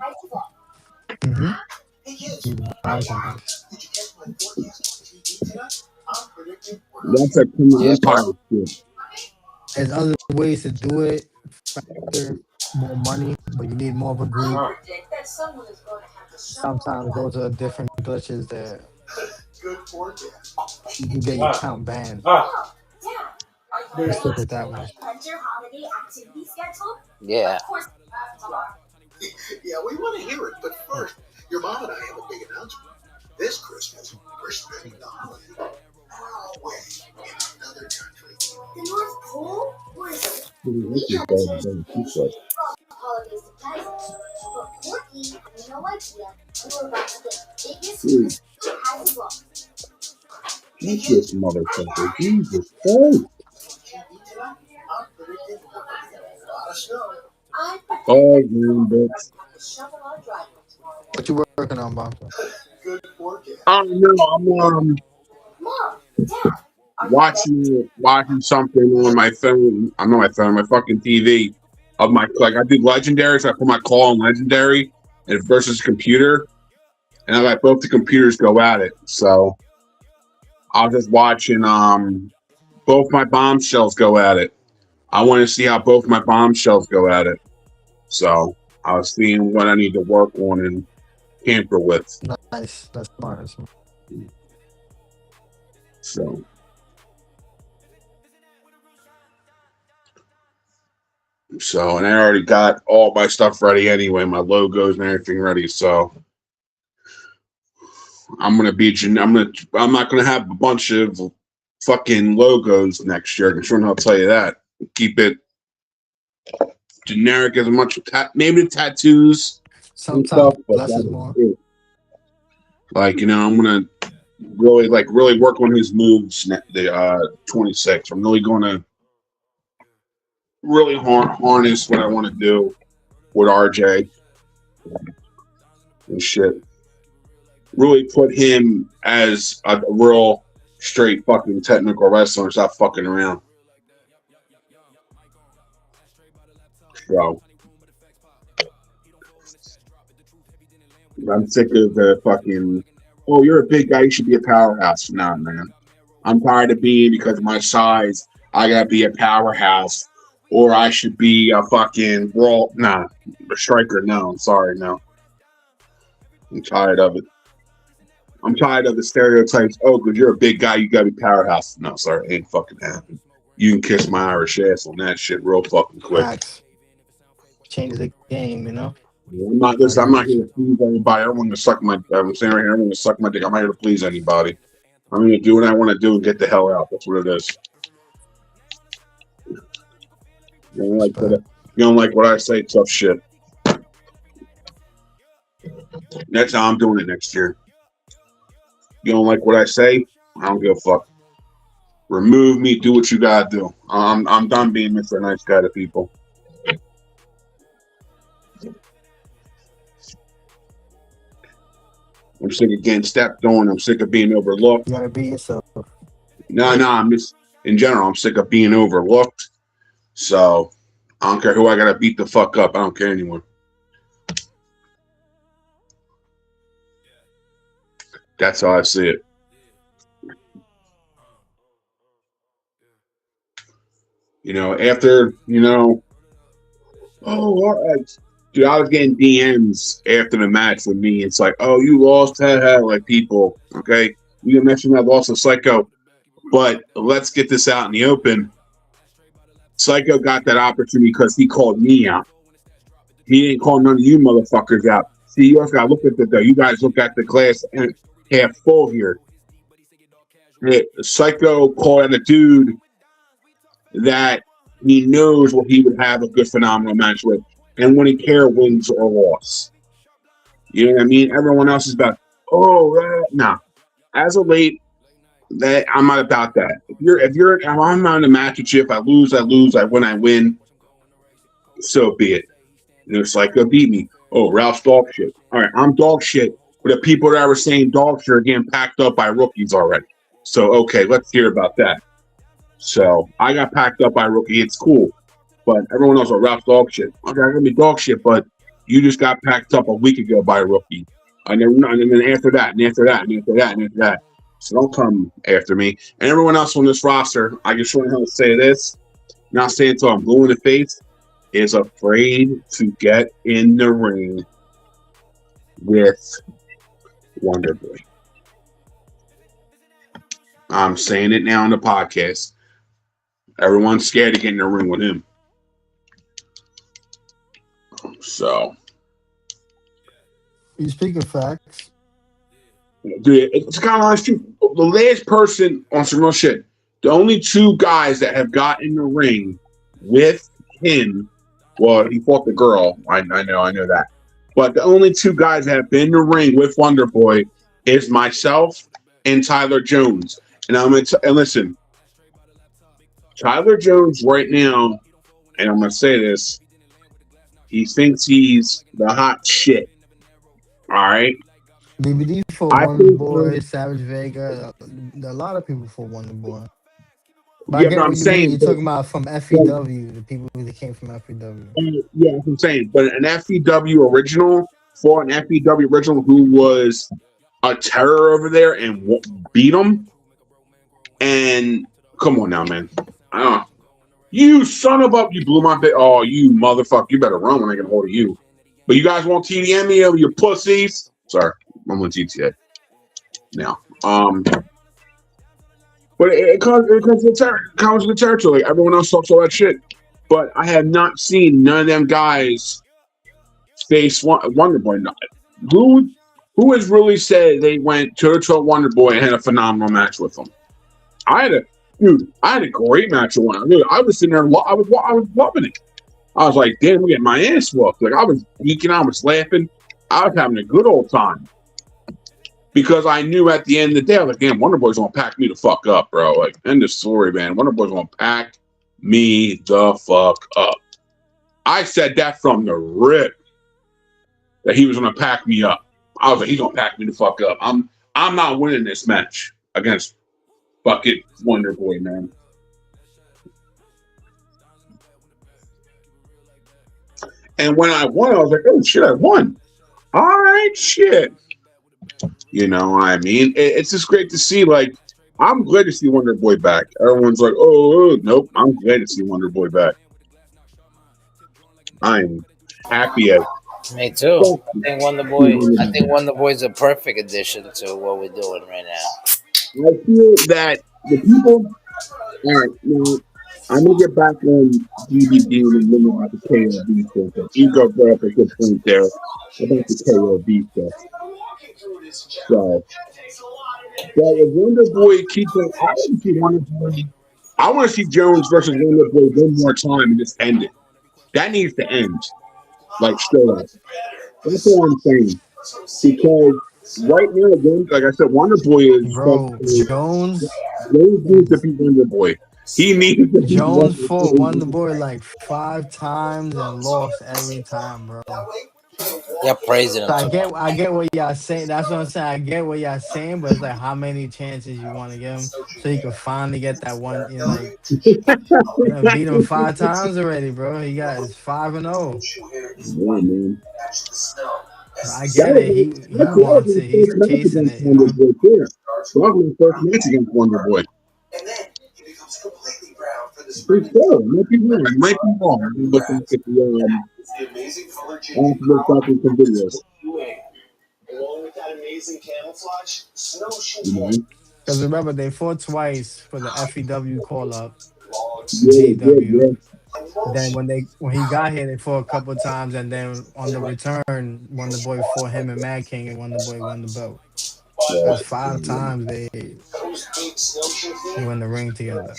Mm-hmm. You can buy things. That's a criminal Yeah. empire shit. There's other ways to do it faster, more money, but you need more of a group. Sometimes those are different glitches that you can get your account banned. Just stick with that one. Yeah. Eat this motherfucker. Jesus Christ. Oh, man, bitch. What you working on, Bob? I don't know. I'm watching something on my phone. I'm not my phone, my fucking TV. Of my like, I do legendary, so I put my call on legendary and versus computer, and I let both the computers go at it. So I was just watching both my bombshells go at it. I want to see how both my bombshells go at it. So I was seeing what I need to work on and tamper with. Nice. That's smart. That's smart. So, and I already got all my stuff ready anyway, my logos and everything ready. So I'm not gonna have a bunch of fucking logos next year. I'm sure I'll tell you that. Keep it generic as much. Maybe the tattoos and Sometimes stuff, but less is that more. is it. Like, I'm gonna really work on his moves. The 26. I'm really gonna really harness what I want to do with RJ and shit. Really put him as a real straight fucking technical wrestler and stop fucking around. So I'm sick of the fucking, oh, you're a big guy, you should be a powerhouse. Nah, man. I'm tired of being, because of my size, I gotta be a powerhouse. Or I should be a fucking a striker. No, I'm sorry, no. I'm tired of it. I'm tired of the stereotypes. Oh, because you're a big guy, you gotta be powerhouse. No, sorry, it ain't fucking happening. You can kiss my Irish ass on that shit real fucking quick. Facts. Changes the game, you know? I'm not I listen. I'm get not here to please anybody. I don't want to suck my. I'm saying right here, I don't want to suck my dick. I'm not here to please anybody. I'm going to do what I want to do and get the hell out. That's what it is. You don't like what respect. you don't like what I say? Tough shit. That's how I'm doing it next year. You don't like what I say? I don't give a fuck. Remove me. Do what you gotta do. I'm done being Mr. Nice Guy to people. I'm sick of getting stepped on. I'm sick of being overlooked. You gotta be yourself. No, I'm just in general. I'm sick of being overlooked. So I don't care who I gotta beat the fuck up. I don't care anymore. That's how I see it. After oh, all right. Dude, I was getting DMs after the match with me. It's like, oh, you lost, like people. Okay, you mentioned I lost to Psycho, but let's get this out in the open. Psycho got that opportunity because he called me out. He didn't call none of you motherfuckers out. See, you also got to look at the. You guys look at the glass half full here. Psycho called out a dude that he knows what he would have a good, phenomenal match with, and wouldn't care wins or loss. You know what I mean? Everyone else is about, nah. As of late, that I'm not about that. If I'm not in a match with you, if I lose, I lose. I win. So be it. Psycho beat me. Oh, Ralph's dog shit. All right, I'm dog shit. But the people that were saying dog shit are getting packed up by rookies already. So okay, let's hear about that. So I got packed up by rookie. It's cool. But everyone else are Ralph's dog shit. Okay, I'm gonna be dog shit, but you just got packed up a week ago by a rookie. And then after that, and after that, and after that, and after that. So don't come after me. And everyone else on this roster, I just want to say this, not saying until I'm blue in the face, is afraid to get in the ring with Wonder Boy. I'm saying it now on the podcast. Everyone's scared to get in the ring with him. So, You speaking facts? dude, it's kind of honest truth. The last person on some real shit, the only two guys that have got in the ring with him, well, he fought the girl. I know that. But the only two guys that have been in the ring with Wonder Boy is myself and Tyler Jones. And and listen, Tyler Jones right now, and I'm gonna say this, he thinks he's the hot shit. All right. BBD for I Wonder think, Boy, Savage Vega, a lot of people for Wonder Boy. But I yeah, but get I'm what you mean. saying, You're talking about from but, FEW, the people that came from FEW. yeah, that's what I'm saying. But an FEW original for an FEW original who was a terror over there and beat him. And come on now, man. I don't know. You son of a, you blew my bit. Oh, you motherfucker. You better run when I get a hold of you. But you guys won't TDM me over your pussies. Sorry, I'm on GTA now. But it comes to the territory. Like everyone else talks all that shit. But I have not seen none of them guys face Wonder Boy. Who has really said they went toe-to-toe Wonder Boy and had a phenomenal match with him? I had a great match with one. Dude, I was sitting there, I was loving it. I was like, damn, I'm getting my ass whooped. Like I was geeking, I was laughing, I was having a good old time. Because I knew at the end of the day, I was like, damn, Wonder Boy's gonna pack me the fuck up, bro. Like, end of story, man. Wonder Boy's gonna pack me the fuck up. I said that from the rip that he was gonna pack me up. I was like, he's gonna pack me the fuck up. I'm not winning this match against fucking Wonder Boy, man. And when I won, I was like, oh shit, I won. All right, shit. You know what I mean? It's just great to see. Like, I'm glad to see Wonder Boy back. Everyone's like, oh, nope. I'm glad to see Wonder Boy back. I'm happy as. Me too. I think Wonder Boy's a perfect addition to what we're doing right now. I feel that the people. All right, now, I'm gonna get back on DVD and then about the KLB stuff. Ego brought up a good point there about the KLB stuff. So, but if Wonder Boy keeps on, I want to see Wonder Boy. I want to see Jones versus Wonder Boy one more time and just end it. That needs to end, like straight up. That's all I'm saying. Because right now, like I said, Wonder Boy is Bro, fucking. Jones Jones needs to be Wonder Boy. He needs to be Jones Wonder fought Wonder Boy. Boy like 5 times and lost every time, bro. You're praising him So too much. I get what y'all saying. That's what I'm saying. I get what y'all saying, but it's like how many chances you want to give him so he could finally get that one. You know, like you know, beat him 5 times already, bro. He got his 5-0. Yeah, man. But I That get was it. He that was wants my it. He's first match chasing against it. You Wonder know. Boy too. That was my first match against Wonder Boy. Pretty cool. Might be wrong. Might be wrong. Let me look back at I have to look back at some videos. You know? Because remember, they fought twice for the FEW call up, Yeah, they did, GW. yeah. Then when he got here, they fought a couple times, and then on the return, Wonder Boy fought him and Mad King, and Wonder Boy won the belt. Yeah. That's 5 times they won the ring together.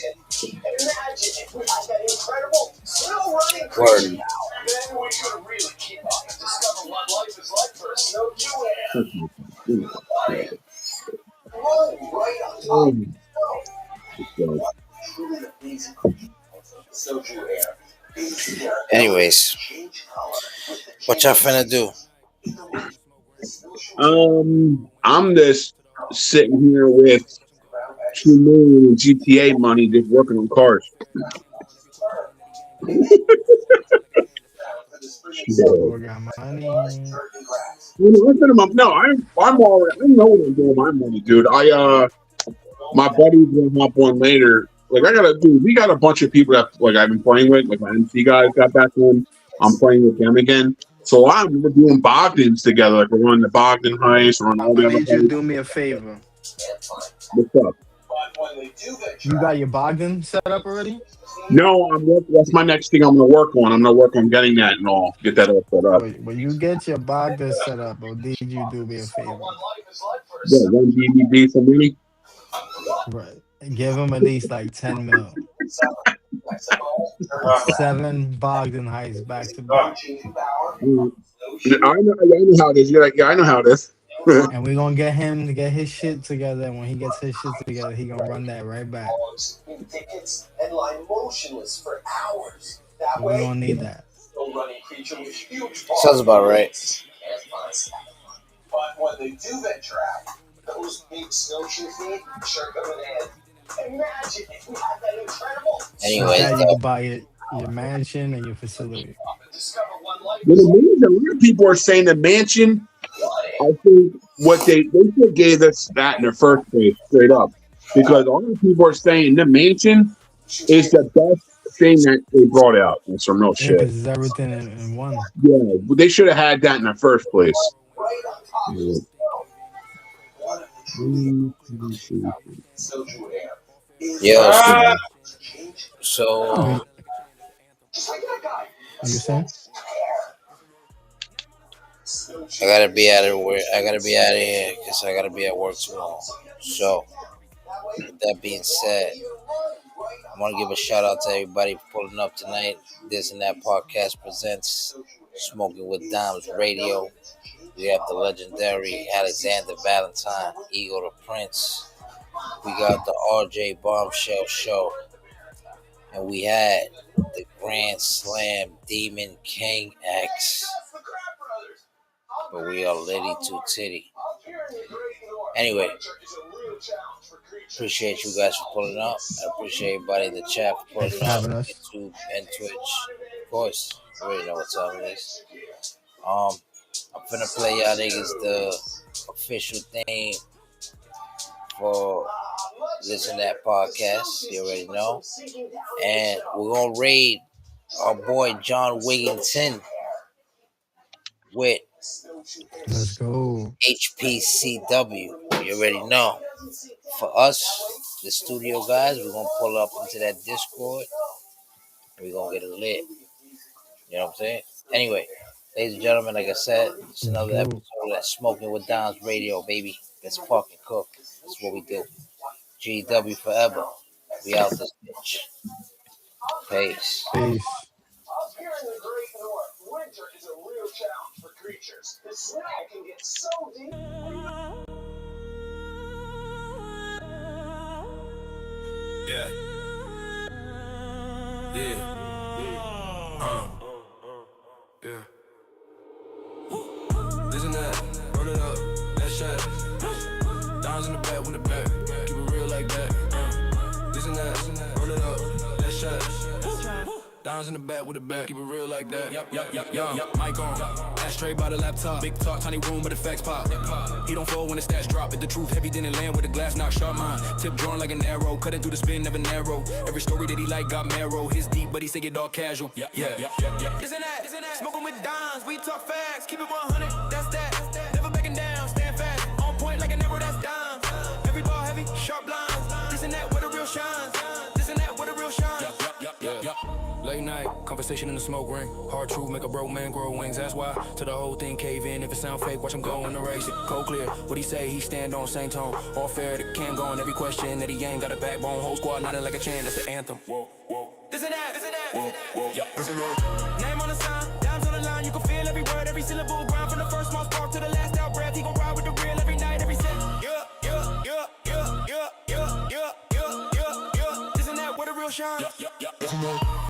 Word. Anyways, what y'all finna do? I'm just sitting here with 2 million in GTA money just working on cars. Yeah. Boy got money. No, I'm already. I know what I'm doing with my money, dude. My buddy's gonna hop on later. Like I gotta do. We got a bunch of people that like I've been playing with. Like my MC guys got back on. I'm playing with them again. So we're doing Bogdans together. Like we're running the Bogdan heist, we're on all I the other need you to heists. do me a favor. What's up? You got your Bogdan set up already? No, that's my next thing I'm gonna work on. I'm gonna work on getting that and all. Get that all set up. When you get your Bogdan set up, or did you do me a favor? Yeah, one DVD for me. Right. Give him at least like 10 mil. 7 Bogdan heists back to back. Mm. I know how it is. You're like, yeah, I know how it is. And we're gonna get him to get his shit together. And when he gets his shit together, he gonna run that right back. We're gonna need that. Sounds about right. With Anyways, that, you can buy your mansion and your facility. Well, a lot of people are saying the mansion. I think what they should gave us that in the first place, straight up, because a lot of people are saying the mansion is the best thing that they brought out. That's some real Yeah, shit. because it's everything in one. Yeah, but they should have had that in the first place. Yeah. yo, so What you saying? I gotta be out of where I gotta be out of here because I gotta be at work tomorrow. So, with that being said, I want to give a shout out to everybody for pulling up tonight. This and That Podcast presents Smoking with Dimes Radio. We have the legendary Alexander Valentine, Eagle the Prince. We got the RJ Bombshell Show. And we had the Grand Slam Demon King X. But we are Liddy to Titty. Anyway, appreciate you guys for pulling up. I appreciate everybody in the chat for Thanks pulling for up. having us. YouTube and Twitch. Of course, you already know what time it is. I'm finna play y'all niggas the official theme for Listen That Podcast. You already know. And we're gonna raid our boy John Wigginton with Let's go. HPCW. You already know. For us, the studio guys, we're gonna pull up into that Discord We gonna get it lit. You know what I'm saying? Anyway, ladies and gentlemen, like I said, it's Let's another go. episode of that Smoking with Dimes Radio, baby. Let's fucking cook. That's what we do. GW forever. We out this bitch. Peace. Peace. Up here in the great north, winter is a real challenge for creatures. The snack can get so deep. Yeah. Yeah. Yeah. Listen that, roll it up, that shot. Dimes in the back, when the back, keep it real like that. Listen that, roll it up, that shot. Dimes in the back with the back, keep it real like that. Yup, mic on. Ashtray by the laptop. Big talk, tiny room, but the facts pop. He don't fall when the stats drop. If the truth heavy, then it land with the glass knock sharp mind. Tip drawn like an arrow, cutting through the spin, never narrow. Every story that he like got marrow. His deep, but he say it all casual. Yeah. Isn't that? Smoking with dimes, we talk facts. Keep it 100, that's that. Never backing down, stand fast. On point like an arrow, that's dimes. Every ball heavy, sharp lines. This and that, where the real shines. This and that, where the real shines. Yeah. Late night, conversation in the smoke ring. Hard truth, make a broke man grow wings. That's why, to the whole thing cave in. If it sound fake, watch him go and erase it. Cold clear, what he say, he stand on, same tone. All fair, the can go on every question that he ain't got a backbone. Whole squad nodding like a chant, that's the anthem. Whoa. This and that. Whoa. Name on the sign, dimes on the line. You can feel every word, every syllable. Grind from the first small spark to the last out breath. He gon' ride with the real every night, every set. Yeah. This and that, where the real shine.